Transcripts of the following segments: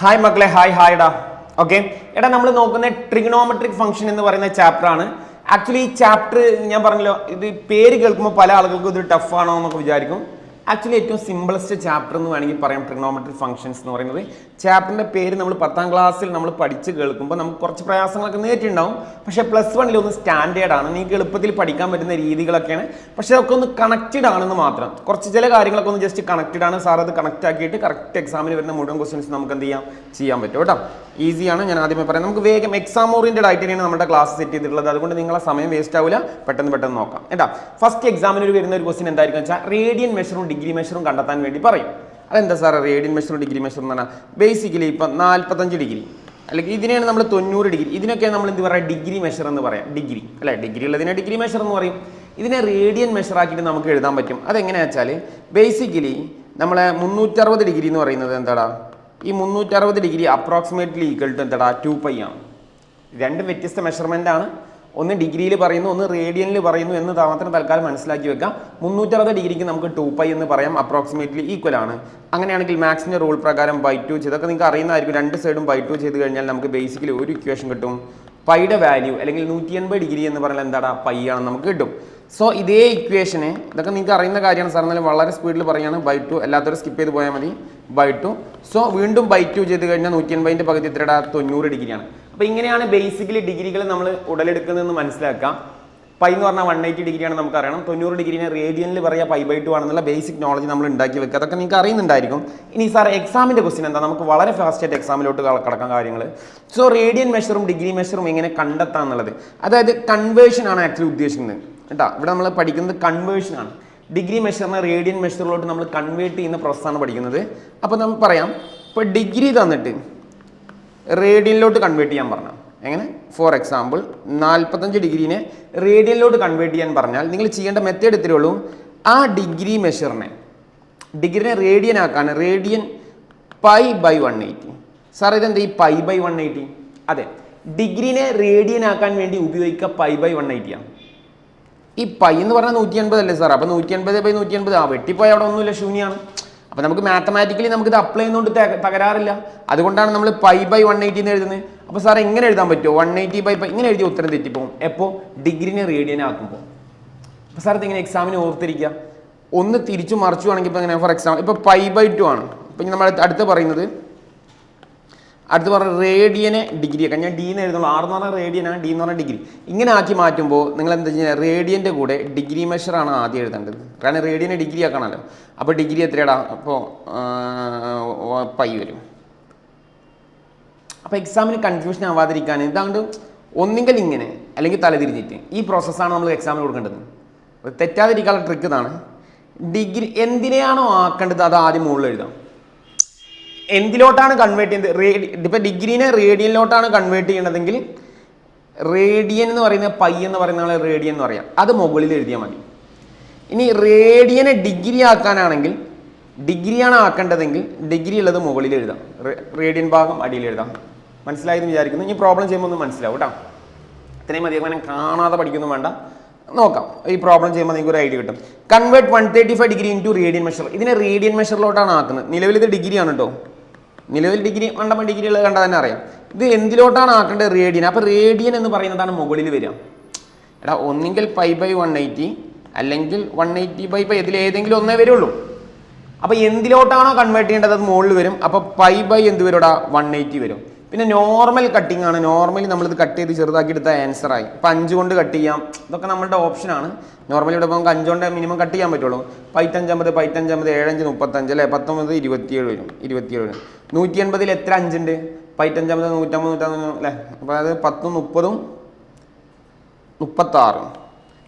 Hi മക്കളെ, hi. Okay, എടാ നമ്മൾ നോക്കുന്ന ട്രിഗണോമെട്രിക് ഫംഗ്ഷൻ എന്ന് പറയുന്ന ചാപ്റ്റർ ആണ്. ആക്ച്വലി ഈ ചാപ്റ്റർ ഞാൻ പറഞ്ഞല്ലോ, ഇത് പേര് കേൾക്കുമ്പോൾ പല ആളുകൾക്കും ഇത് ടഫ് ആണോ എന്നൊക്കെ വിചാരിക്കും. ആക്ച്വലി ഏറ്റവും സിമ്പിളസ്റ്റ് ചാപ്റ്റർ എന്ന് വേണമെങ്കിൽ പറയാം ട്രിഗണോമെട്രിക് ഫംഗ്ഷൻസ് എന്ന് പറയുന്നത്. ചാപ്റ്ററിന്റെ പേര് നമ്മൾ 10ാം ക്ലാസ്സിൽ നമ്മൾ പഠിച്ച് കേൾക്കുമ്പോൾ നമുക്ക് കുറച്ച് പ്രയാസങ്ങളൊക്കെ നേരിട്ടുണ്ടാവും. പക്ഷേ +1 ഒന്ന് സ്റ്റാൻഡേർഡ് ആണ്, നിങ്ങൾക്ക് എളുപ്പത്തിൽ പഠിക്കാൻ പറ്റുന്ന രീതികളൊക്കെയാണ്. പക്ഷേ അതൊക്കെ ഒന്ന് കണക്റ്റഡ് ആണെന്ന് മാത്രം. കുറച്ച് ചില കാര്യങ്ങളൊക്കെ ഒന്ന് ജസ്റ്റ് കണക്റ്റഡ് ആണ്. സാർ അത് കണക്ട് ആക്കിയിട്ട് കറക്റ്റ് എക്സാമിന് വരുന്ന മുഴുവൻ ക്വസ്റ്റ്യൻസ് നമുക്ക് എന്ത് ചെയ്യാൻ പറ്റും കേട്ടോ. ഈസിയാണ്. ഞാൻ ആദ്യമേ പറയാം, നമുക്ക് വേഗം എക്സാം ഓറിയന്റഡ് ആയിട്ട് തന്നെയാണ് നമ്മുടെ ക്ലാസ് സെറ്റ് ചെയ്തിട്ടുള്ളത്. അതുകൊണ്ട് നിങ്ങളെ സമയം വേസ്റ്റ് ആവില്ല, പെട്ടെന്ന് നോക്കാം കേട്ടോ. ഫസ്റ്റ് എക്സാമിന് വരുന്ന ഒരു ക്വസ്റ്റ്യൻ എന്തായിരിക്കും വെച്ചാൽ റേഡിയൻ മെഷറും ഡിഗ്രി മെഷറും കണ്ടെത്താൻ വേണ്ടി പറയും. അതെന്താ സാർ റേഡിയൻ മെഷറും ഡിഗ്രി മെഷറും എന്ന് പറഞ്ഞാൽ ബേസിക്കലി ഇപ്പം 45 ഡിഗ്രി അല്ലെങ്കിൽ ഇതിനെയാണ് നമ്മൾ 90 ഡിഗ്രി, ഇതിനൊക്കെയാണ് നമ്മൾ എന്ത് പറയുക ഡിഗ്രി മെഷർ എന്ന് പറയാം. ഡിഗ്രി അല്ലെ, ഡിഗ്രി ഉള്ളതിനെ ഡിഗ്രി മെഷർ എന്ന് പറയും. ഇതിനെ റേഡിയൻ മെഷർ ആക്കിയിട്ട് നമുക്ക് എഴുതാൻ പറ്റും. അതെങ്ങനെയാ വെച്ചാൽ ബേസിക്കലി നമ്മളെ 360 ഡിഗ്രി എന്ന് പറയുന്നത് എന്താടാ, ഈ 360 ഡിഗ്രി അപ്രോക്സിമേറ്റ്ലി ഈക്വൽ ടു എന്താടാ 2π ആണ്. രണ്ട് വ്യത്യസ്ത മെഷർമെന്റ് ആണ്. ഒന്ന് ഡിഗ്രിയിൽ പറയുന്നു, ഒന്ന് റേഡിയനിൽ പറയുന്നു എന്ന് മാത്രം തൽക്കാലം മനസ്സിലാക്കി വെക്കാം. 360 ഡിഗ്രിക്ക് നമുക്ക് 2π എന്ന് പറയാം, അപ്രോക്സിമേറ്റ്ലി ഈക്വൽ ആണ്. അങ്ങനെയാണെങ്കിൽ മാത്സിന്റെ റൂൾ പ്രകാരം /2 ചെയ്തൊക്കെ നിങ്ങൾക്ക് അറിയുന്നതായിരിക്കും. രണ്ട് സൈഡും /2 ചെയ്ത് കഴിഞ്ഞാൽ നമുക്ക് ബേസിക്കലി ഒരു ഇക്വേഷൻ കിട്ടും. പൈയുടെ വാല്യൂ അല്ലെങ്കിൽ 180 ഡിഗ്രി എന്ന് പറഞ്ഞാൽ എന്താടാ π ആണെന്ന് നമുക്ക് കിട്ടും. സോ ഇതേ ഇക്വേഷന് ഇതൊക്കെ നിങ്ങൾക്ക് അറിയുന്ന കാര്യമാണ് സാർ, എന്നാലും വളരെ സ്പീഡിൽ പറയുകയാണ്. /2 എല്ലാത്തവരും സ്കിപ്പ് ചെയ്ത് പോയാൽ മതി. /2 സോ വീണ്ടും /2 ചെയ്ത് കഴിഞ്ഞാൽ 180ന്റെ പകുതി എത്രടാ 90 ഡിഗ്രിയാണ്. അപ്പോൾ ഇങ്ങനെയാണ് ബേസിക്കലി ഡിഗ്രികൾ നമ്മൾ ഉടലെടുക്കുന്നതെന്ന് മനസ്സിലാക്കാം. π എന്ന് പറഞ്ഞാൽ 180 ഡിഗ്രിയാണ് നമുക്ക് അറിയണം. 90 ഡിഗ്രിനെ റേഡിയനിൽ പറയുക π/2 ആണെന്നുള്ള ബേസിക് നോളജ് നമ്മൾ ഉണ്ടാക്കി വെക്കുക. അതൊക്കെ നിങ്ങൾക്ക് അറിയുന്നുണ്ടായിരിക്കും. ഇനി സാർ എക്സാമിൻ്റെ ക്വസ്റ്റ്യൻ എന്താ, നമുക്ക് വളരെ ഫാസ്റ്റ് ആയിട്ട് എക്സാമിലോട്ട് കടക്കാൻ കാര്യങ്ങൾ. സോ റേഡിയൻ മെഷറും ഡിഗ്രി മെഷറും എങ്ങനെ കണ്ടെത്താം എന്നുള്ളത്, അതായത് കൺവേർഷൻ ആണ് ആക്ച്വലി ഉദ്ദേശിക്കുന്നത് കേട്ടോ. ഇവിടെ നമ്മൾ പഠിക്കുന്നത് കൺവേർഷൻ ആണ്. ഡിഗ്രി മെഷറിനെ റേഡിയൻ മെഷറിലോട്ട് നമ്മൾ കൺവേർട്ട് ചെയ്യുന്ന പ്രോസസ്സാണ് പഠിക്കുന്നത്. അപ്പോൾ നമുക്ക് പറയാം, ഇപ്പോൾ ഡിഗ്രി തന്നിട്ട് റേഡിയനിലോട്ട് കൺവേർട്ട് ചെയ്യാൻ പറഞ്ഞാൽ എങ്ങനെ, ഫോർ എക്സാമ്പിൾ 45 ഡിഗ്രീനെ റേഡിയനിലോട്ട് കൺവേർട്ട് ചെയ്യാൻ പറഞ്ഞാൽ നിങ്ങൾ ചെയ്യേണ്ട മെത്തേഡ് ഇത്രയേ ഉള്ളൂ. ആ ഡിഗ്രി മെഷറിനെ റേഡിയൻ ആക്കാണ്. റേഡിയൻ π/180. സാർ ഇതെന്താ ഈ π/180? അതെ, ഡിഗ്രീനെ റേഡിയൻ ആക്കാൻ വേണ്ടി ഉപയോഗിക്കുക π/180 ആണ്. ഈ π എന്ന് പറഞ്ഞാൽ 180 അല്ലേ സാർ? അപ്പോൾ 180/180 വെട്ടിപ്പോയി അവിടെ ഒന്നുമില്ല, ശൂന്യമാണ്. അപ്പോൾ നമുക്ക് മാത്തമാറ്റിക്കലി നമുക്കിത് അപ്ലൈ ചെയ്യുന്നതുകൊണ്ട് തകരാറില്ല. അതുകൊണ്ടാണ് നമ്മൾ π/180 എന്ന് എഴുതുന്നത്. അപ്പോൾ സാർ എങ്ങനെ എഴുതാൻ പറ്റുമോ? 180/π ഇങ്ങനെ എഴുതിയ ഉത്തരം തെറ്റിപ്പോകും. എപ്പോൾ ഡിഗ്രിനെ റേഡിയൻ ആക്കുമ്പോൾ. അപ്പോൾ സാർ ഇതിങ്ങനെ എക്സാമിന് ഓർത്തിരിക്കുക. ഒന്ന് തിരിച്ചു മറിച്ചുവാണെങ്കിൽ ഇപ്പോൾ എങ്ങനെ, ഫോർ എക്സാമ്പിൾ ഇപ്പോൾ π/2 ആണ്. ഇപ്പം നമ്മൾ അടുത്ത് പറഞ്ഞ റേഡിയനെ ഡിഗ്രി ആക്കാൻ ഞാൻ ഡി എന്ന് എഴുതുള്ളൂ. R എന്ന് പറഞ്ഞാൽ റേഡിയനാണ്, ഡി എന്ന് പറഞ്ഞാൽ ഡിഗ്രി. ഇങ്ങനെ ആക്കി മാറ്റുമ്പോൾ നിങ്ങൾ എന്താ ചെയ്യുക, റേഡിയൻ്റെ കൂടെ ഡിഗ്രി മെഷറാണ് ആദ്യം എഴുതേണ്ടത്. കാരണം റേഡിയനെ ഡിഗ്രി ആക്കണമല്ലോ. അപ്പോൾ ഡിഗ്രി എത്രയാടാ, അപ്പോൾ π വരും. അപ്പോൾ എക്സാമിന് കൺഫ്യൂഷൻ ആവാതിരിക്കാൻ ഇതാണ്ട് ഒന്നുകിൽ ഇങ്ങനെ അല്ലെങ്കിൽ തലതിരിഞ്ഞിട്ട് ഈ പ്രോസസ്സാണ് നമ്മൾ എക്സാമിന് കൊടുക്കേണ്ടത്. തെറ്റാതിരിക്കാനുള്ള ട്രിക്ക് ഇതാണ്. ഡിഗ്രി എന്തിനെയാണോ ആക്കേണ്ടത് അത് ആദ്യം മുകളിൽ എഴുതാം. എന്തിലോട്ടാണ് കൺവേർട്ട് ചെയ്യുന്നത്, ഇപ്പോൾ ഡിഗ്രീനെ റേഡിയനിലോട്ടാണ് കൺവേർട്ട് ചെയ്യേണ്ടതെങ്കിൽ റേഡിയൻ എന്ന് പറയുന്നത് π എന്ന് പറയുന്ന റേഡിയൻ എന്ന് പറയാം, അത് മുകളിൽ എഴുതിയാൽ മതി. ഇനി റേഡിയനെ ഡിഗ്രി ആക്കാനാണെങ്കിൽ ഡിഗ്രിയാണ് ആക്കേണ്ടതെങ്കിൽ ഡിഗ്രി ഉള്ളത് മുകളിൽ എഴുതാം, റേഡിയൻ ഭാഗം അടിയിൽ എഴുതാം. മനസ്സിലായെന്ന് വിചാരിക്കുന്നു. ഇനി പ്രോബ്ലം ചെയ്യുമ്പോൾ ഒന്ന് മനസ്സിലാവും കേട്ടോ. ഇത്രയും മതി, അങ്ങനെ കാണാതെ പഠിക്കൊന്നും വേണ്ട. നോക്കാം, ഈ പ്രോബ്ലം ചെയ്യുമ്പോൾ നിങ്ങൾക്ക് ഒരു ഐഡിയ കിട്ടും. Convert 135 degree into radian measure. ഇതിനെ റേഡിയൻ മെഷറിലോട്ടാണ് ആക്കുന്നത്. നിലവിൽ ഇത് ഡിഗ്രിയാണ് കേട്ടോ. നിലവിൽ ഡിഗ്രി കണ്ടപ്പോൾ ഡിഗ്രി ഉള്ളത് കണ്ടാൽ തന്നെ അറിയാം. ഇത് എന്തിലോട്ടാണ് ആക്കേണ്ടത്, റേഡിയൻ. അപ്പോൾ റേഡിയൻ എന്ന് പറയുന്നതാണ് മുകളിൽ വരിക. എടാ ഒന്നെങ്കിൽ π/180 അല്ലെങ്കിൽ 180/π, ഇതിലേതെങ്കിലും ഒന്നേ വരുള്ളൂ. അപ്പോൾ എന്തിലോട്ടാണോ കൺവേർട്ട് ചെയ്യേണ്ടത് അത് മുകളിൽ വരും. അപ്പോൾ π/ എന്ത് വരും, 180 വരും. പിന്നെ നോർമൽ കട്ടിംഗ് ആണ്. നോർമലി നമ്മളിത് കട്ട് ചെയ്ത് ചെറുതാക്കി എടുത്ത ആൻസറായി. ഇപ്പം 5 കൊണ്ട് കട്ട് ചെയ്യാം, ഇതൊക്കെ നമ്മളുടെ ഓപ്ഷനാണ്. നോർമലി ഇവിടെ നമുക്ക് 5 കൊണ്ട് മിനിമം കട്ട് ചെയ്യാൻ പറ്റുള്ളൂ. 5×5 5×5 7×5 35 അല്ലേ, 19 27 വരും. 27 180 എത്ര 5 ഉണ്ട്, 5×5 150 150 അല്ലേ. അപ്പോൾ അത് 10 30 36.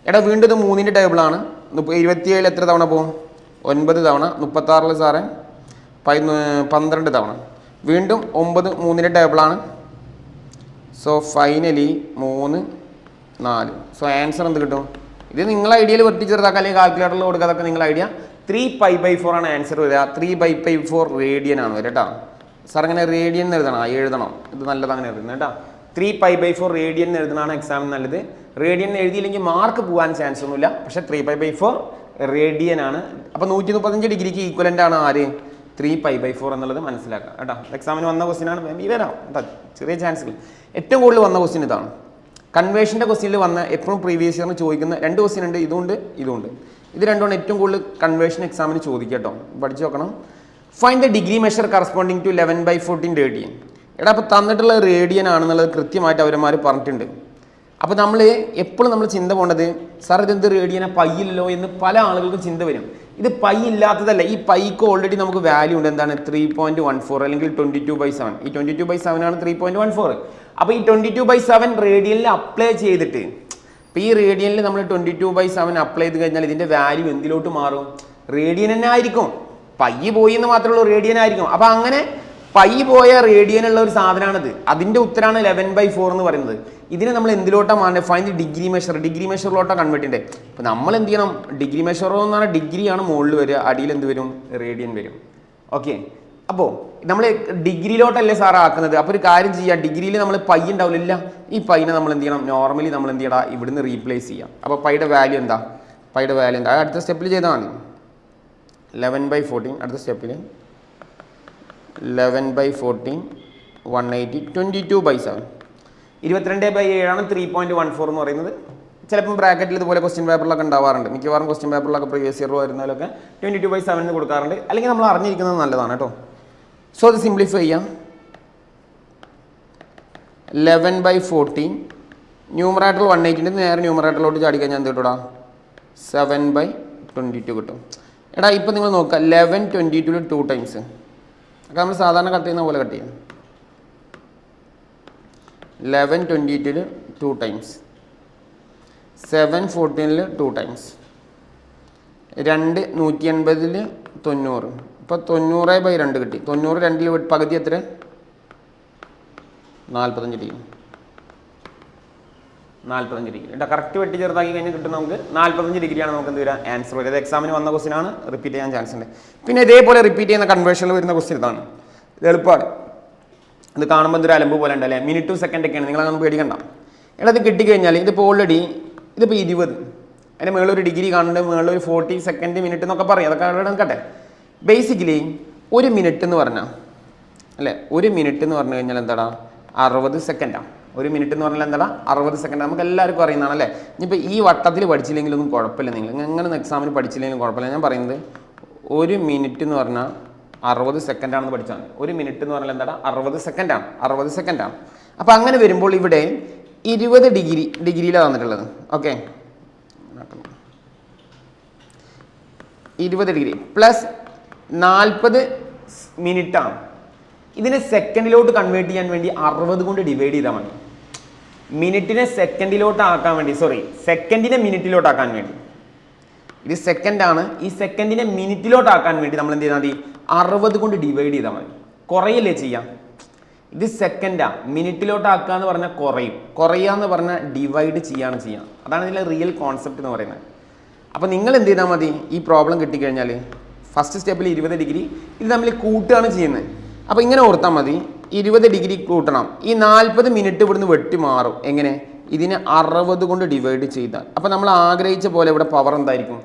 എടാ വീണ്ടും ഇത് 3ൻ്റെ ടേബിളാണ്. 27 എത്ര തവണ പോകും, 9 തവണ. 36 സാറേ 12 തവണ. വീണ്ടും 9 3ൻ്റെ ടേബിളാണ്. So finally 3 4. സോ ആൻസർ എന്ത് കിട്ടും, ഇത് നിങ്ങൾ ഐഡിയയിൽ വെട്ടി ചെറുതാക്കുക അല്ലെങ്കിൽ കാൽക്കുലേറ്ററിൽ കൊടുക്കുക, അതൊക്കെ നിങ്ങൾ ഐഡിയ. 3π/4 ആണ് ആൻസർ വരിക. 3π/4 റേഡിയൻ ആണ് വരിക കേട്ടോ. സാർ അങ്ങനെ റേഡിയൻ എഴുതണം, ഇത് നല്ലത് അങ്ങനെ എഴുതുന്നത് കേട്ടോ. 3π/4 റേഡിയൻ എഴുതുന്നതാണ് എക്സാമിന് നല്ലത്. റേഡിയൻ എഴുതിയില്ലെങ്കിൽ മാർക്ക് പോകാൻ ചാൻസ് ഒന്നുമില്ല. പക്ഷേ 3π/4 റേഡിയൻ ആണ്. അപ്പോൾ 135 ഡിഗ്രിക്ക് ഈക്വലൻ്റ് ആണ് ആര്, 3π/4 എന്നുള്ളത് മനസ്സിലാക്കാം കേട്ടോ. എക്സാമിന് വന്ന ക്വസ്റ്റ്യനാണ്, ഈ വരാം കേട്ടോ, ചെറിയ ചാൻസുകൾ. ഏറ്റവും കൂടുതൽ വന്ന ക്വസ്റ്റ്യൻ ഇതാണ്. കൺവേഷൻ്റെ ക്വസ്റ്റ്യനിൽ വന്ന എപ്പോഴും പ്രീവിയസ് ഇയറിന് ചോദിക്കുന്ന 2 ക്വസ്റ്റ്യൻ ഉണ്ട്, ഇതുണ്ട്. ഇത് രണ്ടുമാണ് ഏറ്റവും കൂടുതൽ കൺവേഷൻ എക്സാമിന് ചോദിക്കുക കേട്ടോ, പഠിച്ചു നോക്കണം. Find the degree measure corresponding to 11/14 radian. എടാ അപ്പോൾ തന്നിട്ടുള്ള റേഡിയൻ ആണെന്നുള്ളത് കൃത്യമായിട്ട് അവരന്മാർ പറഞ്ഞിട്ടുണ്ട്. അപ്പോൾ നമ്മൾ എപ്പോഴും നമ്മൾ ചിന്ത പോകേണ്ടത്, സാർ ഇതെന്ത് റേഡിയനെ പൈയില്ലല്ലോ എന്ന് പല ആളുകൾക്കും ചിന്ത വരും. ഇത് പൈ ഇല്ലാത്തതല്ല, ഈ പൈക്ക് ഓൾറെഡി നമുക്ക് വാല്യൂ ഉണ്ട്. എന്താണ് 3.14 അല്ലെങ്കിൽ 22/7. ഈ 22/7 ആണ് 3.14. അപ്പോൾ ഈ 22/7 റേഡിയനിൽ അപ്ലൈ ചെയ്തിട്ട്, ഇപ്പോൾ ഈ റേഡിയനിൽ നമ്മൾ 22/7 അപ്ലൈ ചെയ്ത് കഴിഞ്ഞാൽ ഇതിൻ്റെ വാല്യൂ എന്തിലോട്ട് മാറും? റേഡിയൻ തന്നെ ആയിരിക്കും. പൈ പോയി എന്ന് മാത്രമേ ഉള്ളൂ, റേഡിയൻ ആയിരിക്കും. അപ്പോൾ അങ്ങനെ പൈ പോയ റേഡിയൻ ഉള്ള ഒരു സാധനമാണിത്. അതിൻ്റെ ഉത്തരമാണ് 11/4 എന്ന് പറയുന്നത്. ഇതിനെ നമ്മൾ എന്തിലോട്ടാണ് മാറേണ്ടത്? ഫൈൻഡ് ഡിഗ്രി മെഷറിലോട്ടാണ് കൺവേർട്ട് ചെയ്യേണ്ടത്. അപ്പോൾ നമ്മൾ എന്ത് ചെയ്യണം? ഡിഗ്രി മെഷർ എന്ന് പറഞ്ഞാൽ ഡിഗ്രിയാണ് മുകളിൽ വരിക, അടിയിൽ എന്ത് വരും? റേഡിയൻ വരും. ഓക്കെ, അപ്പോൾ നമ്മൾ ഡിഗ്രിയിലോട്ടല്ലേ സാർ ആക്കുന്നത്. അപ്പോൾ ഒരു കാര്യം ചെയ്യുക, ഡിഗ്രിയിൽ നമ്മൾ പൈ ഉണ്ടാവില്ല, ഈ പൈനെ നമ്മൾ എന്ത് ചെയ്യണം? നോർമലി നമ്മൾ എന്ത് ചെയ്യണം? ഇവിടുന്ന് റീപ്ലേസ് ചെയ്യാം. അപ്പോൾ പൈയുടെ വാല്യൂ എന്താ? അടുത്ത സ്റ്റെപ്പിൽ ചെയ്താൽ മതി. 11/14 അടുത്ത സ്റ്റെപ്പിൽ 11/14 180 22/7 22/7 ആണ് 3.14 എന്ന് പറയുന്നത്. ചിലപ്പം ബ്രാക്കറ്റിൽ ഇതുപോലെ ക്വസ്റ്റ്യൻ പേപ്പറിലൊക്കെ ഉണ്ടാവാറുണ്ട്. മിക്കവാറും ക്വസ്റ്റ്യൻ പേപ്പറിലൊക്കെ പ്രീവിയസ് ഇയർ വരുന്നതിലൊക്കെ 22/7 എന്ന് കൊടുക്കാറുണ്ട്. അല്ലെങ്കിൽ നമ്മൾ അറിഞ്ഞിരിക്കുന്നത് നല്ലതാണ് കേട്ടോ. സോ അത് സിംപ്ലിഫൈ ചെയ്യാം. 11/14 ന്യൂമറേറ്റർ 180 നേരെ ന്യൂമറേറ്ററിലോട്ട് ചാടിക്കഴിഞ്ഞാൽ എന്ത് കിട്ടൂടാ? 7/22 കിട്ടും. എടാ ഇപ്പം നിങ്ങൾ നോക്കുക, 11/22 2 ടൈംസ് ഒക്കെ നമ്മൾ സാധാരണ കട്ട് ചെയ്യുന്ന പോലെ കട്ട് ചെയ്യാം. 11/22 2 ടൈംസ്, 7/14 2 ടൈംസ്, 2 180 90. ഇപ്പോൾ 90/2 കിട്ടി. 90 2 പകുതി എത്ര? 45 ഡിഗ്രി. 45 ഡിഗ്രി കേട്ടോ. കറക്റ്റ് വെട്ടി ചെറുതാക്കി കഴിഞ്ഞാൽ കിട്ടും നമുക്ക് 45 ഡിഗ്രിയാണ് നമുക്ക് എന്ത് വരാം? ആൻസർ വരും. ഇത് എക്സാമിന് വന്ന ക്വസ്റ്റ്യൻ ആണ്, റിപ്പീറ്റ് ചെയ്യാൻ ചാൻസ് ഉണ്ട്. പിന്നെ ഇതേപോലെ റിപ്പീറ്റ് ചെയ്യുന്ന കൺവേർഷനിൽ വരുന്ന ക്വസ്റ്റ്യൻ ഇതാണ്. ഇത് എളുപ്പമാണ്. ഇത് കാണുമ്പോൾ എന്തൊരു അലമ്പ് പോലെ ഉണ്ടല്ലേ? മിനിറ്റ് ടു സെക്കൻഡ് ഒക്കെയാണ്, നിങ്ങളങ്ങനെ പേടിക്കണ്ട. എടാ ഇത് കിട്ടിക്കഴിഞ്ഞാൽ ഇതിപ്പോൾ ഓൾറെഡി ഇതിപ്പോൾ 20, അതിൻ്റെ മുകളിൽ ഒരു ഡിഗ്രി കാണുന്നുണ്ട്, മുകളിൽ ഒരു 40 സെക്കൻഡ് മിനിറ്റ് എന്നൊക്കെ പറയും. അതൊക്കെ അവിടെ നിൽക്കട്ടെ. ബേസിക്കലി 1 മിനിറ്റ് എന്ന് പറഞ്ഞാൽ അല്ലേ, 1 മിനിറ്റ് എന്ന് പറഞ്ഞു കഴിഞ്ഞാൽ എന്താടാ? 60 സെക്കൻഡാണ്. 1 മിനിറ്റ് എന്ന് പറഞ്ഞാൽ എന്താ? 60 സെക്കൻഡ്. നമുക്ക് എല്ലാവർക്കും അറിയുന്നതാണ് അല്ലേ? ഇനിയിപ്പോൾ ഈ വട്ടത്തിൽ പഠിച്ചില്ലെങ്കിലൊന്നും കുഴപ്പമില്ല, നിങ്ങൾ എങ്ങനെ എക്സാമിന് പഠിച്ചില്ലെങ്കിലും കുഴപ്പമില്ല. ഞാൻ പറയുന്നത് 1 മിനിറ്റ് എന്ന് പറഞ്ഞാൽ 60 സെക്കൻഡാണെന്ന് പഠിച്ചാൽ മതി. 1 മിനിറ്റ് എന്ന് പറഞ്ഞാൽ എന്താ? 60 സെക്കൻഡാണ്. 60 സെക്കൻഡാണ്. അപ്പോൾ അങ്ങനെ വരുമ്പോൾ ഇവിടെ 20 ഡിഗ്രിയിലാണ് തന്നിട്ടുള്ളത്. ഓക്കെ, 20 ഡിഗ്രി പ്ലസ് 40 മിനിറ്റാണ്. ഇതിനെ സെക്കൻഡിലോട്ട് കൺവേർട്ട് ചെയ്യാൻ വേണ്ടി 60 കൊണ്ട് ഡിവൈഡ് ചെയ്താൽ മതി. മിനിറ്റിനെ സെക്കൻഡിലോട്ട് ആക്കാൻ വേണ്ടി, സെക്കൻഡിനെ മിനിറ്റിലോട്ടാക്കാൻ വേണ്ടി, ഇത് സെക്കൻഡാണ്, ഈ സെക്കൻഡിനെ മിനിറ്റിലോട്ടാക്കാൻ വേണ്ടി നമ്മൾ എന്ത് ചെയ്താൽ മതി? 60 കൊണ്ട് ഡിവൈഡ് ചെയ്താൽ മതി. കുറയല്ലേ ചെയ്യാം? ഇത് സെക്കൻഡാ, മിനിറ്റിലോട്ടാക്കുക എന്ന് പറഞ്ഞാൽ കുറയാന്ന് പറഞ്ഞാൽ ഡിവൈഡ് ചെയ്യാണ് ചെയ്യാം. അതാണ് ഇതിലെ റിയൽ കോൺസെപ്റ്റ് എന്ന് പറയുന്നത്. അപ്പോൾ നിങ്ങൾ എന്ത് ചെയ്താൽ മതി? ഈ പ്രോബ്ലം കിട്ടിക്കഴിഞ്ഞാൽ ഫസ്റ്റ് സ്റ്റെപ്പിൽ 20 ഡിഗ്രി ഇത് തമ്മിൽ കൂട്ടുകയാണ് ചെയ്യുന്നത്. അപ്പോൾ ഇങ്ങനെ ഓർത്താൽ മതി, 20 ഡിഗ്രി കൂട്ടണം, ഈ 40 മിനിറ്റ് ഇവിടുന്ന് വെട്ടി മാറും. എങ്ങനെ? ഇതിനെ 60 കൊണ്ട് ഡിവൈഡ് ചെയ്താൽ. അപ്പോൾ നമ്മൾ ആഗ്രഹിച്ച പോലെ ഇവിടെ പവർ എന്തായിരിക്കും?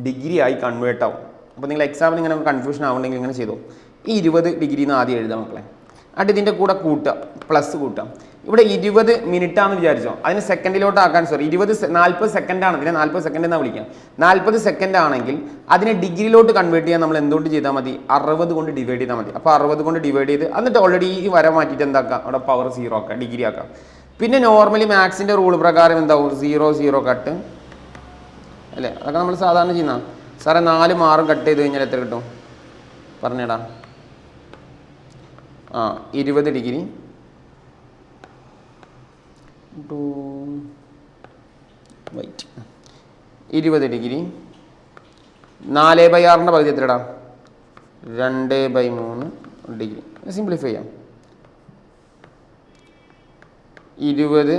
ഡിഗ്രി ആയി കൺവേർട്ട് ആവും. അപ്പോൾ നിങ്ങൾ എക്സാമിന് ഇങ്ങനെ കൺഫ്യൂഷൻ ആവുന്നുണ്ടെങ്കിൽ ഇങ്ങനെ ചെയ്തു. ഈ 20 ഡിഗ്രി എന്ന് ആദ്യം എഴുതാം മക്കളെ. എന്നിട്ട് ഇതിൻ്റെ കൂടെ കൂട്ടുക, പ്ലസ് കൂട്ടുക. ഇവിടെ 20 മിനിറ്റാണെന്ന് വിചാരിച്ചോ, അതിന് സെക്കൻഡിലോട്ട് ആക്കാൻ 40 സെക്കൻഡാണ്, ഇതിനെ 40 സെക്കൻഡ് എന്നാണ് വിളിക്കുക. 40 സെക്കൻഡ് ആണെങ്കിൽ അതിനെ ഡിഗ്രിയിലോട്ട് കൺവേർട്ട് ചെയ്യാൻ നമ്മൾ എന്തുകൊണ്ട് ചെയ്താൽ മതി? 60 കൊണ്ട് ഡിവൈഡ് ചെയ്താൽ മതി. അപ്പോൾ 60 കൊണ്ട് ഡിവൈഡ് ചെയ്ത് എന്നിട്ട് ഓൾറെഡി ഈ വര മാറ്റിയിട്ട് എന്താക്കാം? അവിടെ പവർ 0 ആക്കാം, ഡിഗ്രി ആക്കാം. പിന്നെ നോർമലി മാത്സിൻ്റെ റൂൾ പ്രകാരം എന്താവും? 0 കട്ട് അല്ലേ? അതൊക്കെ നമ്മൾ സാധാരണ ചെയ്യുന്ന. സാറേ 4 മാറും കട്ട് ചെയ്ത് കഴിഞ്ഞാൽ എത്ര കിട്ടും? പറഞ്ഞേടാ. 20 ഡിഗ്രി വൈറ്റ് 20 ഡിഗ്രി 4/6 പകുതി എത്രടാ? 2/3 ഡിഗ്രി. സിംപ്ലിഫൈ ചെയ്യാം. 20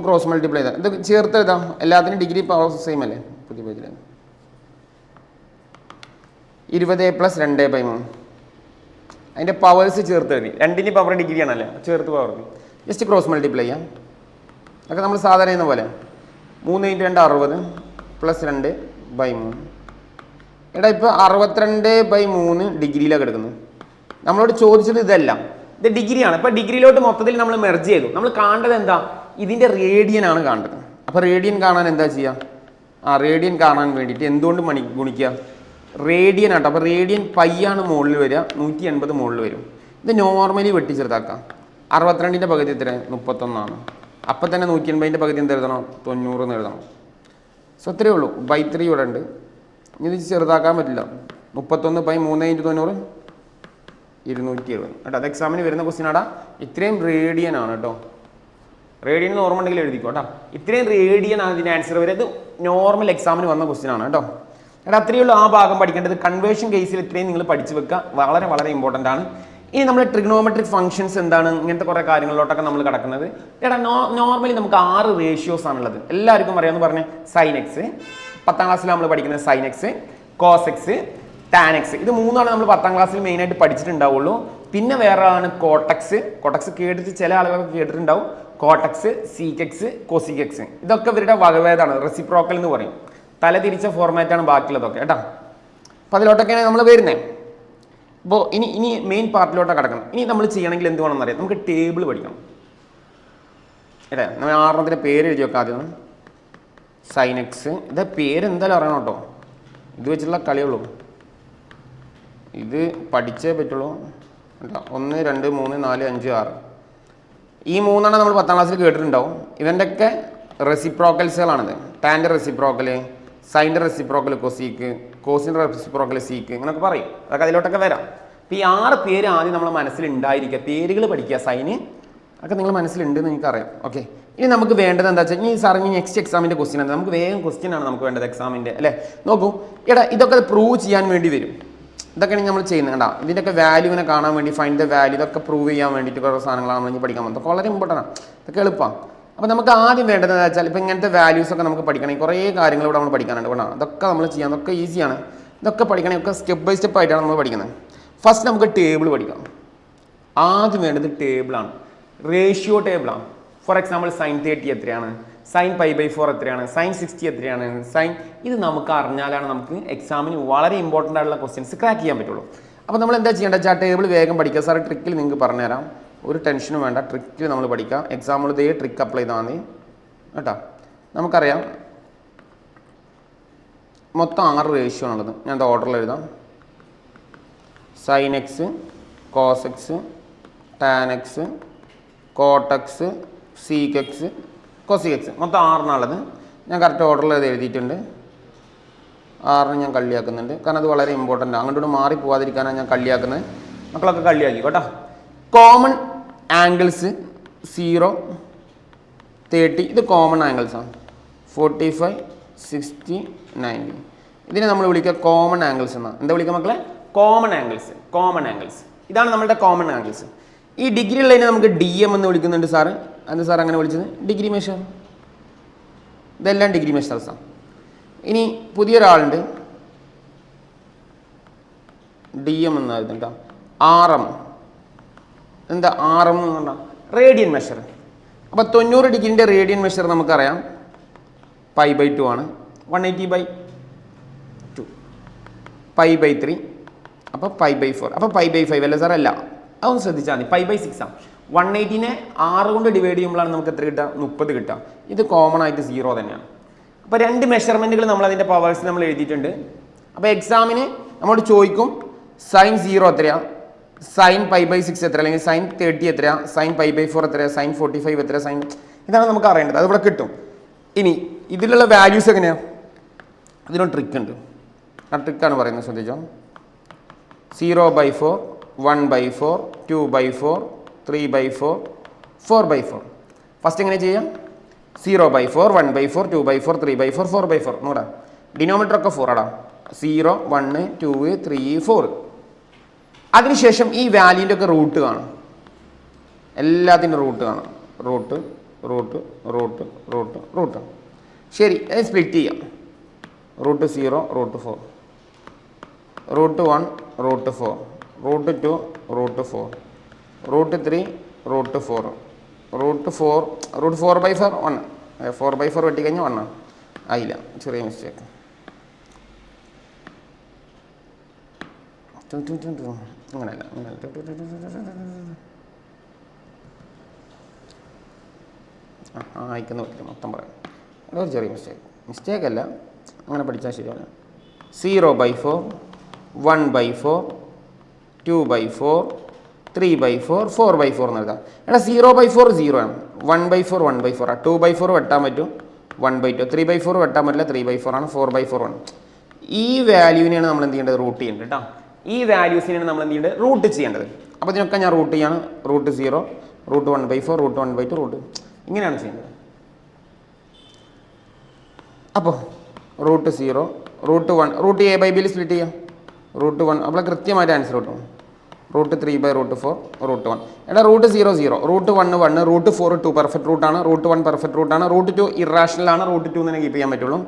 ക്രോസ് മൾട്ടിപ്ലൈ ചെയ്താൽ ഇത് ചേർത്ത് എഴുതാം. എല്ലാത്തിനും ഡിഗ്രി പവർ സെയിം അല്ലേ? പുതിയ പേജിൽ 20 + 2/3 അതിൻ്റെ പവേഴ്സ് ചേർത്ത് എഴുതി. 2ന് പവർ ഡിഗ്രി ആണല്ലേ, ചേർത്ത് പവർ ജസ്റ്റ് ക്രോസ് മൾട്ടിപ്ലൈ ചെയ്യാം. അതൊക്കെ നമ്മൾ സാധാരണ ചെയ്യുന്ന പോലെ 3 × 2 60 + 2/3. എടാ ഇപ്പോൾ 62/3 ഡിഗ്രിയിലാണ് കിടക്കുന്നത്. നമ്മളോട് ചോദിച്ചത് ഇതെല്ലാം ഇത് ഡിഗ്രിയാണ്. ഇപ്പോൾ ഡിഗ്രിയിലോട്ട് മൊത്തത്തിൽ നമ്മൾ മെർജ് ചെയ്തു. നമ്മൾ കാണേണ്ടത് എന്താ, ഇതിൻ്റെ റേഡിയൻ ആണ് കാണേണ്ടത്. അപ്പോൾ റേഡിയൻ കാണാൻ എന്താ ചെയ്യുക, റേഡിയൻ കാണാൻ വേണ്ടിയിട്ട് എന്തുകൊണ്ട് ഗുണിക്കുക, റേഡിയൻ ആട്ടോ. അപ്പോൾ റേഡിയൻ പൈയാണ് മുകളിൽ വരിക, 180 മുകളിൽ വരും. ഇത് നോർമലി വെട്ടി ചെറുതാക്കാം. 62ൻ്റെ പകുതി എത്ര, 31. അപ്പം തന്നെ 180ൻ്റെ പകുതി എന്ത് എഴുതണം, 90 എന്ന് എഴുതണം. സോ അത്രയേ ഉള്ളൂ. ബൈ 3 ഇവിടെ ഉണ്ട്. ഇത് ചെറുതാക്കാൻ പറ്റില്ല. 31 ബൈ 3 × 90 270 കേട്ടോ. അത് എക്സാമിന് വരുന്ന ക്വസ്റ്റ്യൻ ആടാ. ഇത്രയും റേഡിയൻ ആണ് കേട്ടോ. റേഡിയൻ ഓർമ്മ ഉണ്ടെങ്കിൽ എഴുതിക്കോ കേട്ടോ. ഇത്രയും റേഡിയൻ ആണ് ഇതിൻ്റെ ആൻസർ വരെ. ഇത് നോർമൽ എക്സാമിന് വന്ന ക്വസ്റ്റ്യൻ ആണ് കേട്ടോ. എടാ അത്രയേ ഉള്ളൂ ആ ഭാഗം പഠിക്കേണ്ടത്. കൺവേർഷൻ കേസിൽ ഇത്രയും നിങ്ങൾ പഠിച്ചു വെക്കുക, വളരെ വളരെ ഇമ്പോർട്ടൻ്റ് ആണ്. ഇനി നമ്മൾ ട്രിഗ്നോമെട്രിക് ഫംഗ്ഷൻസ് എന്താണ്, ഇങ്ങനത്തെ കുറേ കാര്യങ്ങളിലോട്ടൊക്കെ നമ്മൾ കിടക്കുന്നത്. എടാ നോർമലി നമുക്ക് 6 റേഷ്യോസ് ആണുള്ളത്. എല്ലാവർക്കും അറിയാമെന്ന് പറഞ്ഞ് സൈൻ എക്സ്, 10ാം ക്ലാസ്സിൽ നമ്മൾ പഠിക്കുന്നത് sine x, cos x, tan x. ഇത് 3 നമ്മൾ 10ാം ക്ലാസ്സിൽ മെയിനായിട്ട് പഠിച്ചിട്ടുണ്ടാവുള്ളൂ. പിന്നെ വേറെ ആണ് കോട്ടക്സ്. കോട്ടക്സ് കേട്ടിട്ട് ചില ആളുകളൊക്കെ കേട്ടിട്ടുണ്ടാവും. കോട്ടക്സ്, സീക്കെക്സ്, കോസിക്കെക്സ്, ഇതൊക്കെ ഇവരുടെ വകഭേദമാണ്. റെസിപ്രോക്കൽ എന്ന് പറയും. തല തിരിച്ച ഫോർമാറ്റാണ് ബാക്കിയുള്ളതൊക്കെ കേട്ടോ. അപ്പോൾ അതിലോട്ടൊക്കെയാണ് നമ്മൾ വരുന്നത്. അപ്പോൾ ഇനി മെയിൻ പാർട്ടിലോട്ട് കിടക്കണം. ഇനി നമ്മൾ ചെയ്യണമെങ്കിൽ എന്ത് വേണമെന്ന് അറിയാം, നമുക്ക് ടേബിൾ പഠിക്കണം അല്ലേ. നമ്മൾ 6ത്തിൻ്റെ പേര് എഴുതി വെക്കാം ആദ്യം. സൈൻ എക്സ്, ഇത് പേര് എന്തായാലും അറിയണം കേട്ടോ. ഇത് വെച്ചുള്ള കളിയുള്ളൂ, ഇത് പഠിച്ചേ പറ്റുള്ളൂ കേട്ടോ. 1 2 3 4 5 6 ഈ 3 നമ്മൾ 10ാം ക്ലാസ്സിൽ കേട്ടിട്ടുണ്ടാവും. ഇവൻ്റെയൊക്കെ റെസിപ്രോക്കൽസുകളാണിത്. ടാൻ്റെ റെസിപ്രോക്കൽ, സൈൻ്റെ റെസിപ്രോക്കൽ കൊസീക്ക്, കോസിൻ്റെ റെസിപ്രോക്കൽ സീക്ക്, ഇങ്ങനെയൊക്കെ പറയും. അതൊക്കെ അതിലോട്ടൊക്കെ വരാം. അപ്പോൾ ഈ 6 പേര് ആദ്യം നമ്മളെ മനസ്സിലുണ്ടായിരിക്കുക. പേരുകൾ പഠിക്കുക. സൈന് ഒക്കെ നിങ്ങൾ മനസ്സിലുണ്ടെന്ന് എനിക്കറിയാം. ഓക്കെ, ഇനി നമുക്ക് വേണ്ടത് എന്താ വെച്ചാൽ, ഇനി സാർ ഇനി നെക്സ്റ്റ് എക്സാമിൻ്റെ ക്വസ്റ്റ്യൻ എന്താ, നമുക്ക് വേഗം ക്വസ്റ്റ്യൻ ആണ് നമുക്ക് വേണ്ടത് എക്സാമിൻ്റെ അല്ലേ. നോക്കൂ എടാ, ഇതൊക്കെ പ്രൂവ് ചെയ്യാൻ വേണ്ടി വരും. ഇതൊക്കെയാണ് നമ്മൾ ചെയ്യുന്നത് കേട്ടോ. ഇതിൻ്റെയൊക്കെ വാല്യൂവിനെ കാണാൻ വേണ്ടി, ഫൈൻഡ് ദ വാല്യൂ, ഇതൊക്കെ പ്രൂവ് ചെയ്യാൻ വേണ്ടിയിട്ട് കുറേ സാധനങ്ങളാണ് നമ്മൾ ഇനി പഠിക്കാൻ പോകുന്നത്. വളരെ ഇമ്പോർട്ടൻ്റ് ആണ്. ഇതൊക്കെ എളുപ്പമാണ്. അപ്പോൾ നമുക്ക് ആദ്യം വേണ്ടത് എന്താ വെച്ചാൽ, ഇപ്പോൾ ഇങ്ങനത്തെ വാല്യൂസൊക്കെ നമുക്ക് പഠിക്കണമെങ്കിൽ കുറേ കാര്യങ്ങൾ ഇവിടെ നമ്മൾ പഠിക്കാനുണ്ട് കേട്ടോ. അതൊക്കെ നമ്മൾ ചെയ്യാം, അതൊക്കെ ഈസിയാണ്. ഇതൊക്കെ പഠിക്കണമെങ്കിൽ ഒക്കെ സ്റ്റെപ്പ് ബൈ സ്റ്റെപ്പ് ആയിട്ടാണ് നമ്മൾ പഠിക്കുന്നത്. ഫസ്റ്റ് നമുക്ക് ടേബിൾ പഠിക്കാം. ആദ്യം വേണ്ടത് ടേബിളാണ്, റേഷ്യോ ടേബിളാണ്. ഫോർ എക്സാമ്പിൾ സൈൻ 30 എത്രയാണ്, സൈൻ π/4 എത്രയാണ്, സൈൻ 60 എത്രയാണ്, സൈൻ ഇത് നമുക്ക് അറിഞ്ഞാലാണ് നമുക്ക് എക്സാമിന് വളരെ ഇമ്പോർട്ടൻ്റ് ആയിട്ടുള്ള ക്വസ്റ്റ്യൻസ് ക്രാക്ക് ചെയ്യാൻ പറ്റുള്ളൂ. അപ്പോൾ നമ്മൾ എന്താ ചെയ്യേണ്ടത് വെച്ചാൽ, ടേബിൾ വേഗം പഠിക്കുക. സാർ ട്രിക്കിൽ നിങ്ങൾക്ക് പറഞ്ഞുതരാം, ഒരു ടെൻഷനും വേണ്ട. ട്രിക്കിൽ നമ്മൾ പഠിക്കുക. എക്സാമ്പിൾ ഇതേ ട്രിക്ക് അപ്ലൈ ചെയ്താൽ മതി കേട്ടോ. നമുക്കറിയാം മൊത്തം 6 റേഷ്യോ ആണുള്ളത്. ഞാൻ അത് ഓർഡറിൽ എഴുതാം. Sine x, cos x, tan x, cot x, sec x, cosec x, മൊത്തം 6 ഞാൻ കറക്റ്റ് ഓർഡറിൽ അത് എഴുതിയിട്ടുണ്ട്. 6 ഞാൻ കള്ളിയാക്കുന്നുണ്ട്, കാരണം അത് വളരെ ഇമ്പോർട്ടൻ്റ്. അങ്ങോട്ട് മാറി പോകാതിരിക്കാനാണ് ഞാൻ കള്ളിയാക്കുന്നത്. മക്കളൊക്കെ കള്ളിയാക്കി കേട്ടോ. കോമൺ ആംഗിൾസ് 0, 30 ഇത് കോമൺ ആംഗിൾസാണ്. 45, 60, 90 ഇതിനെ നമ്മൾ വിളിക്കുക കോമൺ ആംഗിൾസ് എന്നാണ്. എന്താ വിളിക്കുക മക്കളെ? Common angles. കോമൺ ആംഗിൾസ് ഇതാണ് നമ്മുടെ കോമൺ ആംഗിൾസ്. ഈ ഡിഗ്രി ഉള്ളതിനെ നമുക്ക് DM എന്ന് വിളിക്കുന്നുണ്ട് സാറ്. അത് സാർ അങ്ങനെ വിളിച്ചത് ഡിഗ്രി മെഷർ. ഇതെല്ലാം ഡിഗ്രി മെഷേഴ്സാണ്. ഇനി പുതിയൊരാളുണ്ട്, DM എന്നായിരുന്നു കേട്ടോ. RM എന്താ RM എന്ന് പറഞ്ഞാൽ റേഡിയൻ മെഷർ. അപ്പോൾ 90 ഡിഗ്രീൻ്റെ റേഡിയൻ മെഷർ നമുക്കറിയാം π/2 ആണ്. 180/2 π/3 അപ്പോൾ π/4 അപ്പോൾ π/5 അല്ലേ സാർ? അല്ല, അതൊന്ന് ശ്രദ്ധിച്ചാൽ മതി. π/6 ആണ്. 180നെ 6 കൊണ്ട് ഡിവൈഡ് ചെയ്യുമ്പോഴാണ് നമുക്ക് എത്ര കിട്ടുക? 30 കിട്ടുക. ഇത് കോമൺ ആയിട്ട് 0 തന്നെയാണ്. അപ്പോൾ 2 മെഷർമെൻറ്റുകൾ നമ്മൾ അതിൻ്റെ പവേഴ്സ് നമ്മൾ എഴുതിയിട്ടുണ്ട്. അപ്പോൾ എക്സാമിന് നമ്മോട് ചോദിക്കും സൈൻ 0 എത്രയാണ്, സൈൻ π/6 എത്ര, അല്ലെങ്കിൽ സൈൻ 30 എത്രയാണ്, സൈൻ π/4 എത്രയാണ്, സൈൻ 45 എത്ര, സൈൻ ഇതാണ് നമുക്ക് അറിയേണ്ടത്. അത് ഇവിടെ കിട്ടും. ഇനി ഇതിലുള്ള വാല്യൂസ് എങ്ങനെയാണ്? ഇതിനൊരു ട്രിക്ക് ഉണ്ട്. ആ ട്രിക്കാണ് പറയുന്നത്, ശ്രദ്ധിച്ചോ. 0/4, 1/4, 2/4, 3/4, 4/4. ഫസ്റ്റ് എങ്ങനെ ചെയ്യാം? 0/4, 1/4, 2/4, 3/4, 4/4. നോടാ, ഡിനോമിനേറ്റർ ഒക്കെ 4 ആടാ. 0, 1, 2, 3, 4. അതിനുശേഷം ഈ വാല്യൂൻ്റെ ഒക്കെ റൂട്ട് കാണും. എല്ലാത്തിൻ്റെ റൂട്ട് കാണും. Root root root root root. ശരി, അത് സ്പ്ലിറ്റ് ചെയ്യാം. Root 0, root 4, root 1, root 4, root 2, root 4, root 3, root 4, root 4, root 4/4 1. 4/4 വെട്ടിക്കഴിഞ്ഞാൽ 1 ആയില്ല, ചെറിയ മിസ്റ്റേക്ക്. അങ്ങനെയല്ല, അയക്കുന്ന പറ്റില്ല, മൊത്തം പറയാം. ഒരു ചെറിയ മിസ്റ്റേക്ക് അല്ല, അങ്ങനെ പഠിച്ചാൽ ശരിയാണ്. 0/4, 1/4, 2/4, 3/4, 4/4 എന്ന് എഴുതാം. എടാ 0/4 0 ആണ്, 1/4 1/4 ആണ്, 2/4 വെട്ടാൻ പറ്റും, 1/2, 3/4 വെട്ടാൻ പറ്റില്ല, 3/4 ആണ്, 4/4 ആണ്. ഈ വാല്യൂവിനെയാണ് നമ്മൾ എന്ത് ചെയ്യേണ്ടത്? റൂട്ട് ചെയ്യേണ്ടത് കേട്ടോ. ഈ വാല്യൂസിനെയാണ് നമ്മൾ എന്ത് ചെയ്യേണ്ടത്? റൂട്ട് ചെയ്യേണ്ടത്. അപ്പോൾ ഇതിനൊക്കെ ഞാൻ റൂട്ട് ചെയ്യാണ്. √0, √1/4, √1/2, ഇങ്ങനെയാണ് ചെയ്യുന്നത്. അപ്പോൾ √0, √1, √a/b സ്പ്ലിറ്റ് ചെയ്യാം, √1, അപ്പോൾ കൃത്യമായിട്ട് ആൻസർ കിട്ടും. √3/√4, √1. എടാ √0 0, √1 1, √4 2 പെർഫെക്റ്റ് റൂട്ടാണ്, √1 പെർഫെക്റ്റ് റൂട്ടാണ്, √2 ഇറാഷണൽ ആണ്, √2 തന്നെ കീപ്പ് ചെയ്യാൻ പറ്റുള്ളൂ,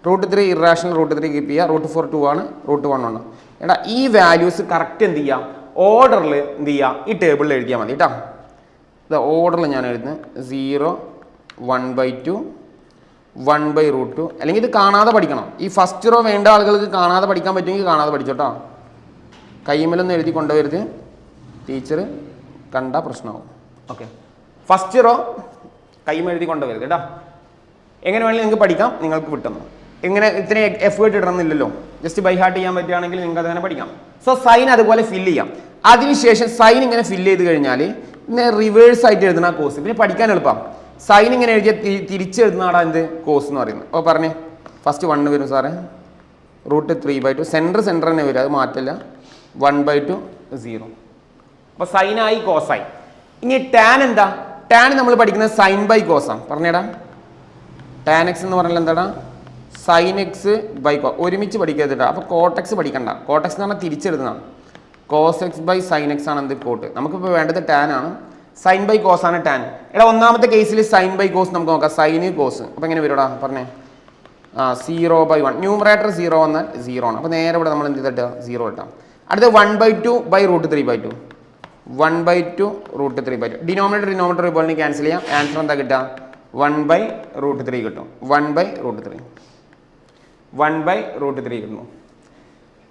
√3 ഇറാഷണൽ, √3 കീപ്പ് ചെയ്യുക, √4 2 ആണ്, √1 1. എടാ ഈ വാല്യൂസ് കറക്റ്റ് എന്ത് ചെയ്യുക? ഓർഡറിൽ എന്ത് ചെയ്യുക? ഈ ടേബിളിൽ എഴുതിയാൽ മതി കേട്ടോ. ഇത് ഓർഡറിൽ ഞാൻ എഴുതുന്നത് 0, 1/2, 1/√2, അല്ലെങ്കിൽ ഇത് കാണാതെ പഠിക്കണം. ഈ ഫസ്റ്റ് റോ വേണ്ട ആളുകൾക്ക് കാണാതെ പഠിക്കാൻ പറ്റുമെങ്കിൽ കാണാതെ പഠിച്ചോട്ടോ. കൈമലൊന്നും എഴുതി കൊണ്ടുവരുത്, ടീച്ചർ കണ്ട പ്രശ്നമാവും. ഓക്കെ, ഫസ്റ്റ് റോ കൈമ എഴുതി കൊണ്ടുവരുത് കേട്ടോ. എങ്ങനെ വേണമെങ്കിൽ നിങ്ങൾക്ക് പഠിക്കാം, നിങ്ങൾക്ക് വിട്ടുന്നു. ഇങ്ങനെ ഇത്രയും എഫേർട്ട് ഇടണമെന്നില്ലല്ലോ, ജസ്റ്റ് ബൈ ഹാർട്ട് ചെയ്യാൻ പറ്റുകയാണെങ്കിൽ നിങ്ങൾക്ക് അതങ്ങനെ പഠിക്കാം. സോ സൈൻ അതുപോലെ ഫില്ല് ചെയ്യാം. അതിനുശേഷം സൈൻ ഇങ്ങനെ ഫില്ല് ചെയ്ത് കഴിഞ്ഞാൽ ഇങ്ങനെ റിവേഴ്സ് ആയിട്ട് എഴുതുന്ന കോസ്, പിന്നെ പഠിക്കാൻ എളുപ്പം. സൈൻ ഇങ്ങനെ എഴുതിയ തിരിച്ചെഴുതുന്നതാണ് എന്ത്? കോസ് എന്ന് പറയുന്നത്. അപ്പോൾ പറഞ്ഞേ, ഫസ്റ്റ് 1 വരും സാറേ, √3/2, സെൻറ്റർ തന്നെ വരും, അത് മാറ്റില്ല, 1/2 0. അപ്പോൾ സൈനായി കോസായി. ഇനി ടാൻ എന്താ? ടാൻ നമ്മൾ പഠിക്കുന്നത് സൈൻ ബൈ കോസാണ്. പറഞ്ഞേടാ, ടാൻ എക്സ് എന്ന് പറഞ്ഞാൽ എന്താടാ? സൈൻ എക്സ് ബൈ കോ, ഒരുമിച്ച് പഠിക്കരുത്. അപ്പോൾ കോട്ടെക്സ് പഠിക്കണ്ട. കോട്ടെക്സ് എന്ന് പറഞ്ഞാൽ തിരിച്ചെഴുതുന്നതാണ്. Cos x by sine x ആണ് എന്ത്? കോട്ട്. നമുക്കിപ്പോൾ വേണ്ടത് ടാൻ ആണ്. സൈൻ ബൈ കോസ് ആണ് ടാൻ. എടാ ഒന്നാമത്തെ കേസിൽ സൈൻ ബൈ കോസ് നമുക്ക് നോക്കാം, സൈന് കോസ്. അപ്പോൾ എങ്ങനെ വരുടാ? പറഞ്ഞേ, 0/1, ന്യൂമറേറ്റർ 0 വന്നാൽ 0 ആണ്. അപ്പോൾ നേരെ ഇവിടെ നമ്മൾ എന്ത് ചെയ്തിട്ടാ? 0 ഇട്ടാം. അടുത്ത 1/2/√3/2, 1/2 √3/2. ഡിനോമിനേറ്റർ പോലെ ക്യാൻസൽ ചെയ്യാം. ആൻസർ എന്താ കിട്ടുക? 1/√3 കിട്ടും. 1/√3 കിട്ടുന്നു.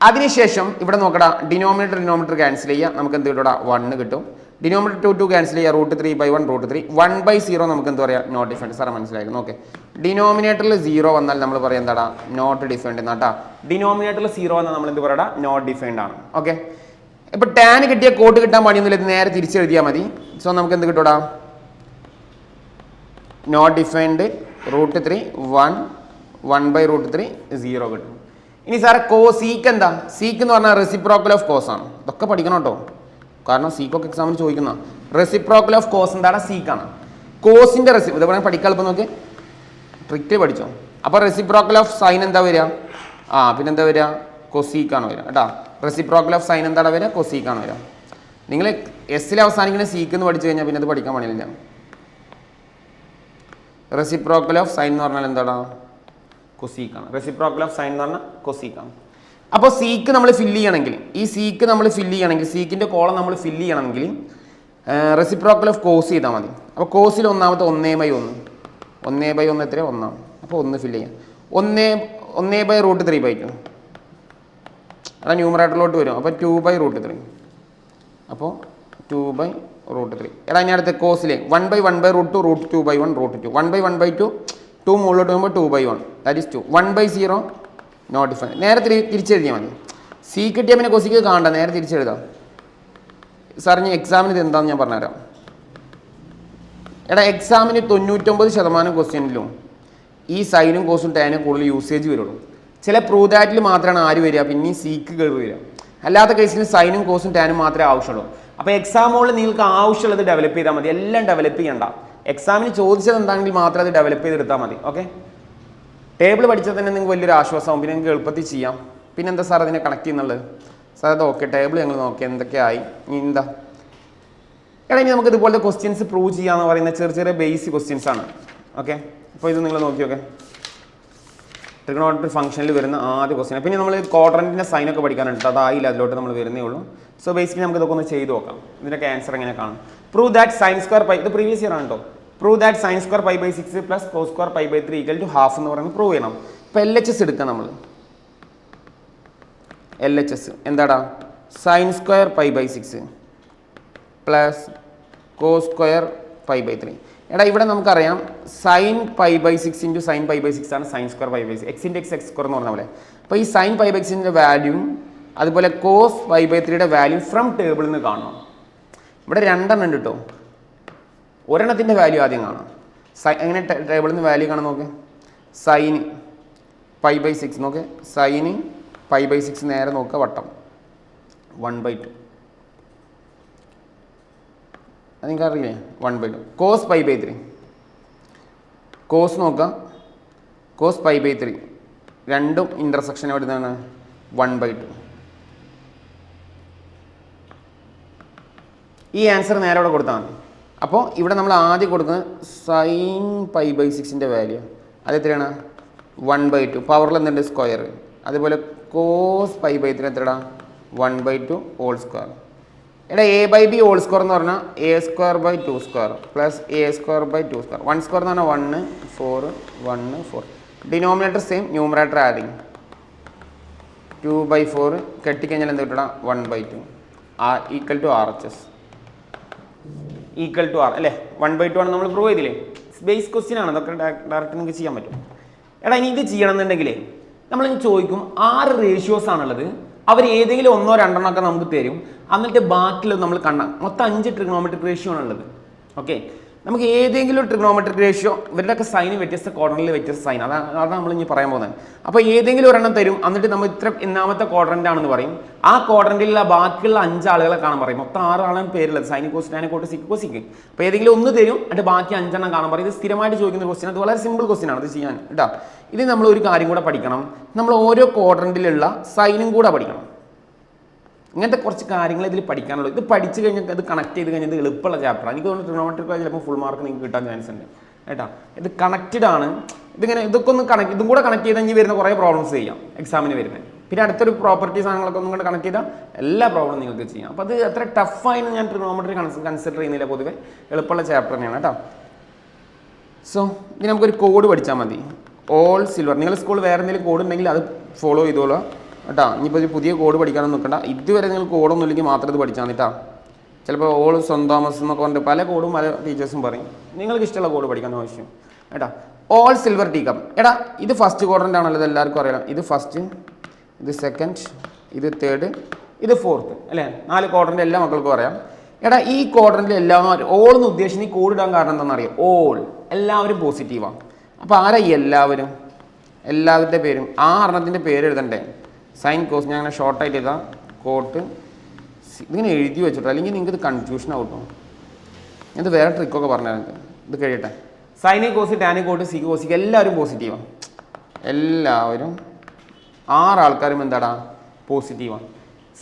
അതിനുശേഷം ഇവിടെ നോക്കടാ, ഡിനോമിനേറ്റർ ക്യാൻസൽ ചെയ്യുക, നമുക്ക് എന്ത് കിട്ടും? 1 കിട്ടും. ഡിനോമിനേറ്റർ 2 ക്യാൻസൽ ചെയ്യുക, √3/1 √3, 1/0 നമുക്ക് എന്ത് പറയാം? Not defined. സാറേ മനസ്സിലായിരുന്നു. ഓക്കെ, ഡിനോമിനേറ്ററിൽ 0 വന്നാൽ നമ്മൾ പറയാം എന്താടാ? നോട്ട് ഡിഫൈൻഡ് എന്നാട്ടാ. ഡിനോമിനേറ്ററിൽ 0 വന്നാൽ നമ്മൾ എന്ത് പറയടാ? നോട്ട് ഡിഫൈൻഡ് ആണ്. ഓക്കെ, ഇപ്പോൾ ടാൻ കിട്ടിയ കോട്ട് കിട്ടാൻ പണിയൊന്നുമില്ല, ഇത് നേരെ തിരിച്ചെഴുതിയാൽ മതി. സോ നമുക്ക് എന്ത് കിട്ടൂടാ? നോട്ട് ഡിഫൈൻഡ് √3 1, 1/√3 0 കിട്ടും. ഇനി സാറേ സീക്ക് എന്താ? സീക്ക് എന്ന് പറഞ്ഞാൽ റെസിപ്രോക്കൽ ഓഫ് കോസ് ആണ്. ഇതൊക്കെ പഠിക്കണം കേട്ടോ, കാരണം സീക്കൊക്കെ എക്സാമിന് ചോദിക്കുന്ന. റെസിപ്രോക്കൽ ഓഫ് കോസ് എന്താണ്? സീക്കാണ്. കോസിൻ്റെ ഇതേപോലെ പഠിക്കാൻ എളുപ്പം നോക്കി, ട്രിക്റ്റ് പഠിച്ചോ. അപ്പോൾ റെസിപ്രോക്കൽ ഓഫ് സൈൻ എന്താ വരിക? പിന്നെന്താ വരിക? കൊസീക്കാണ് വരിക കേട്ടോ. റെസിപ്രോക്കൽ ഓഫ് സൈൻ എന്താണ് വരിക? കൊസീക്കാണ് വരിക. നിങ്ങൾ എസ്സിൽ അവസാനിക്കുന്ന സീക്ക് എന്ന് പഠിച്ചു കഴിഞ്ഞാൽ പിന്നെ അത് പഠിക്കാൻ പണിയില്ല. റെസിപ്രോക്കൽ ഓഫ് സൈൻ എന്ന് പറഞ്ഞാൽ എന്താണ്? കൊസീക്കാണ്. റെസിപ്രോക്കൽ ഓഫ് സൈൻ എന്ന് പറഞ്ഞാൽ കൊസീക്കാണ്. അപ്പോൾ സീക്ക് നമ്മൾ ഫില്ല് ചെയ്യണമെങ്കിൽ, ഈ സീക്ക് നമ്മൾ ഫില്ല് ചെയ്യണമെങ്കിൽ, സീക്കിൻ്റെ കോളം നമ്മൾ ഫില്ല് ചെയ്യണമെങ്കിൽ റെസിപ്രോക്കൽ ഓഫ് കോസ് ചെയ്താൽ മതി. അപ്പോൾ കോസിൽ ഒന്നാമത്തെ 1/1, 1/1 എത്ര? 1. അപ്പോൾ 1 ഫില്ല് ചെയ്യാം. 1/√3/2, അതാ ന്യൂമറേറ്ററിലോട്ട് വരും. അപ്പോൾ 2/√3, അപ്പോൾ 2/√3. എടാ ഇനി അടുത്ത കോസിൽ 1/1/√2, √2/1, √2, 1/1/2, 2 മുകളിലോട്ട് വരുമ്പോൾ 2/1, ദാറ്റ് ഈസ് 2. 1/0 not defined. നേരെ തിരിച്ചെഴുതിയാൽ മതി. സി കിട്ടിയാൽ പിന്നെ കൊസിക്ക് കാണണ്ട, നേരെ തിരിച്ചെഴുതാം. സാർ ഇനി എക്സാമിന് ഇത് എന്താണെന്ന് ഞാൻ പറഞ്ഞുതരാം. എടാ എക്സാമിന് 99% ക്വസ്റ്റ്യനിലും ഈ സൈനും കോസും ടാനും കൂടുതൽ യൂസേജ് വരുള്ളൂ. ചില പ്രൂവ് ദാറ്റിൽ മാത്രമാണ് ആര് വരിക, പിന്നെ സീക്ക് കയറി വരിക. അല്ലാത്ത കേസിന് സൈനും കോസും ടാനും മാത്രമേ ആവശ്യമുള്ളൂ. അപ്പോൾ എക്സാമുകളിൽ നിങ്ങൾക്ക് ആവശ്യമുള്ളത് ഡെവലപ്പ് ചെയ്താൽ മതി, എല്ലാം ഡെവലപ്പ് ചെയ്യണ്ട. എക്സാമിന് ചോദിച്ചത് എന്താണെങ്കിൽ മാത്രം അത് ഡെവലപ്പ് ചെയ്തെടുത്താൽ മതി. ഓക്കെ, ടേബിൾ പഠിച്ചാൽ തന്നെ നിങ്ങൾക്ക് വലിയൊരു ആശ്വാസമാവും, പിന്നെ നിങ്ങൾക്ക് എളുപ്പത്തിൽ ചെയ്യാം. പിന്നെ എന്താ സാർ അതിനെ കണക്ട് ചെയ്യുന്നുള്ളത്? സാർ അത് ഓക്കെ, ടേബിൾ ഞങ്ങൾ നോക്കി എന്തൊക്കെയായി, ഇനി എന്താ. എടാ ഇനി നമുക്ക് ഇതുപോലത്തെ ക്വസ്റ്റ്യൻസ് പ്രൂവ് ചെയ്യാന്ന് പറയുന്ന ചെറിയ ചെറിയ ബേസിക് ക്വസ്റ്റ്യൻസ് ആണ്. ഓക്കെ, അപ്പോൾ ഇത് നിങ്ങൾ നോക്കി. ഓക്കെ, ട്രിഗണോമെട്രി ഫംഗ്ഷനിൽ വരുന്ന ആദ്യ ക്വസ്റ്റ്യൻ. പിന്നെ നമ്മൾ ക്വാഡ്രന്റിൻ്റെ സൈനൊക്കെ പഠിക്കാനുണ്ട്, അതായില്ല, അതിലോട്ട് നമ്മൾ വരുന്നേ ഉള്ളൂ. സോ ബേസിക്കലി നമുക്ക് ഇതൊക്കെ ഒന്ന് ചെയ്ത് നോക്കാം. ഇതിൻ്റെയൊക്കെ ആൻസർ എങ്ങനെ കാണും? Prove that sine square pi, ഇത് പ്രീവിയസ് ഇയർ ആണ് കേട്ടോ. Prove that sine square π/6 plus cos square π/3 = ½ എന്ന് പറയുന്നത് പ്രൂവ് ചെയ്യണം. ഇപ്പോൾ LHS എടുക്കാം നമ്മൾ. LHS എന്താടാ? Sine square pi by 6 plus cos square pi by 3. എടാ ഇവിടെ നമുക്കറിയാം sine pi by 6 into sine pi by 6 ആണ് sine square pi by 6. X into x x square എന്ന് പറഞ്ഞ പോലെ. അപ്പോൾ ഈ സൈൻ പൈ ബൈ 6ൻ്റെ വാല്യൂവും അതുപോലെ കോസ് പൈ ബൈ 3യുടെ വാല്യൂ ഫ്രം ടേബിളിൽ നിന്ന് കാണണം. ഇവിടെ രണ്ടെണ്ണം ഉണ്ട് കേട്ടോ. ഒരെണ്ണത്തിൻ്റെ വാല്യൂ ആദ്യം കാണാം. എങ്ങനെ ടേബിളിൽ നിന്ന് വാല്യൂ കാണാൻ നോക്ക്. സൈന് പൈ ബൈ 6 നോക്ക്. സൈന് പൈ ബൈ 6 നേരെ നോക്കുക വട്ടം 1/2. അത് നിങ്ങൾക്ക് അറിയില്ലേ 1/2. കോസ് പൈ ബൈ 3 കോസ് നോക്കാം. കോസ് പൈ ബൈ 3 രണ്ടും ഇൻ്റർസെക്ഷൻ എവിടുന്നാണ് 1/2. ഈ ആൻസർ നേരെ ഇവിടെ കൊടുത്താൽ മതി. അപ്പോൾ ഇവിടെ നമ്മൾ ആദ്യം കൊടുക്കുന്നത് സൈൻ പൈ ബൈ 6ൻ്റെ വാല്യൂ അത് എത്രയാണ് 1/2. പവറിൽ എന്തുണ്ട് സ്ക്വയർ. അതുപോലെ കോസ് പൈ ബൈ 3 എത്രടാ 1/2 ഹോൾ സ്ക്വയർ. എടാ a by b whole square എന്ന് പറഞ്ഞാൽ a square by 2 square plus a square by 2 square. 1 square എന്ന് പറഞ്ഞാൽ 1 4 1 4. ഡിനോമിനേറ്റർ സെയിം ന്യൂമറേറ്റർ ആഡിങ് 2/4 കെട്ടിക്കഴിഞ്ഞാൽ എന്ത് കിട്ടണം 1/2 equal to R H S equal to R അല്ലേ 1/2 ആണ് നമ്മൾ പ്രൂവ് ചെയ്തില്ലേ. ബേസ് ക്വസ്റ്റ്യൻ ആണ്. അതൊക്കെ ഡയറക്റ്റ് നിങ്ങൾക്ക് ചെയ്യാൻ പറ്റും. എടാ ഇനി ഇത് ചെയ്യണം എന്നുണ്ടെങ്കിൽ നമ്മളിനി ചോദിക്കും 6 റേഷ്യോസ് ആണുള്ളത്. അവർ ഏതെങ്കിലും 1 or 2 ഒക്കെ നമുക്ക് തരും. എന്നിട്ട് ബാക്കിയുള്ളത് നമ്മൾ മൊത്തം 5 ട്രിഗണോമെട്രിക് റേഷ്യോ ആണുള്ളത്. ഓക്കെ, നമുക്ക് ഏതെങ്കിലും ഒരു ട്രിഗണോമെട്രിക് റേഷ്യോ ഇവരുടെയൊക്കെ സൈന് വ്യത്യസ്ത ക്വാഡ്രന്റിൽ വ്യത്യസ്ത സൈൻ അതാണ് നമ്മൾ ഇനി പറയാൻ പോകുന്നത്. അപ്പോൾ ഏതെങ്കിലും ഒരെണ്ണം തരും. എന്നിട്ട് നമ്മൾ ഇത്ര എന്നാമത്തെ ക്വാഡ്രന്റ് ആണെന്ന് പറയും. ആ ക്വാഡ്രന്റിലുള്ള ബാക്കിയുള്ള 5 ആളുകളെ കാണാൻ പറയും. മൊത്തം 6 ആളാണ് പേരുള്ളത്. സൈനിക് കോസ് ടാനിക് കോട്ട് സിക്ക് കോസിക്ക്. അപ്പോൾ ഏതെങ്കിലും ഒന്ന് തരും. എന്നിട്ട് ബാക്കി 5 എണ്ണം കാണാൻ പറയും. ഇത് സ്ഥിരമായിട്ട് ചോദിക്കുന്ന ക്വസ്റ്റ്യൻ. അത് വളരെ സിമ്പിൾ ക്വസ്റ്റ്യൻ ആണ്. അത് ചെയ്യാൻ കേട്ടോ. ഇത് നമ്മൾ ഒരു കാര്യം കൂടെ പഠിക്കണം. നമ്മൾ ഓരോ ക്വാഡ്രന്റിലുള്ള സൈനും കൂടെ പഠിക്കണം. ഇങ്ങനത്തെ കുറച്ച് കാര്യങ്ങൾ ഇതിൽ പഠിക്കാനുള്ളൂ. ഇത് പഠിച്ചു കഴിഞ്ഞാൽ അത് കണക്ട് ചെയ്ത് കഴിഞ്ഞാൽ ഇത് എളുപ്പമുള്ള ചാപ്റ്ററാണ്. എനിക്ക് തോന്നുന്നു ട്രിഗണോമെട്രിക് ചിലപ്പോൾ ഫുൾ മാർക്ക് നിങ്ങൾക്ക് കിട്ടാൻ ചാൻസ് ഉണ്ട് കേട്ടോ. ഇത് കണക്റ്റഡ് ആണ്. ഇതൊക്കെ ഒന്ന് ഇതും കൂടെ കണക്ട് ചെയ്ത് കഴിഞ്ഞ് വരുന്ന കുറേ പ്രോബ്ലംസ് ചെയ്യാം എക്സാമിന് വരുന്നത്. പിന്നെ അടുത്തൊരു പ്രോപ്പർട്ടി സാധനങ്ങളൊക്കെ ഒന്നും കൂടെ കണക്ട് ചെയ്താൽ എല്ലാ പ്രോബ്ലം നിങ്ങൾക്ക് ചെയ്യാം. അപ്പോൾ അത് അത്ര ടഫായിട്ട് ഞാൻ ട്രിഗണോമെട്രി കൺസിഡർ ചെയ്യുന്നില്ല. പൊതുവെ എളുപ്പമുള്ള ചാപ്റ്റർ തന്നെയാണ് കേട്ടോ. സോ ഇനി നമുക്കൊരു കോഡ് പഠിച്ചാൽ മതി. All silver. നിങ്ങൾ സ്കൂളിൽ വേറെ എന്തെങ്കിലും കോഡ് ഉണ്ടെങ്കിൽ അത് ഫോളോ ചെയ്തോളൂ കേട്ടോ. ഇനിയിപ്പോൾ ഒരു പുതിയ കോഡ് പഠിക്കാനൊന്നും നിൽക്കണ്ട. ഇതുവരെ നിങ്ങൾ കോഡൊന്നും ഇല്ലെങ്കിൽ മാത്രം ഇത് പഠിച്ചാൽ മതി കേട്ടോ. ചിലപ്പോൾ ഓൾ സെൻറ് തോമസ് എന്നൊക്കെ പറഞ്ഞിട്ട് പല കോഡും പല ടീച്ചേഴ്സും പറയും. നിങ്ങൾക്ക് ഇഷ്ടമുള്ള കോഡ് പഠിക്കാൻ ആവശ്യം കേട്ടോ. All silver tea cup. എടാ ഇത് ഫസ്റ്റ് ക്വാഡ്രൻ്റ് ആണല്ലോ. ഇത് എല്ലാവർക്കും അറിയാം. ഇത് ഫസ്റ്റ്, ഇത് സെക്കൻഡ്, ഇത് തേർഡ്, ഇത് ഫോർത്ത് അല്ലേ. 4 ക്വാഡ്രൻ്റ് എല്ലാ മക്കൾക്കും അറിയാം. എടാ ഈ ക്വാഡ്രൻ്റിൽ എല്ലാവരും ഓൾ എന്ന് ഉദ്ദേശിച്ച് ഈ കോഡ് ഇടാൻ കാരണം എന്താണെന്നറിയാം. ഓൾ എല്ലാവരും പോസിറ്റീവാണ്. അപ്പോൾ ആരാ ഈ എല്ലാവരും? എല്ലാവരുടെ പേരും 6 പേര് എഴുതണ്ടേ. സൈൻ കോസ് ഞാൻ അങ്ങനെ ഷോർട്ടായിട്ട് എഴുതാം. കോട്ട് ഇതിങ്ങനെ എഴുതി വെച്ചിട്ടോ, അല്ലെങ്കിൽ നിങ്ങൾക്ക് ഇത് കൺഫ്യൂഷൻ ആവട്ടോ. ഇത് വേറെ ട്രിക്കൊക്കെ പറഞ്ഞത്. ഇത് കഴിയട്ടെ. Sine cos tan cot sec cosec എല്ലാവരും പോസിറ്റീവാണ്. എല്ലാവരും 6 ആൾക്കാരും എന്താടാ പോസിറ്റീവാണ്.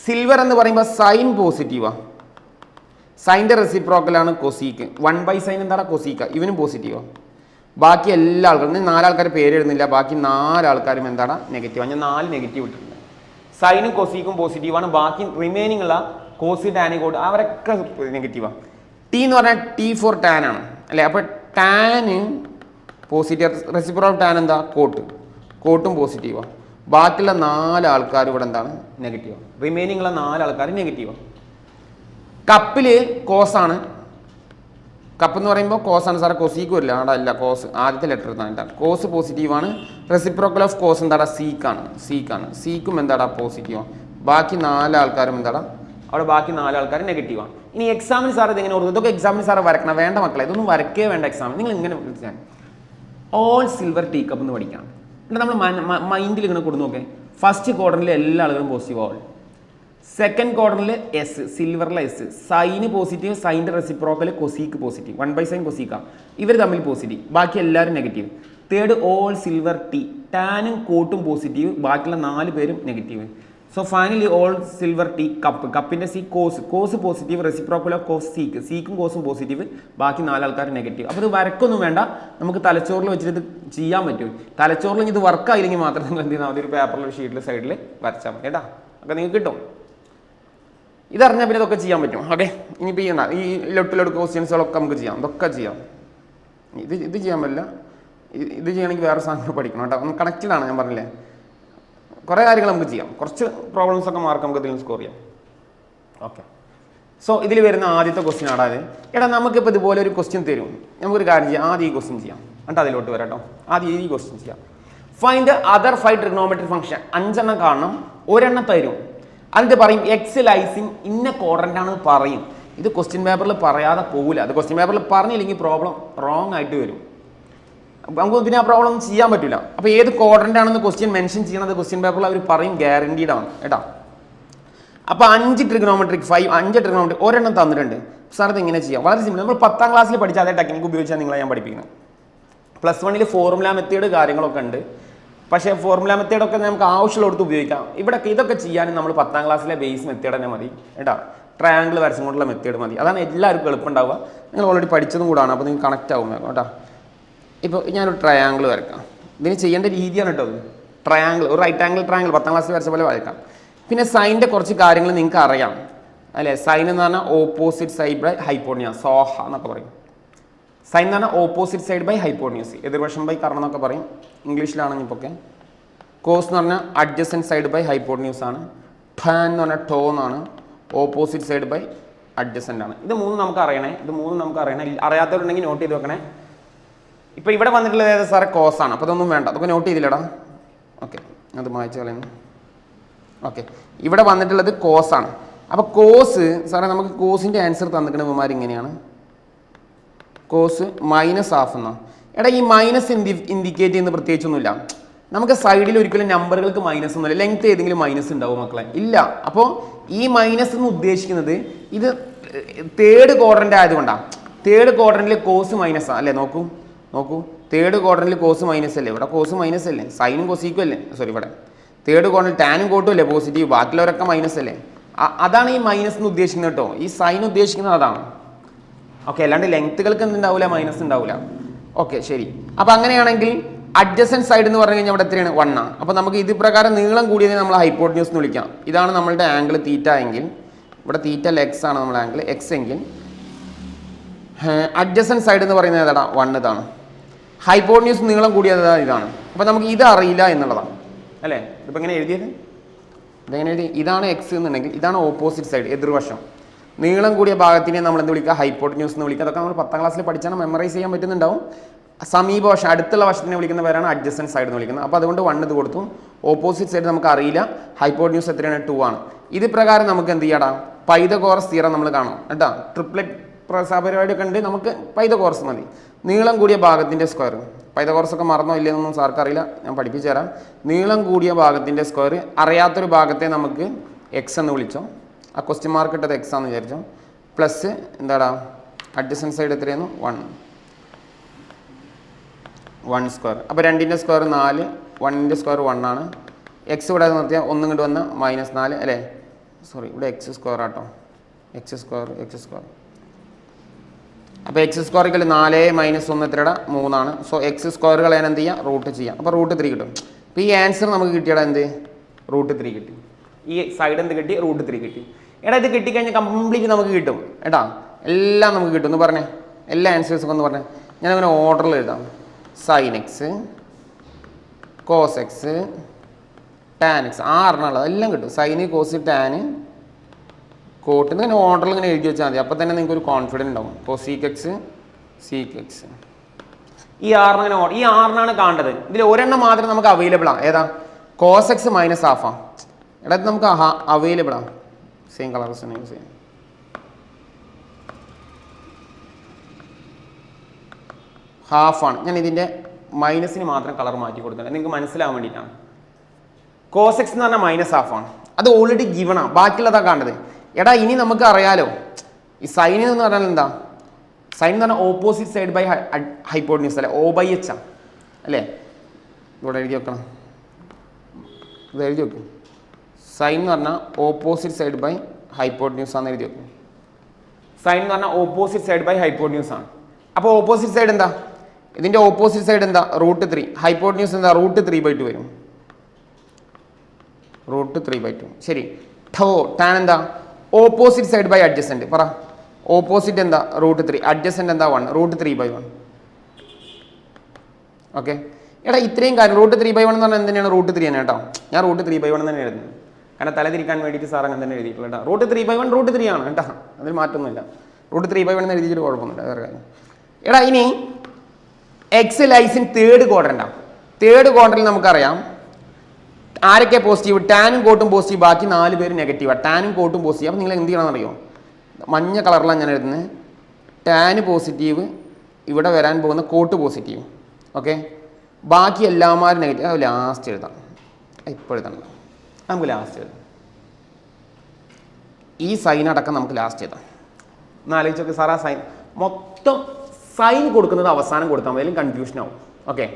സിൽവർ എന്ന് പറയുമ്പോൾ സൈൻ പോസിറ്റീവാണ്. സൈൻ്റെ റെസിപ്രോക്കലാണ് കൊസീക്ക്. 1/sin എന്താടാ കൊസീക്ക. ഇവനും പോസിറ്റീവാണ്. ബാക്കി എല്ലാ ആൾക്കാരും 4 ആൾക്കാർ പേര് എഴുതുന്നില്ല. ബാക്കി 4 ആൾക്കാരും എന്താണ് നെഗറ്റീവാണ്. ഞാൻ 4 നെഗറ്റീവ് ഇട്ടിട്ടുണ്ട്. സൈനും കൊസീക്കും പോസിറ്റീവാണ്. ബാക്കി റിമൈനിങ് ഉള്ള കോസി ടാനി കോട്ട് അവരൊക്കെ നെഗറ്റീവാണ്. ടി എന്ന് പറഞ്ഞാൽ ടി ഫോർ ടാൻ ആണ് അല്ലേ. അപ്പോൾ ടാന് പോസിറ്റീവ്. റെസിപ്രോക്കൽ ടാൻ എന്താ കോട്ട്. കോട്ടും പോസിറ്റീവാണ്. ബാക്കിയുള്ള 4 ആൾക്കാർ ഇവിടെ എന്താണ് നെഗറ്റീവാണ്. റിമൈനിങ് ഉള്ള 4 ആൾക്കാർ നെഗറ്റീവാണ്. കപ്പിൽ കോസാണ്. കപ്പ് എന്ന് പറയുമ്പോൾ കോസാണ് സാറേ. കൊസീക്ക് വരില്ല. അവിടെ അല്ല കോസ് ആദ്യത്തെ ലെറ്റർ എന്താണ് കോസ് പോസിറ്റീവാണ്. റെസിപ്രോക്കൽ ഓഫ് കോസ് എന്താടാ സീക്കാണ്. സീക്കും എന്താടാ പോസിറ്റീവാണ്. ബാക്കി 4 ആൾക്കാരും എന്താടാ അവിടെ ബാക്കി 4 ആൾക്കാർ നെഗറ്റീവാണ്. ഇനി എക്സാമിന് സാർ ഇതെങ്ങനെ ഓർക്കും? ഇതൊക്കെ എക്സാമിന് സാറ് വരക്കണം. വേണ്ട മക്കളെ, ഇതൊന്നും വരക്കേ വേണ്ട എക്സാമിന്. നിങ്ങൾ ഇങ്ങനെ വിളിച്ചാൽ ഓൾ സിൽവർ ടീ കപ്പ് എന്ന് പഠിക്കാം. എന്നിട്ട് നമ്മൾ മൈൻഡിൽ ഇങ്ങനെ കൊടുത്ത് നോക്കേ. ഫസ്റ്റ് ക്വാർട്ടറിൽ എല്ലാ ആളുകളും പോസിറ്റീവ് ഓൾ. സെക്കൻഡ് ക്വാർട്ടറിൽ എസ് സിൽവറിലെ എസ് സൈന് പോസിറ്റീവ്. സൈൻ്റെ reciprocal cosec positive. 1/sin cosec. ഇവർ തമ്മിൽ പോസിറ്റീവ്. ബാക്കി എല്ലാവരും negative. Third all silver tea ടാനും കോട്ടും പോസിറ്റീവ്. ബാക്കിയുള്ള 4 പേരും negative. So finally all silver tea cup. കപ്പിൻ്റെ C cos positive. Reciprocal of cos സീക്കും കോസും പോസിറ്റീവ്. ബാക്കി 4 ആൾക്കാർ നെഗറ്റീവ്. അപ്പോൾ ഇത് വരക്കൊന്നും വേണ്ട. നമുക്ക് തലച്ചോറിൽ വെച്ചിട്ട് ഇത് ചെയ്യാൻ പറ്റും. തലച്ചോറിൽ ഇത് വർക്കായില്ലെങ്കിൽ മാത്രം നിങ്ങൾ എന്ത് ചെയ്യുന്ന ഒരു പേപ്പറിൽ ഷീറ്റിൽ സൈഡിൽ വരച്ചാൽ മതി കേട്ടോ. ഒക്കെ നിങ്ങൾക്ക് കിട്ടും. ഇതറിഞ്ഞാൽ പിന്നെ ഇതൊക്കെ ചെയ്യാൻ പറ്റും. ഓക്കെ, ഇനിയിപ്പോൾ ഈ ലൊട്ടിലൊട്ട് ക്വസ്റ്റ്യൻസുകളൊക്കെ നമുക്ക് ചെയ്യാം. ഇതൊക്കെ ചെയ്യാം. ഇത് ചെയ്യാൻ പറ്റില്ല. ഇത് ചെയ്യണമെങ്കിൽ വേറെ സാധനം പഠിക്കണം കേട്ടോ. ഒന്ന് കണക്റ്റഡാണ് ഞാൻ പറഞ്ഞില്ലേ. കുറേ കാര്യങ്ങൾ നമുക്ക് ചെയ്യാം. കുറച്ച് പ്രോബ്ലംസൊക്കെ മാർക്ക് നമുക്ക് ഇതിൽ സ്കോർ ചെയ്യാം. ഓക്കെ. സോ ഇതിൽ വരുന്ന ആദ്യത്തെ ക്വസ്റ്റ്യൻ ആണ് അത്. എടാ നമുക്കിപ്പോൾ ഇതുപോലെ ഒരു ക്വസ്റ്റ്യൻ തരും. നമുക്കൊരു കാര്യം ചെയ്യാം, ആദ്യം ഈ ക്വസ്റ്റ്യൻ ചെയ്യാം, എന്നിട്ട് അതിലോട്ട് വരാം കേട്ടോ. ആദ്യം ഈ ക്വസ്റ്റ്യൻ ചെയ്യാം. Find other 5 trigonometric function. 5 എണ്ണം കാണണം, ഒരെണ്ണം തരും, എന്നിട്ട് പറയും എക്സ് ലൈസിങ് ഇന്ന ക്വാഡ്രന്റ് ആണെന്ന് പറയും. ഇത് ക്വസ്റ്റ്യൻ പേപ്പറിൽ പറയാതെ പോകില്ല. അത് ക്വസ്റ്റ്യൻ പേപ്പറിൽ പറഞ്ഞില്ലെങ്കിൽ പ്രോബ്ലം റോങ് ആയിട്ട് വരും. നമുക്ക് പിന്നെ ആ പ്രോബ്ലം ഒന്നും ചെയ്യാൻ പറ്റില്ല. അപ്പോൾ ഏത് ക്വാഡ്രന്റ് ആണെന്ന് ക്വസ്റ്റ്യൻ മെൻഷൻ ചെയ്യണത് ക്വസ്റ്റ്യൻ പേപ്പറിൽ അവർ പറയും, ഗ്യാരണ്ടീഡ് ആണ് കേട്ടോ. അപ്പോൾ 5 ട്രിഗണോമെട്രിക് 5 ട്രിഗണോമെട്രിക് ഒരെണ്ണം തന്നിട്ടുണ്ട്. സാർ ഇത് എങ്ങനെ ചെയ്യാം? വളരെ സിമ്പിൾ. നമ്മൾ 10ാം ക്ലാസ്സിൽ പഠിച്ച അതേ ടെക്നിക്ക് ഉപയോഗിച്ചാൽ നിങ്ങളെ ഞാൻ പഠിപ്പിക്കുന്നത്. +1 ഫോർമുല മെത്തേഡ് കാര്യങ്ങളൊക്കെ ഉണ്ട്. പക്ഷേ ഫോർമുല മെത്തേഡൊക്കെ നമുക്ക് ആവശ്യമുള്ളടത്ത് ഉപയോഗിക്കാം. ഇവിടെ ഇതൊക്കെ ചെയ്യാൻ നമ്മൾ 10ാം ക്ലാസ്സിലെ ബേസ് മെത്തേഡ് തന്നെ മതി കേട്ടോ. ട്രയാങ്കിൾ വരച്ചും കൊണ്ടുള്ള മെത്തേഡ് മതി. അതാണ് എല്ലാവർക്കും എളുപ്പമുണ്ടാവുക. നിങ്ങൾ ഓൾറെഡി പഠിച്ചതും കൂടാണ്, അപ്പോൾ നിങ്ങൾക്ക് കണക്റ്റ് ആവും കേട്ടോ. ഇപ്പോൾ ഞാനൊരു ട്രയാങ്കിൾ വരക്കാം. ഇതിന് ചെയ്യേണ്ട രീതിയാണ് കേട്ടോ അത്. ട്രയാങ്കിൾ, ഒരു റൈറ്റ് ആംഗിൾ ട്രയാങ്കിൾ 10ാം ക്ലാസ്സിൽ വരച്ച പോലെ വരക്കാം. പിന്നെ സൈൻ്റെ കുറച്ച് കാര്യങ്ങൾ നിങ്ങൾക്ക് അറിയാം അല്ലേ. സൈൻ എന്ന് പറഞ്ഞാൽ ഓപ്പോസിറ്റ് സൈഡ് ബൈ ഹൈപ്പോട്ടന്യൂസ്, സോഹ എന്നൊക്കെ പറയും. സൈൻ എന്ന് പറഞ്ഞാൽ ഓപ്പോസിറ്റ് സൈഡ് ബൈ ഹൈപ്പോട്ടന്യൂസ്, എതിർവശം ബൈ കർണം എന്നൊക്കെ പറയും ഇംഗ്ലീഷിലാണെങ്കിൽ. ഇപ്പോൾ കോസ് എന്ന് പറഞ്ഞാൽ അഡ്ജസൻറ്റ് സൈഡ് ബൈ ഹൈപ്പോട്ടന്യൂസ് ആണ്. ടാൻ എന്ന് പറഞ്ഞാൽ ടോ എന്നാണ്, ഓപ്പോസിറ്റ് സൈഡ് ബൈ അഡ്ജസൻ്റ് ആണ്. ഇത് മൂന്നും നമുക്ക് അറിയണേ. അറിയാത്തവരുണ്ടെങ്കിൽ നോട്ട് ചെയ്ത് വെക്കണേ. ഇപ്പോൾ ഇവിടെ വന്നിട്ടുള്ളത് ഏത് സാറേ? കോസ് ആണ്. അപ്പോൾ ഇതൊന്നും വേണ്ട, അതൊക്കെ നോട്ട് ചെയ്തില്ലടാ. ഓക്കെ, അത് മായ്ച്ച് കളയുന്നു. ഓക്കെ, ഇവിടെ വന്നിട്ടുള്ളത് കോസ് ആണ്. അപ്പോൾ കോസ് സാറേ നമുക്ക് കോസിൻ്റെ ആൻസർ തന്നിട്ടുണ്ടെങ്കിൽ ഇങ്ങനെയാണ്. കോസ് -½ എന്നാണ്. എടാ ഈ മൈനസ് ഇൻഡിക്കേറ്റ് ചെയ്യുന്ന പ്രത്യേകിച്ചൊന്നുമില്ല. നമുക്ക് സൈഡിൽ ഒരിക്കലും നമ്പറുകൾക്ക് മൈനസ് ഒന്നുമില്ല. ലെങ്ത് ഏതെങ്കിലും മൈനസ് ഉണ്ടാവും മക്കളെ? ഇല്ല. അപ്പോൾ ഈ മൈനസ് എന്ന് ഉദ്ദേശിക്കുന്നത് ഇത് തേർഡ് ക്വാഡ്രൻ്റ് ആയതുകൊണ്ടാണ്. തേർഡ് ക്വാഡ്രൻറ്റിൽ കോസ് മൈനസ് അല്ലേ? നോക്കൂ തേർഡ് ക്വാഡ്രൻറ്റിൽ കോസ് മൈനസ് അല്ലേ? ഇവിടെ കോസ് മൈനസ് അല്ലേ? സൈനും കൊസീക്കും അല്ലേ? സോറി, ഇവിടെ തേർഡ് ക്വാഡ്രൻറ്റിൽ ടാനും കോട്ടും അല്ലേ പോസിറ്റീവ്? ബാക്കിയുള്ളവരൊക്കെ മൈനസ് അല്ലേ? അതാണ് ഈ മൈനസ് എന്ന് ഉദ്ദേശിക്കുന്നത് കേട്ടോ. ഈ സൈൻ ഉദ്ദേശിക്കുന്നത് അതാണ്. ഓക്കെ, അല്ലാണ്ട് ലെങ്ത്തുകൾക്ക് എന്തുണ്ടാവില്ല, മൈനസ് ഉണ്ടാവില്ല. ഓക്കെ, ശരി. അപ്പോൾ അങ്ങനെയാണെങ്കിൽ അഡ്ജസൻറ്റ് സൈഡ് എന്ന് പറഞ്ഞു കഴിഞ്ഞാൽ ഇവിടെ എത്രയാണ്? 1 ആണ്. അപ്പോൾ നമുക്ക് ഇത് പ്രകാരം നീളം കൂടിയതിനെ നമ്മൾ ഹൈപ്പോട്ടന്യൂസ് എന്ന് വിളിക്കാം. ഇതാണ് നമ്മളുടെ ആംഗിൾ തീറ്റ എങ്കിൽ, ഇവിടെ തീറ്റ എക്സ് ആണ് നമ്മുടെ ആംഗിൾ എക്സ് എങ്കിൽ, അഡ്ജസൻറ്റ് സൈഡ് എന്ന് പറയുന്നത് ഏതാണ്? 1 ഇതാണ്. ഹൈപ്പോട്ടന്യൂസ് നീളം കൂടിയത് ഇതാണ്. അപ്പോൾ നമുക്ക് ഇത് അറിയില്ല എന്നുള്ളതാണ് അല്ലേ? ഇതിപ്പോൾ എങ്ങനെ എഴുതിയത്? ഇതെങ്ങനെ എഴുതി? ഇതാണ് എക്സ് എന്നുണ്ടെങ്കിൽ ഇതാണ് ഓപ്പോസിറ്റ് സൈഡ്, എതിർവശം. നീളം കൂടിയ ഭാഗത്തിനെ നമ്മൾ എന്ത് വിളിക്കുക? ഹൈപ്പോട്ടന്യൂസ് എന്ന് വിളിക്കുക. അതൊക്കെ നമ്മൾ 10ാം ക്ലാസ്സിൽ പഠിച്ചാൽ മെമ്മറൈസ് ചെയ്യാൻ പറ്റുന്നുണ്ടാവും. സമീപവശം, അടുത്തുള്ള വശത്തിനെ വിളിക്കുന്ന പേരാണ് അഡ്ജസൻറ്റ് സൈഡ് എന്ന് വിളിക്കുന്നത്. അപ്പോൾ അതുകൊണ്ട് 1 ഇത് കൊടുത്തു. ഓപ്പോസിറ്റ് സൈഡ് നമുക്ക് അറിയില്ല. ഹൈപ്പോട്ടന്യൂസ് എത്രയാണ്? 2 ആണ്. ഇത് പ്രകാരം നമുക്ക് എന്ത് ചെയ്യടാ? പൈതഗോറസ് തിയറം നമ്മൾ കാണാം കേട്ടോ. ട്രിപ്ലെറ്റ് പരിപാടിയൊക്കെ ഉണ്ട്. നമുക്ക് പൈതഗോറസ് മതി. നീളം കൂടിയ ഭാഗത്തിൻ്റെ സ്ക്വയർ. പൈതഗോറസ് ഒക്കെ മറന്നോ ഇല്ലെന്നൊന്നും സാർക്ക് അറിയില്ല, ഞാൻ പഠിപ്പിച്ചു തരാം. നീളം കൂടിയ ഭാഗത്തിൻ്റെ സ്ക്വയർ, അറിയാത്തൊരു ഭാഗത്തെ നമുക്ക് എക്സ് എന്ന് വിളിച്ചോ. ആ ക്വസ്റ്റ്യൻ മാർക്ക് ഇട്ടത് എക്സ് ആണെന്ന് വിചാരിച്ചോ. പ്ലസ് എന്താടാ? അഡ്ജസൻറ്റ് സൈഡ് എത്രയായിരുന്നു? 1 സ്ക്വയർ. അപ്പോൾ 2ൻ്റെ സ്ക്വയർ 4, 1ൻ്റെ സ്ക്വയർ 1 ആണ്. എക്സ് ഇവിടെ നിർത്തിയാൽ 1 ഇങ്ങോട്ട് വന്ന -4 അല്ലേ? സോറി, ഇവിടെ എക്സ് സ്ക്വയർ ആട്ടോ. X square. അപ്പോൾ എക്സ് സ്ക്വയർ 4 - 1 എത്രയുടെ? 3 ആണ്. സോ എക്സ് സ്ക്വയർ കളയാൻ എന്ത് ചെയ്യുക? റൂട്ട് ചെയ്യാം. അപ്പോൾ √3 കിട്ടും. അപ്പോൾ ഈ ആൻസർ നമുക്ക് കിട്ടിയടാ എന്ത്? √3 കിട്ടി. ഈ സൈഡ് എന്ത് കിട്ടി? √3 കിട്ടി. എടാ ഇത് കിട്ടിക്കഴിഞ്ഞാൽ കംപ്ലീറ്റ് നമുക്ക് കിട്ടും എടാ. എല്ലാം നമുക്ക് കിട്ടും എന്ന് പറഞ്ഞേ. എല്ലാ ആൻസേഴ്സൊക്കെ ഒന്ന് പറഞ്ഞേ. ഞാനങ്ങനെ ഓർഡറിൽ എഴുതാം. Sine x, cos x, tan x, 6 എണ്ണമുള്ളത് എല്ലാം കിട്ടും. സൈന്, കോസ്, ടാന്, കോട്ട് ഇങ്ങനെ ഓർഡറിൽ ഇങ്ങനെ എഴുതി വെച്ചാൽ മതി. അപ്പോൾ തന്നെ നിങ്ങൾക്ക് ഒരു കോൺഫിഡൻസ് ഉണ്ടാവും. കോസീക്ക് എക്സ്, സീക്ക് എക്സ്, ഈ 6 ഇങ്ങനെ ഈ 6 കാണേണ്ടത്. ഇതിൽ ഒരെണ്ണം മാത്രം നമുക്ക് അവൈലബിൾ ആണ്. ഏതാ? കോസ് എക്സ് -½ എടാ ഇത് നമുക്ക് അവൈലബിൾ ആണ്. സെയിം കളേഴ്സ് തന്നെ യൂസ് ചെയ്യാം. ഹാഫാണ്. ഞാൻ ഇതിൻ്റെ മൈനസിന് മാത്രം കളർ മാറ്റി കൊടുക്കുന്നത് നിങ്ങൾക്ക് മനസ്സിലാവാൻ വേണ്ടിയിട്ടാണ്. കോസ് എക്സ് എന്ന് പറഞ്ഞാൽ -½ അത് ഓൾറെഡി ഗിവണാണ്. ബാക്കിയുള്ളതാണ് കാണേണ്ടത്. എടാ ഇനി നമുക്ക് അറിയാലോ ഈ സൈൻ എന്ന് പറഞ്ഞാൽ എന്താ? സൈൻ എന്ന് പറഞ്ഞാൽ ഓപ്പോസിറ്റ് സൈഡ് ബൈ ഹൈപ്പോട്ടന്യൂസ് അല്ലേ? O/H ആണ് അല്ലേ? ഇവിടെ എഴുതി വെക്കണം. ഇത് എഴുതി വെക്കും. സൈൻ എന്ന് പറഞ്ഞാൽ ഓപ്പോസിറ്റ് സൈഡ് ബൈ ഹൈപ്പോട്ടന്യൂസ് ആണെന്ന് എഴുതി വെക്കും. സൈൻ എന്ന് പറഞ്ഞാൽ ഓപ്പോസിറ്റ് സൈഡ് ബൈ ഹൈപ്പോട്ടന്യൂസ് ആണ്. അപ്പോൾ ഓപ്പോസിറ്റ് സൈഡ് എന്താ? ഇതിൻ്റെ ഓപ്പോസിറ്റ് സൈഡ് എന്താ? √3. ഹൈപ്പോട്ടന്യൂസ് എന്താ? √3/2 വരും. √3/2 ശരി. ടാൻ എന്താ? Opposite side by adjacent. പറ. ഓപ്പോസിറ്റ് എന്താ? √3. അഡ്ജസൻറ്റ് എന്താ? 1. √3/1. ഓക്കെ. എടാ ഇത്രയും കാര്യം √3/1 എന്ന് പറഞ്ഞാൽ എന്തിനാണ്? √3 തന്നെ കേട്ടോ. ഞാൻ √3/1 തന്നെ എഴുതുന്നത്. കാരണം തലതിരിക്കാൻ വേണ്ടിയിട്ട് സാർ അങ്ങനെ തന്നെ എഴുതിയിട്ടുള്ള കേട്ടോ. √3/1 √3 ആണ് കേട്ടോ, അതിൽ മാറ്റമൊന്നുമില്ല. √3/1 എന്ന് എഴുതിയിട്ട് കുഴപ്പമൊന്നുമില്ല, വേറെ കാര്യം. എടാ ഇനി എക്സ് ലൈസ് ഇൻ തേർഡ് ക്വാഡ്രൻ്റാണ്. തേർഡ് ക്വാഡ്രൻ്റിൽ നമുക്കറിയാം ആരൊക്കെ പോസിറ്റീവ്, ടാനും കോട്ടും പോസിറ്റീവ്, ബാക്കി 4 പേര് നെഗറ്റീവാണ്. ടാനും കോട്ടും പോസിറ്റീവ്. അപ്പോൾ നിങ്ങൾ എന്ത് ചെയ്യണമെന്ന് അറിയോ, മഞ്ഞ കളറിലാണ് ഞാൻ എഴുതുന്നത്. ടാന് പോസിറ്റീവ്, ഇവിടെ വരാൻ പോകുന്ന കോട്ട് പോസിറ്റീവ്, ഓക്കെ. ബാക്കി എല്ലാമാരും നെഗറ്റീവ്. അത് ലാസ്റ്റ് എഴുതാം, ഇപ്പോൾ എഴുതണ്ട, നമുക്ക് ലാസ്റ്റ് എഴുതാം. ഈ സൈൻ അടക്കം നമുക്ക് ലാസ്റ്റ് എഴുതാം. ഒന്ന് ആലോചിച്ചൊക്കെ സാർ, ആ സൈൻ മൊത്തം സൈൻ കൊടുക്കുന്നത് അവസാനം കൊടുത്താൽ മതി, അല്ലെങ്കിൽ കൺഫ്യൂഷൻ ആവും, ഓക്കെ.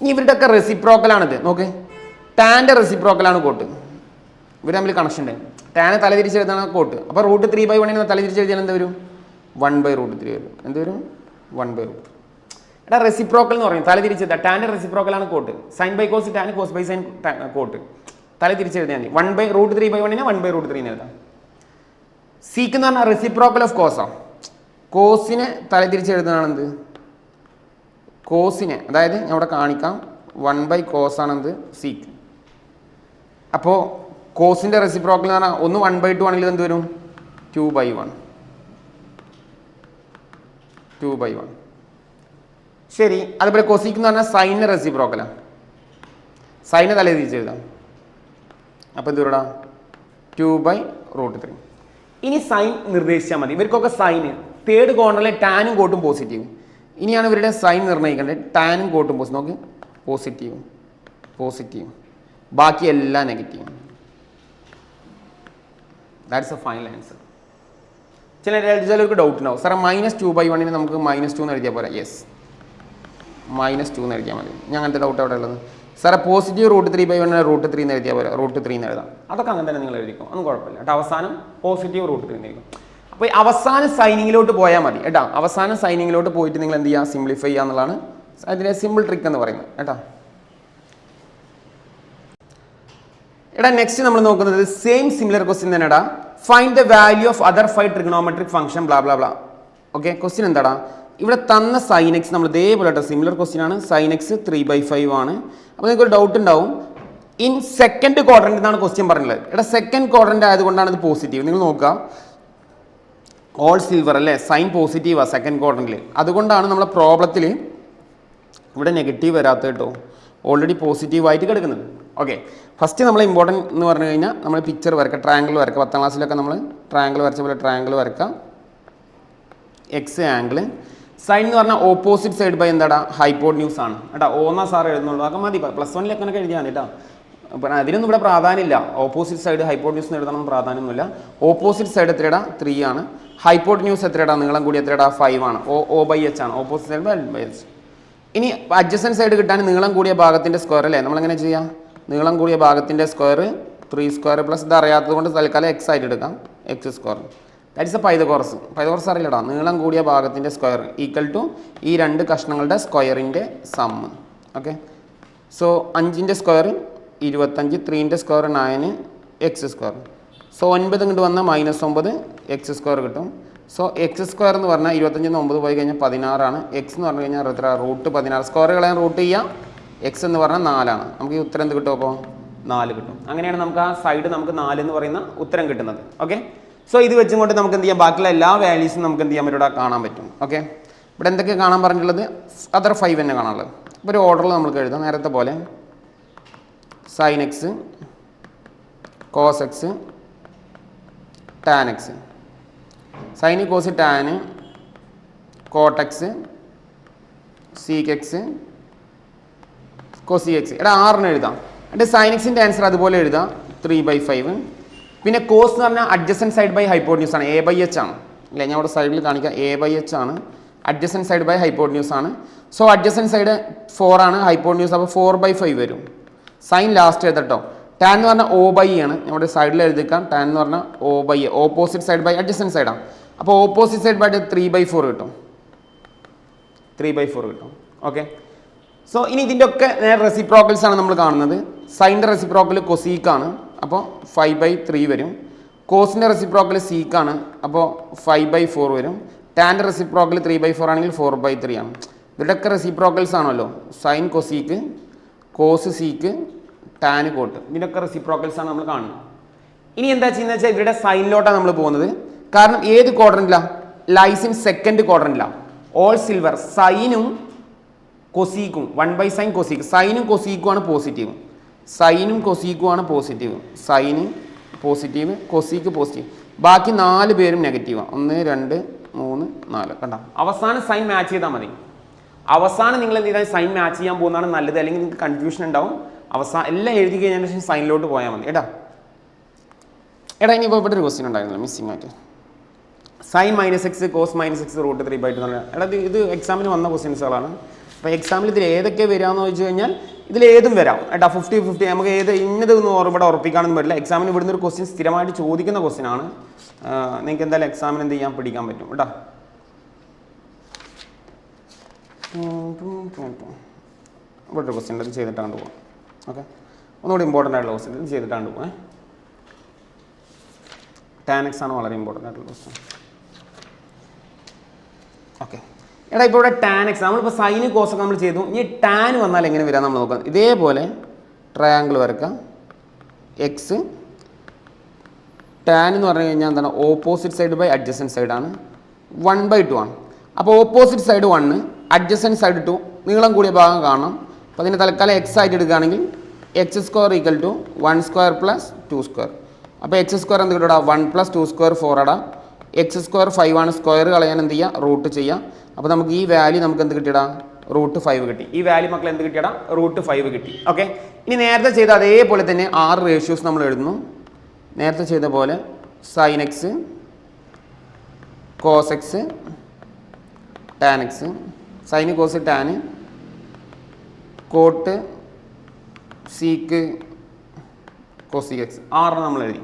ഇനി ഇവരുടെയൊക്കെ റെസിപ്രോക്കലാണിത്. നോക്ക്, ടാൻ്റെ റെസിപ്രോക്കലാണ് കോട്ട്. ഇവർ തമ്മിൽ കണക്ഷൻ ഉണ്ട്. ടാനെ തലതിരിച്ചെഴുതാണ് കോട്ട്. അപ്പോൾ √3/1 തലതിരിച്ചെഴുതിയാൽ എന്ത് വരും? 1/√3 വരും. എന്ത് വരും? 1/√3. എടാ റെസിപ്രോക്കൽ എന്ന് പറയും തലതിരിച്ചെഴുതാ. ടാൻ്റെ റെസിപ്രോക്കലാണ് cot. Sine by cos tan, cos by sine cot. തലതിരിച്ചെഴുതിയാൽ മതി. 1/√3/1 1/√3 എഴുതാം. സീക്ക് എന്ന് പറഞ്ഞാൽ റെസിപ്രോക്കൽ ഓഫ് കോസാണ്. കോസിനെ തലതിരിച്ചെഴുതുന്നതാണ് എന്ത്? കോസിനെ, അതായത് ഞാൻ ഇവിടെ കാണിക്കാം, 1/cos ആണെന്ത്? സീക്ക്. അപ്പോൾ കോസിൻ്റെ റെസിപ്രോക്കൽ എന്ന് പറഞ്ഞാൽ ഒന്ന് 1/2 ആണെങ്കിൽ എന്ത് വരും? 2/1. 2/1. ശരി. അതുപോലെ കൊസീക്ക് എന്ന് പറഞ്ഞാൽ സൈനിൻ്റെ റെസിപ്രോക്കലാണ്. സൈനെ തലേ തിരിച്ചെഴുതാം. അപ്പോൾ എന്ത് വരടാ? 2/√3. ഇനി സൈൻ നിർദ്ദേശിച്ചാൽ മതി. ഇവർക്കൊക്കെ സൈന് തേർഡ് കോർണറിലെ ടാനും കോട്ടും പോസിറ്റീവ്. ഇനിയാണ് ഇവരുടെ സൈൻ നിർണ്ണയിക്കേണ്ടത്. ടാനും കോട്ടും പോസിറ്റീവ്. നോക്ക്, പോസിറ്റീവ് പോസിറ്റീവ്, ബാക്കി എല്ലാം negative. That's A final answer. ചിലർക്ക് ഡൗട്ട് ഉണ്ടാവും, സാറേ -2/1 നമുക്ക് -2 എന്ന് എഴുതിയാൽ പോലെ. യെസ്, -2 എന്ന് എഴുതിയാൽ മതി. ഞാൻ അങ്ങനത്തെ ഡൗട്ട് അവിടെ ഉള്ളത്. സാറേ പോസിറ്റീവ് √3/1 √3 എന്ന് എഴുതിയാൽ പോലെ, √3 എന്ന് എഴുതാം. അതൊക്കെ അങ്ങനെ തന്നെ നിങ്ങൾ എഴുതിക്കും, ഒന്നും കുഴപ്പമില്ല കേട്ടോ. അവസാനം പോസിറ്റീവ് √3 എന്ന് എഴുതിക്കും. അപ്പോൾ അവസാന സൈനിങ്ങിലോട്ട് പോയാൽ മതി കേട്ടോ. അവസാന സൈനിങ്ങിലോട്ട് പോയിട്ട് നിങ്ങൾ എന്ത് ചെയ്യുക? സിംപ്ലിഫൈ ചെയ്യുക എന്നുള്ളതാണ് അതിൻ്റെ സിമ്പിൾ ട്രിക്ക് എന്ന് പറയുന്നത് കേട്ടോ. എടാ നെക്സ്റ്റ് നമ്മൾ നോക്കുന്നത് സെയിം സിമിലർ ക്വസ്റ്റ്യൻ തന്നെ. എടാ find the value of other 5 trigonometric function blah blah blah. Okay, question എന്താടാ? ഇവിടെ തന്ന സൈൻ എക്സ് നമ്മൾ ഇതേപോലെ കേട്ടോ, സിമിലർ ക്വസ്റ്റ്യൻ ആണ്. സൈൻ എക്സ് 3/5 ആണ്. അപ്പോൾ നിങ്ങൾക്ക് ഒരു ഡൗട്ട് ഉണ്ടാവും, ഇൻ സെക്കൻഡ് ക്വാഡ്രന്റ് എന്നാണ് ക്വസ്റ്റ്യൻ പറഞ്ഞത്. എടാ സെക്കൻഡ് ക്വാഡ്രന്റ് ആയതുകൊണ്ടാണ് ഇത് പോസിറ്റീവ്. നിങ്ങൾ നോക്കുക, ഓൾ സിൽവർ അല്ലേ, സൈൻ പോസിറ്റീവാണ് സെക്കൻഡ് ക്വാഡ്രന്റിൽ. അതുകൊണ്ടാണ് നമ്മളെ പ്രോബ്ലത്തിൽ ഇവിടെ നെഗറ്റീവ് വരാത്ത കേട്ടോ, ഓൾറെഡി പോസിറ്റീവായിട്ട് കിടക്കുന്നത്. ഓക്കെ, ഫസ്റ്റ് നമ്മൾ ഇമ്പോർട്ടൻറ്റ് എന്ന് പറഞ്ഞു കഴിഞ്ഞാൽ നമ്മൾ പിക്ചർ വരക്കുക, ട്രയാങ്കിൾ വരക്കുക. 10ാം ക്ലാസ്സിലൊക്കെ നമ്മൾ ട്രയാങ്കിൾ വരച്ച പോലെ ട്രയാങ്കിൾ വരക്കുക. X angle. സൈൻ എന്ന് പറഞ്ഞാൽ ഓപ്പോസിറ്റ് സൈഡ് ബൈ എന്താടാ? ഹൈപ്പോട്ന്യൂസ് ആണ് കേട്ടോ. ഓന്നാ സാർ എഴുതുന്നുള്ളൂ, അതൊക്കെ മതി. +1 ഒക്കെ എഴുതിയാൽ മതി കേട്ടോ. അപ്പം അതിനൊന്നും ഇവിടെ പ്രാധാന്യമില്ല. ഓപ്പോസിറ്റ് സൈഡ് ഹൈപ്പോട്ന്യൂസ് എഴുതണം പ്രാധാന്യമൊന്നുമില്ല. Opposite side എത്രയുടെ? 3 ആണ്. ഹൈപ്പോട്ന്യൂസ് എത്രയുടെ? നീളം കൂടി എത്രയുടെ? 5 ആണ്. O/H ആണ്. Opposite side L/H. ഇനി അഡ്ജസൻറ്റ് സൈഡ് കിട്ടാൻ നീളം കൂടിയ ഭാഗത്തിൻ്റെ സ്ക്വയർ അല്ലേ, നമ്മളെങ്ങനെ ചെയ്യാം? നീളം കൂടിയ ഭാഗത്തിൻ്റെ സ്ക്വയർ 3² പ്ലസ് ഇത് അറിയാത്തത് കൊണ്ട് തൽക്കാലം എക്സ് ആയിട്ട് എടുക്കാം, x². That is a Pythagoras. Pythagoras അറിയില്ലടാ. നീളം കൂടിയ ഭാഗത്തിൻ്റെ സ്ക്വയർ ഈക്വൽ ടു ഈ 2 കഷ്ണങ്ങളുടെ സ്ക്വയറിൻ്റെ സമ്മ്. ഓക്കെ, സോ 5ൻ്റെ സ്ക്വയർ 25, 3ൻ്റെ സ്ക്വയർ 9, x². സോ 9 ഇങ്ങോട്ട് വന്നാൽ -9 x² കിട്ടും. സോ x² എന്ന് പറഞ്ഞാൽ 25 9 പോയി കഴിഞ്ഞാൽ 16 ആണ്. എക്സ് എന്ന് പറഞ്ഞു കഴിഞ്ഞാൽ √16. സ്ക്വയർ കളയാൻ റൂട്ട് ചെയ്യാം. എക്സ് എന്ന് പറഞ്ഞാൽ 4 ആണ്. നമുക്ക് ഈ ഉത്തരം എന്ത് കിട്ടും? അപ്പോൾ 4 കിട്ടും. അങ്ങനെയാണ് നമുക്ക് ആ സൈഡ് നമുക്ക് 4 എന്ന് പറയുന്ന ഉത്തരം കിട്ടുന്നത്. ഓക്കെ, സോ ഇത് വെച്ചുകൊണ്ട് നമുക്ക് എന്ത് ചെയ്യാം? ബാക്കിയുള്ള എല്ലാ വാല്യൂസും നമുക്ക് എന്ത് ചെയ്യാൻ പറ്റും? ഇവിടെ കാണാൻ പറ്റും. ഓക്കെ, ഇവിടെ എന്തൊക്കെ കാണാൻ പറഞ്ഞിട്ടുള്ളത്? അതർ 5 തന്നെ കാണാനുള്ളത്. ഇപ്പോൾ ഒരു ഓർഡറിൽ നമുക്ക് എഴുതാം നേരത്തെ പോലെ. Sine x, cos x, tan x. Sine cos tan, cot x, sec x, cosec x. ഇവിടെ 6 എഴുതാം. എന്നിട്ട് സൈൻ എക്സിൻ്റെ ആൻസർ അതുപോലെ എഴുതാം, 3/5. പിന്നെ കോസ് എന്ന് പറഞ്ഞാൽ അഡ്ജസൻറ്റ് സൈഡ് ബൈ ഹൈപ്പോട്ന്യൂസ് ആണ്, A/H ആണ് അല്ലേ. ഞാൻ ഇവിടെ സൈഡിൽ കാണിക്കാം, A/H ആണ്. അഡ്ജസൻറ്റ് സൈഡ് ബൈ ഹൈപ്പോട്ന്യൂസ് ആണ്. സോ അഡ്ജസൻറ്റ് സൈഡ് 4 ആണ്, ഹൈപ്പോട്ന്യൂസ് അപ്പോൾ 4/5 വരും. Sign last എഴുതട്ടോ. ടാൻ എന്ന് പറഞ്ഞാൽ O/E ആണ്. നമ്മുടെ സൈഡിൽ എഴുതിക്കാം. ടാൻ എന്ന് പറഞ്ഞാൽ O/E, opposite side by adjacent സൈഡാണ്. അപ്പോൾ ഓപ്പോസിറ്റ് സൈഡ് ബൈ 3/4 കിട്ടും. 3/4 കിട്ടും. ഓക്കെ, സോ ഇനി ഇതിൻ്റെ ഒക്കെ നേരെ റെസിപ്രോക്കൽസ് ആണ് നമ്മൾ കാണുന്നത്. സൈൻ്റെ റെസിപ്രോക്കൽ കൊസീക്കാണ്, അപ്പോൾ 5/3 വരും. കോസിൻ്റെ റെസിപ്രോക്കൽ സീക്കാണ്, അപ്പോൾ 5/4 വരും. ടാൻ്റെ റെസിപ്രോക്കൽ 3/4 ആണെങ്കിൽ 4/3 ആണ്. ഇവരുടെയൊക്കെ റെസിപ്രോക്കൽസ് ആണല്ലോ. Sine cosec, cos sec, tan cot. ഇതിനൊക്കെ റെസിപ്രോക്കൽസ് ആണ് നമ്മൾ കാണുന്നത്. ഇനി എന്താ ചെയ്യുന്നത് വെച്ചാൽ ഇവരുടെ സൈനിലോട്ടാണ് നമ്മൾ പോകുന്നത്. കാരണം ഏത് ക്വാഡ്രന്റിലാണ്? ലൈസ് ഇൻ സെക്കൻഡ് ക്വാഡ്രന്റിലാണ്. ഓൾ സിൽവർ സൈനും കൊസീക്കും 1/sin കൊസീക്ക്. സൈനും കൊസീക്കും ആണ് പോസിറ്റീവ്. സൈനും കൊസീക്കും ആണ് positive. Sine positive, cosec positive. ബാക്കി 4 പേരും നെഗറ്റീവാണ്. 1 2 3 4 കണ്ടോ. അവസാനം സൈൻ മാച്ച് ചെയ്താൽ മതി. അവസാനം നിങ്ങൾ എന്ത് ചെയ്താൽ സൈൻ മാച്ച് ചെയ്യാൻ പോകുന്നതാണ് നല്ലത്. അല്ലെങ്കിൽ നിങ്ങൾക്ക് കൺഫ്യൂഷൻ ഉണ്ടാവും. അവസാനം എല്ലാം എഴുതി കഴിഞ്ഞതിന് ശേഷം സൈനിലോട്ട് പോയാൽ മതി. എടാ ഇനി ഇപ്പോൾ ഇവിടെ ഒരു ക്വസ്റ്റ്യൻ ഉണ്ടായിരുന്നില്ല മിസ്സിംഗ് ആയിട്ട്. സൈൻ -x കോസ് -x √3/2 എന്ന് പറഞ്ഞാൽ ഇത് എക്സാമിന് വന്ന ക്വസ്റ്റ്യൻസുകളാണ്. അപ്പോൾ എക്സാമിൽ ഇതിൽ ഏതൊക്കെ വരാമെന്ന് ചോദിച്ചു കഴിഞ്ഞാൽ ഇതിലേതും വരാം. ഏട്ടാ 50-50 നമുക്ക് ഏത് ഇന്നതൊന്നും ഇവിടെ ഉറപ്പിക്കാനൊന്നും പറ്റില്ല. എക്സാമിന് ഇവിടുന്ന് ഒരു ക്വസ്റ്റ്യൻ സ്ഥിരമായിട്ട് ചോദിക്കുന്ന ക്വസ്റ്റ്യൻ ആണ്. നിങ്ങൾക്ക് എന്തായാലും എക്സാമിന് എന്ത് ചെയ്യാൻ പഠിക്കാൻ പറ്റും കേട്ടോ. ഇവിടെ ഒരു ക്വസ്റ്റ്യൻ ഇത് ചെയ്തിട്ടാണ്ട് പോകാം. ഓക്കെ, ഒന്നുകൂടി ഇമ്പോർട്ടൻ്റ് ആയിട്ടുള്ള ക്വസ്റ്റ്യൻ ഇത് ചെയ്തിട്ടാണ്ട് പോകാം. tan x ആണ് വളരെ ഇമ്പോർട്ടൻ്റ് ആയിട്ടുള്ള ക്വസ്റ്റ്യൻ. ഓക്കെ, എടാ ഇപ്പോൾ ഇവിടെ tan x നമ്മളിപ്പോൾ സൈന് കോസൊക്കെ നമ്മൾ ചെയ്തു. ഇനി ടാൻ വന്നാൽ എങ്ങനെ വരാം നമ്മൾ നോക്കാം. ഇതേപോലെ ട്രയാങ്കിൾ വരക്കാം. എക്സ് ടാൻ എന്ന് പറഞ്ഞു കഴിഞ്ഞാൽ എന്താണ്? ഓപ്പോസിറ്റ് സൈഡ് ബൈ അഡ്ജസൻറ്റ് സൈഡാണ്. 1/2 ആണ്. അപ്പോൾ ഓപ്പോസിറ്റ് സൈഡ് 1, അഡ്ജസൻറ്റ് സൈഡ് 2, നീളം കൂടിയ ഭാഗം കാണണം. അപ്പോൾ അതിന് തൽക്കാലം എക്സ് ആയിട്ട് എടുക്കുകയാണെങ്കിൽ x² = 1² + 2². അപ്പോൾ x² എന്ത് കിട്ടും? 1 + 2² 4 അടാ. x² 5 ആണ്. സ്ക്വയർ കളയാൻ എന്ത് ചെയ്യുക? റൂട്ട് ചെയ്യുക. അപ്പോൾ നമുക്ക് ഈ വാല്യൂ നമുക്ക് എന്ത് കിട്ടിയടാ? √5 കിട്ടി. ഈ വാല്യൂ മക്കൾ എന്ത് കിട്ടിയടാ? √5 കിട്ടി. ഓക്കെ, ഇനി നേരത്തെ ചെയ്ത അതേപോലെ തന്നെ 6 റേഷ്യോസ് നമ്മൾ എഴുതുന്നു. നേരത്തെ ചെയ്ത പോലെ sin x cos x tan x, sine cos tan, cot sec cosec x 6 നമ്മൾ എഴുതി.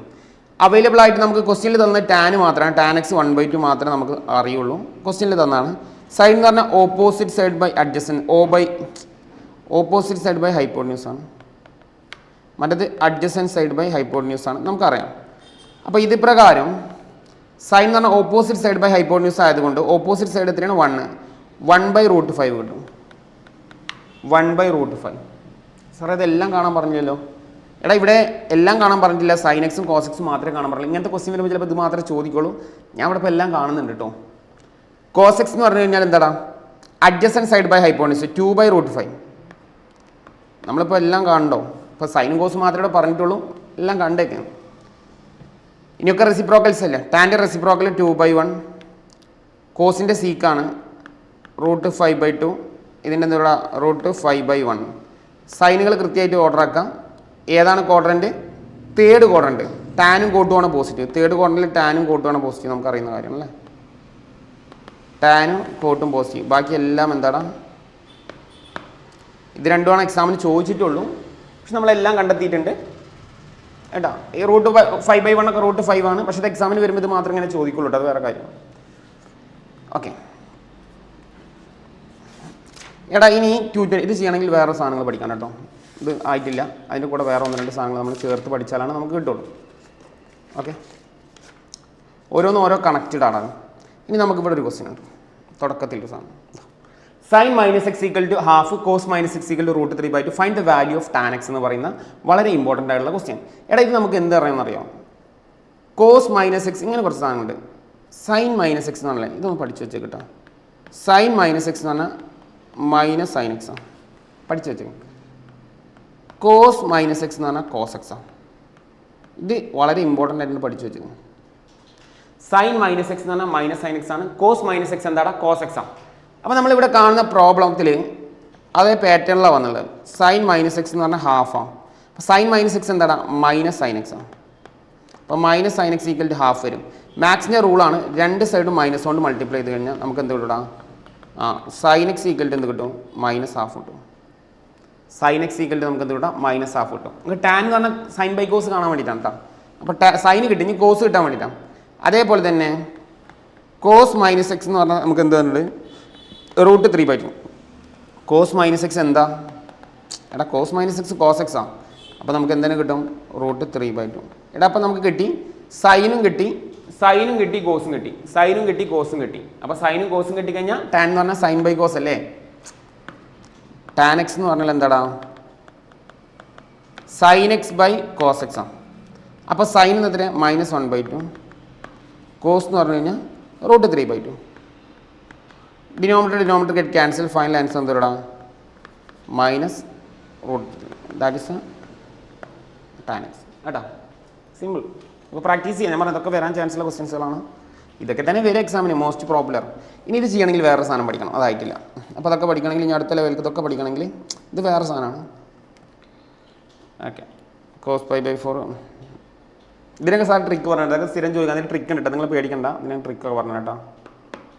അവൈലബിൾ ആയിട്ട് നമുക്ക് ക്വസ്റ്റ്യനിൽ തന്ന ടാന് മാത്രമാണ്. tan x 1/2 മാത്രമേ നമുക്ക് അറിയുള്ളൂ. ക്വസ്റ്റ്യനിൽ തന്നാണ്. സൈൻ എന്ന് പറഞ്ഞാൽ opposite side by adjacent, opposite side by hypotenuse ആണ്. മറ്റേത് അഡ്ജസൻറ്റ് സൈഡ് ബൈ ഹൈപ്പോട്ടന്യൂസ് ആണ്, നമുക്കറിയാം. അപ്പോൾ ഇത് പ്രകാരം സൈൻ എന്ന് പറഞ്ഞാൽ ഓപ്പോസിറ്റ് സൈഡ് ബൈ ഹൈപ്പോട്ടന്യൂസ് ആയതുകൊണ്ട് ഓപ്പോസിറ്റ് സൈഡ് എത്രയാണ്? 1/√5 കിട്ടും. 1/√5. സാറേ ഇതെല്ലാം കാണാൻ പറഞ്ഞില്ലല്ലോ. എടാ ഇവിടെ എല്ലാം കാണാൻ പറഞ്ഞിട്ടില്ല. സൈൻ എക്സും കോസ് എക്സും മാത്രമേ കാണാൻ പറഞ്ഞില്ല. ഇങ്ങനത്തെ ക്വസ്റ്റ്യൻ വരുമ്പോൾ ചിലപ്പോൾ ഇത് മാത്രമേ ചോദിക്കുള്ളൂ. ഞാൻ ഇവിടെ ഇപ്പോൾ എല്ലാം കാണുന്നുണ്ട് കേട്ടോ. കോസ് എക്സ് എന്ന് പറഞ്ഞു കഴിഞ്ഞാൽ എന്താടാ? Adjacent side by hypotenuse 2/√5. നമ്മളിപ്പോൾ എല്ലാം കാണണ്ടോ? ഇപ്പോൾ സൈനും കോസും മാത്രമേ ഇവിടെ പറഞ്ഞിട്ടുള്ളൂ. എല്ലാം കണ്ടേക്കാം. ഇനിയൊക്കെ റെസിപ്രോക്കൽസ് അല്ലേ. ടാൻ്റെ റെസിപ്രോക്കൽ 2/1, കോസിൻ്റെ സീക്കാണ് √5/2, ഇതിൻ്റെ എന്താ √5/1. സൈനുകൾ കൃത്യമായിട്ട് ഓർഡർ ആക്കാം. ഏതാണ് ക്വാഡ്രൻറ്റ്? Third quadrant. ടാനും കോട്ടുമാണ് പോസിറ്റീവ്. തേർഡ് ക്വാഡ്രൻറ്റിൽ ടാനും കോട്ടുമാണ് പോസിറ്റീവ്, നമുക്കറിയുന്ന കാര്യമല്ലേ. ടാനും കോട്ടും പോസിറ്റീവ്. ബാക്കി എല്ലാം എന്താടാ? ഇത് രണ്ടുമാണ് എക്സാമിന് ചോദിച്ചിട്ടുള്ളൂ. പക്ഷെ നമ്മളെല്ലാം കണ്ടെത്തിയിട്ടുണ്ട് കേട്ടോ. ഈ √5/1 ഒക്കെ √5 ആണ്. പക്ഷേ ഇത് എക്സാമിന് വരുമ്പോൾ ഇത് മാത്രം ഇങ്ങനെ ചോദിക്കുള്ളൂ കേട്ടോ. അത് വേറെ കാര്യം. ഓക്കെ എടാ, ഇനി ട്യൂറ്റർ ഇത് ചെയ്യണമെങ്കിൽ വേറെ സാധനങ്ങൾ പഠിക്കണം കേട്ടോ. ഇത് ആയിട്ടില്ല. അതിൻ്റെ കൂടെ വേറെ 1-2 സാധനങ്ങൾ നമ്മൾ ചേർത്ത് പഠിച്ചാലാണ് നമുക്ക് കിട്ടുള്ളൂ. ഓക്കെ, ഓരോന്നും കണക്റ്റഡ് ആണ്. ഇനി നമുക്കിവിടെ ഒരു ക്വസ്റ്റ്യൻ ഉണ്ട്. തുടക്കത്തിൽ ഒരു സാധനം sin -x = ½ cos -x = √3/2 find the value of tan x എന്ന് പറയുന്ന വളരെ ഇമ്പോർട്ടൻ്റ് ആയിട്ടുള്ള ക്വസ്റ്റ്യൻ. എടാ ഇത് നമുക്ക് എന്ത് അറിയാമെന്നറിയാം? കോസ് -x ഇങ്ങനെ കുറച്ച് സാധനമുണ്ട്. sin -x എന്നാണല്ലേ, ഇതൊന്ന് പഠിച്ചു വെച്ചേ കേട്ടോ. sin -x എന്ന് പറഞ്ഞാൽ -sin x ആണ്, പഠിച്ചു വെച്ചേ. കോസ് -x എന്ന് പറഞ്ഞാൽ cos x ആണ്. ഇത് വളരെ ഇമ്പോർട്ടൻ്റ് ആയിട്ട് പഠിച്ചു വെച്ചേ. sin -x എന്ന് പറഞ്ഞാൽ -sin x ആണ്. കോസ് -x എന്താണ്? cos x ആണ്. അപ്പോൾ നമ്മളിവിടെ കാണുന്ന പ്രോബ്ലത്തിൽ അതേ പാറ്റേണിലാണ് വന്നുള്ളത്. sin -x എന്ന് പറഞ്ഞാൽ ½ ആണ്. അപ്പോൾ sin -x എന്താണ്? -sin x ആണ്. അപ്പോൾ -sin x = ½ വരും. മാക്സിൻ്റെ റൂളാണ്. രണ്ട് സൈഡും മൈനസ് കൊണ്ട് മൾട്ടിപ്ലൈ ചെയ്ത് കഴിഞ്ഞാൽ നമുക്ക് എന്ത് കിട്ടാം? sin x = എന്ത് കിട്ടും? -½ കിട്ടും. sin x = നമുക്ക് എന്ത് കിട്ടാം? -½ കിട്ടും. നമുക്ക് ടാൻ എന്ന് പറഞ്ഞാൽ സൈൻ ബൈ കോസ് കാണാൻ വേണ്ടിയിട്ടാണ് കേട്ടോ. അപ്പോൾ സൈന് കിട്ടി, ഇനി കോസ് കിട്ടാൻ വേണ്ടിയിട്ടാണ്. അതേപോലെ തന്നെ കോസ് -x എന്ന് പറഞ്ഞാൽ നമുക്ക് എന്ത് തരുന്നുണ്ട്? √3/2. കോസ് -x എന്താ? എടാ കോസ് -x cos x ആണ്. അപ്പോൾ നമുക്ക് എന്തിനു കിട്ടും? √3/2. എടാ അപ്പോൾ നമുക്ക് കിട്ടി സൈനും കിട്ടി, കോസും കിട്ടി, സൈനും കിട്ടി, കോസും കിട്ടി. അപ്പോൾ സൈനും കോസും കിട്ടിക്കഴിഞ്ഞാൽ ടാൻ എന്ന് പറഞ്ഞാൽ സൈൻ ബൈ കോസ് അല്ലേ. ടാൻ എക്സ് എന്ന് പറഞ്ഞാൽ എന്താടാ? sin x by cos x ആണ്. അപ്പോൾ സൈൻ എന്ന് എത്ര -1/2 കോസ് എന്ന് പറഞ്ഞു കഴിഞ്ഞാൽ √3/2 denominator get cancel final answer എന്തോടാ -√3 ദാറ്റ് ഇസ് tan x കേട്ടോ സിമ്പിൾ. അപ്പോൾ പ്രാക്ടീസ് ചെയ്യാം. ഞാൻ പറഞ്ഞത് ഇതൊക്കെ വരാൻ ചാൻസ് ഉള്ള ക്വസ്റ്റ്യൻസുകളാണ്. ഇതൊക്കെ തന്നെ വരും എക്സാമിന് മോസ്റ്റ് പോപ്പുലർ. ഇനി ഇത് ചെയ്യണമെങ്കിൽ വേറെ സാധനം പഠിക്കണം, അതായിട്ടില്ല. അപ്പോൾ അതൊക്കെ പഠിക്കണമെങ്കിൽ ഇനി അടുത്ത ലെവലിൽ ഇതൊക്കെ പഠിക്കണമെങ്കിൽ ഇത് വേറെ സാധനമാണ്. ഓക്കെ cos π/4 ഇതിനൊക്കെ സാർ ട്രിക്ക് പറഞ്ഞിട്ട് അതൊക്കെ സ്ഥിരം ചോദിക്കാൻ അതിന് ട്രിക്ക് ഉണ്ട് കേട്ടോ, നിങ്ങൾ പേടിക്കണ്ട. ഇതിന് ട്രിക്കൊക്കെ പറഞ്ഞു കേട്ടോ,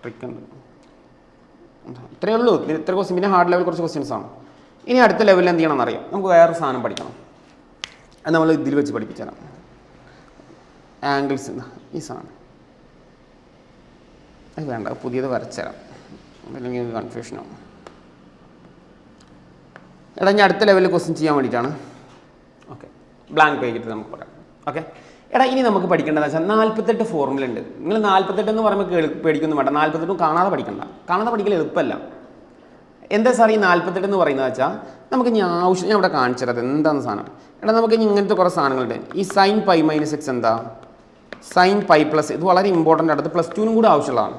ട്രിക്ക് ഉണ്ട്. ഇത്രയേ ഉള്ളൂ. ഇത്ര ക്വസ്റ്റ്യൻ പിന്നെ ഹാർഡ് ലെവൽ കുറച്ച് ക്വസ്റ്റ്യൻസ് ആണ്. ഇനി അടുത്ത ലെവലിൽ എന്ത് ചെയ്യണമെന്ന് അറിയാം. നമുക്ക് വേറെ സാധനം പഠിക്കണം. അത് നമ്മൾ ഇതിൽ വെച്ച് പഠിപ്പിച്ചു തരാം. ആംഗിൾസ് ഈ സാധനം അത് വേണ്ട, പുതിയത് വരച്ചുതരാം, അല്ലെങ്കിൽ കൺഫ്യൂഷനാവും. എടാ ഞാൻ അടുത്ത ലെവലിൽ ക്വസ്റ്റ്യൻ ചെയ്യാൻ വേണ്ടിയിട്ടാണ്. ഓക്കെ ബ്ലാങ്ക് പേജ് ഇട്ട് നമുക്ക് പറയാം. ഓക്കെ എടാ ഇനി നമുക്ക് പഠിക്കേണ്ടതെന്ന് വെച്ചാൽ 48 ഫോർമുല ഉണ്ട്. നിങ്ങൾ 48 എന്ന് പറയുമ്പോൾ പേടിക്കൊന്നും വേണ്ട. 48 കാണാതെ പഠിക്കണ്ട. കാണാതെ പഠിക്കൽ എളുപ്പമല്ല. എന്താ സാർ ഈ 48 എന്ന് പറയുന്നത് വെച്ചാൽ നമുക്ക് ഇനി ആവശ്യം ഞാൻ ഇവിടെ കാണിച്ചത് എന്താണ് സാധനം. എടാ നമുക്ക് ഇനി ഇങ്ങനത്തെ കുറേ സാധനങ്ങളുണ്ട്. ഈ sin π - x എന്താ, sin π പ്ലസ്, ഇത് വളരെ ഇമ്പോർട്ടൻ്റ് ആണ്. അത് +2 കൂടെ ആവശ്യമുള്ളതാണ്.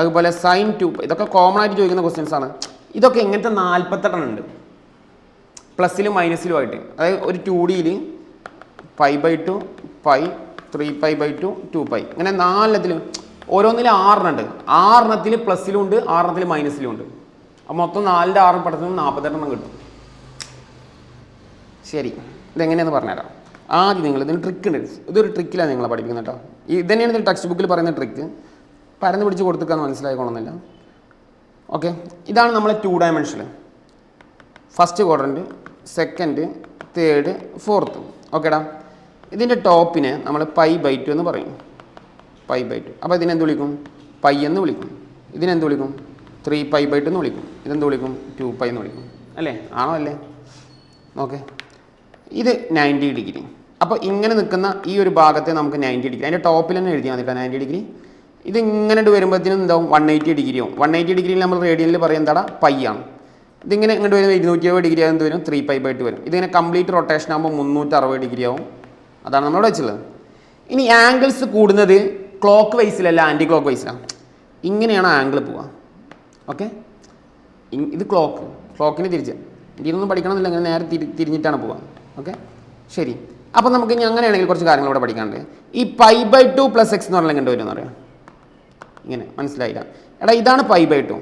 അതുപോലെ sin 2π, ഇതൊക്കെ കോമൺ ആയിട്ട് ചോദിക്കുന്ന ക്വസ്റ്റ്യൻസ് ആണ്. ഇതൊക്കെ എങ്ങനത്തെ 48 ഉണ്ട് പ്ലസ്സിലും മൈനസിലും ആയിട്ട്. അതായത് ഒരു 2Dയിൽ π/2 π 3π/2 2π ഇങ്ങനെ 4 ഓരോന്നിലും 6 ഉണ്ട്. 6 പ്ലസ്സിലും ഉണ്ട്, 6 മൈനസിലും ഉണ്ട്. അപ്പോൾ മൊത്തം 4ൻ്റെ 6 പഠിച്ചത് 48 കിട്ടും. ശരി, ഇതെങ്ങനെയാണെന്ന് പറഞ്ഞുതരാം. ആദ്യം നിങ്ങൾ ഇതിന് ട്രിക്ക് ഉണ്ട്. ഇതൊരു ട്രിക്കിലാണ് നിങ്ങളെ പഠിപ്പിക്കുന്നത് കേട്ടോ. ഇത് തന്നെയാണ് ഇതിൽ ടെക്സ്റ്റ് ബുക്കിൽ പറയുന്ന ട്രിക്ക്. പരന്ന് പിടിച്ച് കൊടുത്തിക്കാന്ന് മനസ്സിലായിക്കോണമെന്നില്ല. ഓക്കെ ഇതാണ് നമ്മളെ 2 ഡയമെൻഷനിൽ first quadrant, second, third, fourth. ഓക്കേടാ ഇതിൻ്റെ ടോപ്പിനെ നമ്മൾ π/2 എന്ന് പറയും. π/2. അപ്പോൾ ഇതിനെന്ത് വിളിക്കും? π എന്ന് വിളിക്കും. ഇതിനെന്ത് വിളിക്കും? 3π/2 എന്ന് വിളിക്കും. ഇതെന്ത് വിളിക്കും? 2π എന്ന് വിളിക്കും. അല്ലേ? ആണോ അല്ലേ? ഓക്കെ ഇത് 90 ഡിഗ്രി. അപ്പോൾ ഇങ്ങനെ നിൽക്കുന്ന ഈ ഒരു ഭാഗത്തെ നമുക്ക് 90 ഡിഗ്രി, അതിൻ്റെ ടോപ്പിൽ തന്നെ എഴുതിയാൽ മതി 90 ഡിഗ്രി. ഇത് ഇങ്ങനെ വരുമ്പോഴത്തേനും എന്താവും? 180 ഡിഗ്രിയാവും. 180 ഡിഗ്രിയിൽ നമ്മൾ റേഡിയനിൽ പറയും എന്താടാ? π ആണ്. ഇതിങ്ങനെ ഇങ്ങോട്ട് വരുമ്പോൾ 270 ഡിഗ്രി ആകുന്നത് വരും, 3π/2 വരും. ഇതിങ്ങനെ കംപ്ലീറ്റ് റൊട്ടേഷൻ ആകുമ്പോൾ 360 ഡിഗ്രി ആവും. അതാണ് നമ്മളവിടെ വെച്ചുള്ളത്. ഇനി ആംഗിൾസ് കൂടുന്നത് ക്ലോക്ക് വൈസിലല്ല, ആൻറ്റി ക്ലോക്ക് വൈസിലാണ്. ഇങ്ങനെയാണ് ആംഗിൾ പോവുക. ഓക്കെ ഇത് ക്ലോക്കിന് തിരിച്ച് ഇതൊന്നും പഠിക്കണമെന്നില്ല, ഇങ്ങനെ നേരെ തിരിഞ്ഞിട്ടാണ് പോവുക. ഓക്കെ ശരി. അപ്പോൾ നമുക്ക് ഇനി അങ്ങനെയാണെങ്കിൽ കുറച്ച് കാര്യങ്ങൾ ഇവിടെ പഠിക്കാനുണ്ട്. ഈ π/2 + x എന്ന് പറഞ്ഞാൽ എങ്ങനെ വരുമെന്ന് അറിയാം. ഇങ്ങനെ മനസ്സിലായില്ല. എടാ ഇതാണ് π/2.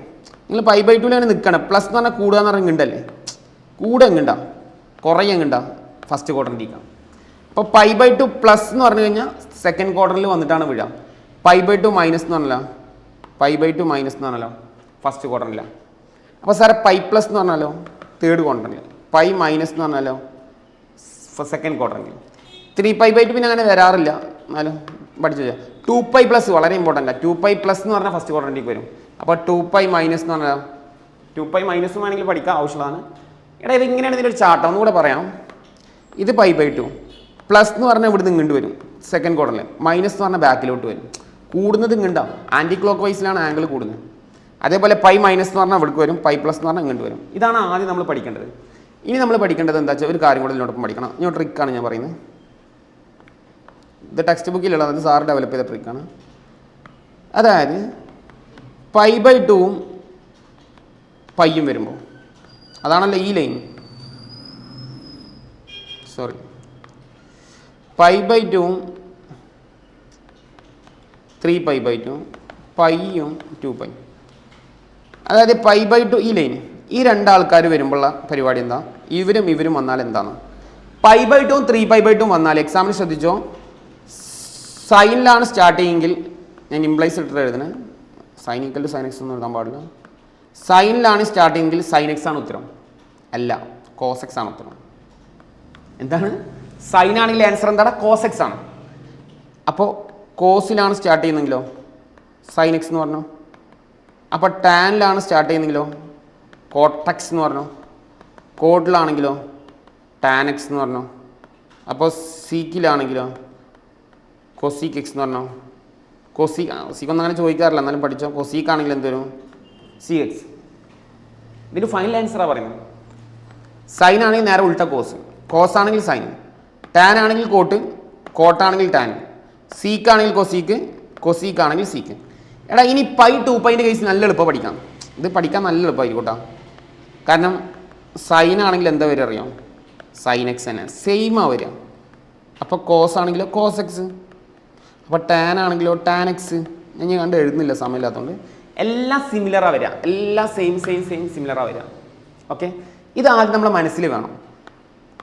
നിങ്ങൾ π/2ലാണ് നിൽക്കണം. പ്ലസ് എന്ന് പറഞ്ഞാൽ കൂടുക എന്ന് പറഞ്ഞാൽ ഇങ്ങണ്ടല്ലേ, കൂടെ എങ്ങുണ്ടാ കുറേ എങ്ങുണ്ടാ ഫസ്റ്റ് ക്വാഡ്രൻറ്റിലേക്കാണ്. അപ്പോൾ π/2 പ്ലസ് എന്ന് പറഞ്ഞു കഴിഞ്ഞാൽ സെക്കൻഡ് ക്വാർട്ടറിൽ വന്നിട്ടാണ് വീഴുക. π/2 മൈനസ് എന്ന് പറഞ്ഞാലോ, π/2 മൈനസ് എന്ന് പറഞ്ഞാലോ ഫസ്റ്റ് ക്വാർട്ടറിലാണ്. അപ്പോൾ സാറേ π+ എന്ന് പറഞ്ഞാലോ തേർഡ് ക്വാർട്ടറിൽ, π മൈനസ് എന്ന് പറഞ്ഞാലോ സെക്കൻഡ് ക്വാർട്ടറിൽ. 3π/2 പിന്നെ അങ്ങനെ വരാറില്ല, എന്നാലും പഠിച്ചു വെച്ചാൽ 2π+ വളരെ ഇമ്പോർട്ടൻ്റ്. 2π+ എന്ന് പറഞ്ഞാൽ ഫസ്റ്റ് ക്വാർട്ടറിലേക്ക് വരും. അപ്പോൾ 2π മൈനസ് എന്ന് പറഞ്ഞാൽ 2π മൈനസ് വേണമെങ്കിൽ പഠിക്കാൻ ആവശ്യമാണ്. എടാ ഇത് ഇങ്ങനെയാണ് ഇതിൻ്റെ ഒരു ചാട്ടം ഒന്നുകൂടെ പറയാം. ഇത് π/2 പ്ലസ് എന്ന് പറഞ്ഞാൽ ഇവിടുന്ന് ഇങ്ങോട്ട് വരും സെക്കൻഡ് ക്വാർട്ടറിൽ, മൈനസ് എന്ന് പറഞ്ഞാൽ ബാക്കിലോട്ട് വരും. കൂടുന്നത് ഇങ്ങോട്ടാണ്, ആൻറ്റി ക്ലോക്ക് വൈസിലാണ് ആംഗിൾ കൂടുന്നത്. അതേപോലെ π മൈനസ് എന്ന് പറഞ്ഞാൽ ഇവിടേക്ക് വരും, π+ എന്ന് പറഞ്ഞാൽ ഇങ്ങോട്ട് വരും. ഇതാണ് ആദ്യം നമ്മൾ പഠിക്കേണ്ടത്. ഇനി നമ്മൾ പഠിക്കേണ്ടത് എന്താ വെച്ചാൽ ഒരു കാര്യം കൂടെ ഇതിനോടൊപ്പം പഠിക്കണം. ഇനി ട്രിക്കാണ് ഞാൻ പറയുന്നത്. ഇത് ടെക്സ്റ്റ് ബുക്കിലുള്ളത്, അത് സാർ ഡെവലപ്പ് ചെയ്ത ട്രിക്കാണ്. അതായത് π/2 പയ്യും വരുമ്പോൾ, അതാണല്ലോ ഈ ലൈൻ. സോറി, π/2 3π/2 പയ്യും 2π. അതായത് π/2 ഈ ലൈൻ, ഈ രണ്ടാൾക്കാർ വരുമ്പോഴുള്ള പരിപാടി എന്താ? ഇവരും വന്നാൽ എന്താണ്? π/2 3π/2 വന്നാൽ എക്സാമിന് ശ്രദ്ധിച്ചോ, സൈനിലാണ് സ്റ്റാർട്ട് ചെയ്യുമെങ്കിൽ ഞാൻ ഇംപ്ലൈസ് ഇട്ടിട്ട് എഴുതുന്നത്, സൈൻ = sin x ഒന്നും എഴുതാൻ പാടില്ല. സൈനിലാണ് സ്റ്റാർട്ട് ചെയ്യുമെങ്കിൽ sin x ആണ് ഉത്തരം, അല്ല cos x ആണ് ഉത്തരം. എന്താണ്? സൈൻ ആണെങ്കിൽ ആൻസർ എന്താണ്? cos x ആണ്. അപ്പോൾ കോസിലാണ് സ്റ്റാർട്ട് ചെയ്യുന്നെങ്കിലോ sin x എന്ന് പറഞ്ഞു. അപ്പോൾ ടാനിലാണ് സ്റ്റാർട്ട് ചെയ്യുന്നെങ്കിലോ cot x എന്ന് പറഞ്ഞു. കോഡിലാണെങ്കിലോ tan x എന്ന് പറഞ്ഞു. അപ്പോൾ സീക്കിലാണെങ്കിലോ cosec x എന്ന് പറഞ്ഞു. സീക്കൊന്നും അങ്ങനെ ചോദിക്കാറില്ല, എന്നാലും പഠിച്ചോ. കൊസീക്ക് ആണെങ്കിൽ എന്ത് വരും? cx. ഇതിന് ഫൈനൽ ആൻസറാണ് പറയുന്നത്. സൈൻ ആണെങ്കിൽ നേരെ ഉൾട്ട കോസ്, കോസ് ആണെങ്കിൽ സൈൻ, ടാൻ ആണെങ്കിൽ കോട്ട്, കോട്ടാണെങ്കിൽ ടാൻ, സീക്കാണെങ്കിൽ കൊസീക്ക്, കൊസീക്കാണെങ്കിൽ സീക്ക്. എടാ ഇനി പൈ 2π കേസ് നല്ല എളുപ്പം പഠിക്കാം. ഇത് പഠിക്കാൻ നല്ല എളുപ്പമായിരിക്കും കേട്ടോ. കാരണം സൈൻ ആണെങ്കിൽ എന്താ വരിക അറിയാം, സൈൻ എക്സ് തന്നെ സെയിമാ വരിക. അപ്പോൾ കോസ് ആണെങ്കിലോ കോസ് എക്സ്, അപ്പോൾ ടാൻ ആണെങ്കിലോ ടാൻ എക്സ്. ഞാൻ കണ്ട് എഴുതുന്നില്ല സമയമില്ലാത്തതുകൊണ്ട്. എല്ലാം സിമിലറാണ് വരിക, എല്ലാം സെയിം സിമിലറാണ് വരിക. ഓക്കെ, ഇത് ആദ്യം നമ്മുടെ മനസ്സിൽ വേണം.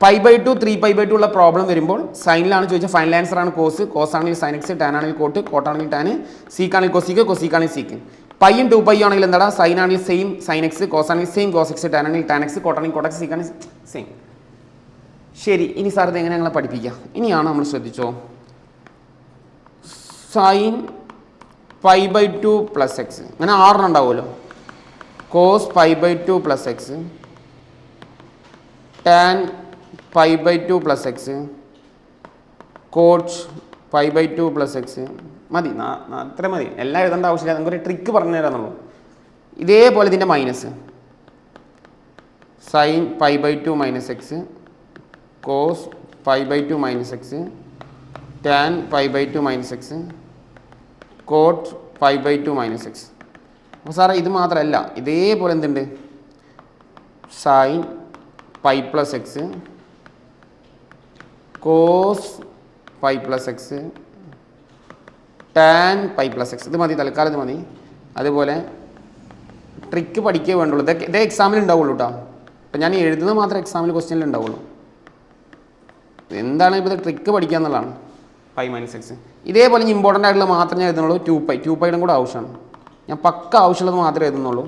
π/2 3π/2 ഉള്ള പ്രോബ്ലം വരുമ്പോൾ സൈനിലാണ് ചോദിച്ചാൽ ഫൈനൽ ആൻസർ ആണ് കോസ്, കോസ് ആണെങ്കിൽ സൈൻ എക്സ്, ടാൻ ആണെങ്കിൽ കോട്ട്, കോട്ടാണെങ്കിൽ ടാൻ, സീക്കാണെങ്കിൽ കൊസീക്ക്, കൊസീക്കാണെങ്കിൽ സീക്ക്. പൈയും 2π ആണെങ്കിൽ എന്താ, സൈൻ ആണെങ്കിൽ സെയിം സൈൻ എക്സ്, കോസ് ആണെങ്കിൽ സെയിം കോസ് എക്സ്, ടാൻ ആണെങ്കിൽ ടാൻ എക്സ്, കോട്ടാണെങ്കിൽ കോട്ടക്സ്, സീക്കാണെങ്കിൽ സെയിം. ശരി, ഇനി സാർ ഇത് എങ്ങനെ ഞങ്ങളെ പഠിപ്പിക്കുക? ഇനിയാണ് നമ്മൾ ശ്രദ്ധിച്ചോ, സൈൻ π/2 പ്ലസ് എക്സ്, അങ്ങനെ 6 ഉണ്ടാവുമല്ലോ. Cos π/2 plus x, tan π/2 plus x, cot π/2 plus x. മതി, അത്ര മതി, എല്ലാം എഴുതേണ്ട ആവശ്യമില്ല. നമുക്കൊരു ട്രിക്ക് പറഞ്ഞു തരാന്നുള്ളൂ. ഇതേപോലെ ഇതിൻ്റെ minus, sine π/2 minus x, cos π/2 minus x, tan π/2 minus x, cot π/2 minus x. അപ്പോൾ സാറേ ഇത് മാത്രമല്ല, ഇതേപോലെ എന്തുണ്ട്, sine π plus x, cos π plus x, tan π plus x. ഇത് മതി, തൽക്കാലം ഇത് മതി. അതുപോലെ ട്രിക്ക് പഠിക്കേ വേണ്ടുള്ളൂ. ഇതേ എക്സാമിൽ ഉണ്ടാവുള്ളൂ കേട്ടോ. അപ്പം ഞാൻ എഴുതുന്നത് മാത്രമേ എക്സാമിൽ ക്വസ്റ്റ്യനിൽ ഉണ്ടാവുള്ളൂ. എന്താണ് ഇപ്പോൾ ഇത് ട്രിക്ക് പഠിക്കുക എന്നുള്ളതാണ്. π മൈനസ് എക്സ് ഇതേപോലെ ഇമ്പോർട്ടൻ്റ് ആയിട്ടുള്ള മാത്രമേ ഞാൻ എഴുതുന്നുള്ളൂ. 2πയുടെ കൂടെ ആവശ്യമാണ്. ഞാൻ പക്ക ആവശ്യമുള്ളത് മാത്രമേ എഴുതുന്നുള്ളൂ.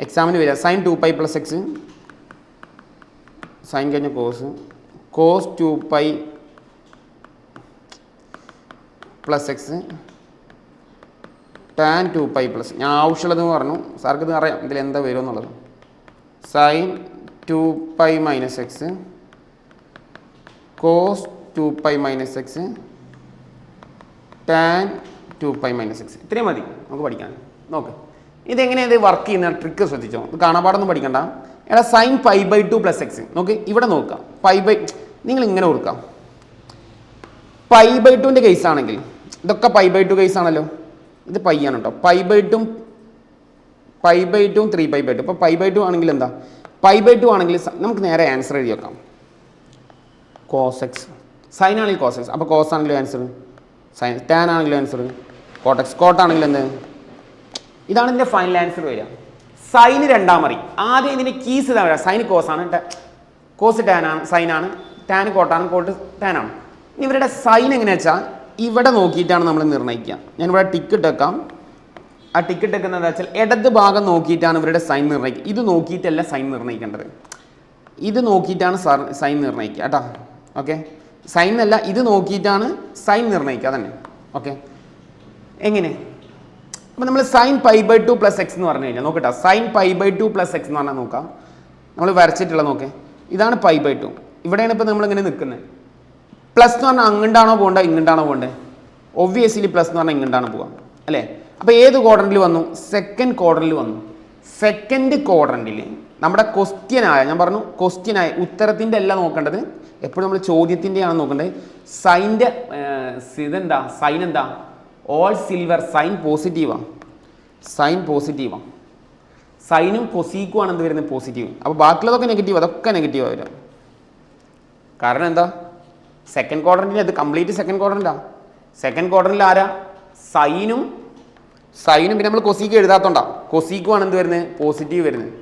എക്സാമിന് വരിക സൈൻ 2π പ്ലസ് എക്സ്, സൈൻ കഴിഞ്ഞ cos, cos 2π plus x, tan 2π plus. ഞാൻ ആവശ്യമുള്ളതെന്ന് പറഞ്ഞു, സാർക്ക് ഇത് അറിയാം ഇതിൽ എന്താ വരും എന്നുള്ളത്. Sine 2π minus x, cos 2π minus x, tan 2π minus x. ഇത്രയും മതി നമുക്ക് പഠിക്കാൻ. നോക്ക് ഇതെങ്ങനെയാണ് ഇത് വർക്ക് ചെയ്യുന്ന ട്രിക്ക് ശ്രദ്ധിച്ചോ. ഇത് കാണാപാടൊന്നും പഠിക്കണ്ട. എടാ സൈൻ π/2 പ്ലസ് എക്സ് നോക്ക്, ഇവിടെ നോക്കാം. നിങ്ങൾ ഇങ്ങനെ കൊടുക്കാം. π/2ൻ്റെ കേസ് ആണെങ്കിൽ ഇതൊക്കെ π/2 കേസ് ആണല്ലോ. ഇത് പൈ ആണ് കേട്ടോ. π/2 3π/2. ഇപ്പോൾ π/2 ആണെങ്കിൽ എന്താ, π/2 ആണെങ്കിൽ നമുക്ക് നേരെ ആൻസർ എഴുതി വെക്കാം. കോസ് എക്സ്, സൈൻ ആണെങ്കിൽ കോസ് എക്സ്, അപ്പോൾ കോസ് ആണെങ്കിലും ആൻസർ, സൈൻ ടാൻ ആണെങ്കിലും ആൻസർ, കോട്ടെക്സ്, കോട്ടാണെങ്കിൽ എന്ത്. ഇതാണ് ഇതിൻ്റെ ഫൈനൽ ആൻസർ വരിക. സൈന് രണ്ടാം മറി. ആദ്യം ഇതിൻ്റെ കീസ് ഇതാ വരിക. സൈൻ കോസ് ആണ്, കോസ് ടാൻ ആണ്, സൈൻ ആണ്, ടാൻ കോട്ടാണ്, കോട്ട് ടാൻ ആണ്. ഇനി ഇവരുടെ സൈൻ എങ്ങനെയാ വെച്ചാൽ ഇവിടെ നോക്കിയിട്ടാണ് നമ്മൾ നിർണ്ണയിക്കുക. ഞാനിവിടെ ടിക്കറ്റ് വെക്കാം. ആ ടിക്കറ്റ് വെക്കുന്നത് എന്താ വെച്ചാൽ ഇടത് ഭാഗം നോക്കിയിട്ടാണ് ഇവരുടെ സൈൻ നിർണ്ണയിക്കുക. ഇത് നോക്കിയിട്ടല്ല സൈൻ നിർണ്ണയിക്കേണ്ടത്, ഇത് നോക്കിയിട്ടാണ് സൈൻ നിർണ്ണയിക്കുക കേട്ടോ. ഓക്കെ, സൈൻ അല്ല, ഇത് നോക്കിയിട്ടാണ് സൈൻ നിർണ്ണയിക്കുക തന്നെ. ഓക്കെ, എങ്ങനെ? അപ്പോൾ നമ്മൾ സൈൻ π/2 പ്ലസ് എക്സ് എന്ന് പറഞ്ഞു കഴിഞ്ഞാൽ നോക്കട്ടെ. സൈൻ π/2 പ്ലസ് എക്സ് എന്ന് പറഞ്ഞാൽ നോക്കാം. നമ്മൾ വരച്ചിട്ടുള്ള നോക്കേ, ഇതാണ് π/2. ഇവിടെയാണ് ഇപ്പോൾ നമ്മളിങ്ങനെ നിൽക്കുന്നത്. പ്ലസ് എന്ന് പറഞ്ഞാൽ അങ്ങോട്ടാണോ പോകേണ്ടത്, ഇങ്ങോട്ടാണോ പോകേണ്ടത്? ഒബ്വിയസ്ലി പ്ലസ് എന്ന് പറഞ്ഞാൽ ഇങ്ങോട്ടാണ് പോവുക അല്ലേ. അപ്പോൾ ഏത് ക്വാഡ്രൻറ്റിൽ വന്നു? സെക്കൻഡ് ക്വാഡ്രൻറ്റിൽ വന്നു. സെക്കൻഡ് ക്വാഡ്രൻറ്റിൽ നമ്മുടെ ക്വസ്റ്റ്യനായ, ഞാൻ പറഞ്ഞു ക്വസ്റ്റ്യനായ ഉത്തരത്തിൻ്റെ അല്ല നോക്കേണ്ടത്, എപ്പോഴും നമ്മൾ ചോദ്യത്തിൻ്റെയാണ് നോക്കേണ്ടത്. സൈൻ്റെ ഇതെന്താ, സൈൻ എന്താ, ഓൾ സിൽവർ, സൈൻ പോസിറ്റീവാണ്, സൈൻ പോസിറ്റീവാണ്. സൈനും കൊസീക്കുമാണ് എന്ത് വരുന്നത്, പോസിറ്റീവ്. അപ്പോൾ ബാക്കിയുള്ളതൊക്കെ നെഗറ്റീവ്, അതൊക്കെ നെഗറ്റീവാണ് വരിക. കാരണം എന്താ, സെക്കൻഡ് ക്വാഡ്രൻറ്റിൽ അത് കംപ്ലീറ്റ് സെക്കൻഡ് ക്വാഡ്രൻറ്റാണ്. സെക്കൻഡ് ക്വാഡ്രൻറ്റിൽ ആരാ, സൈനും പിന്നെ നമ്മൾ കൊസീക്ക് എഴുതാത്തോണ്ടാണ്. കൊസീക്കുമാണ് എന്ത് വരുന്നത്, പോസിറ്റീവ് വരുന്നത്.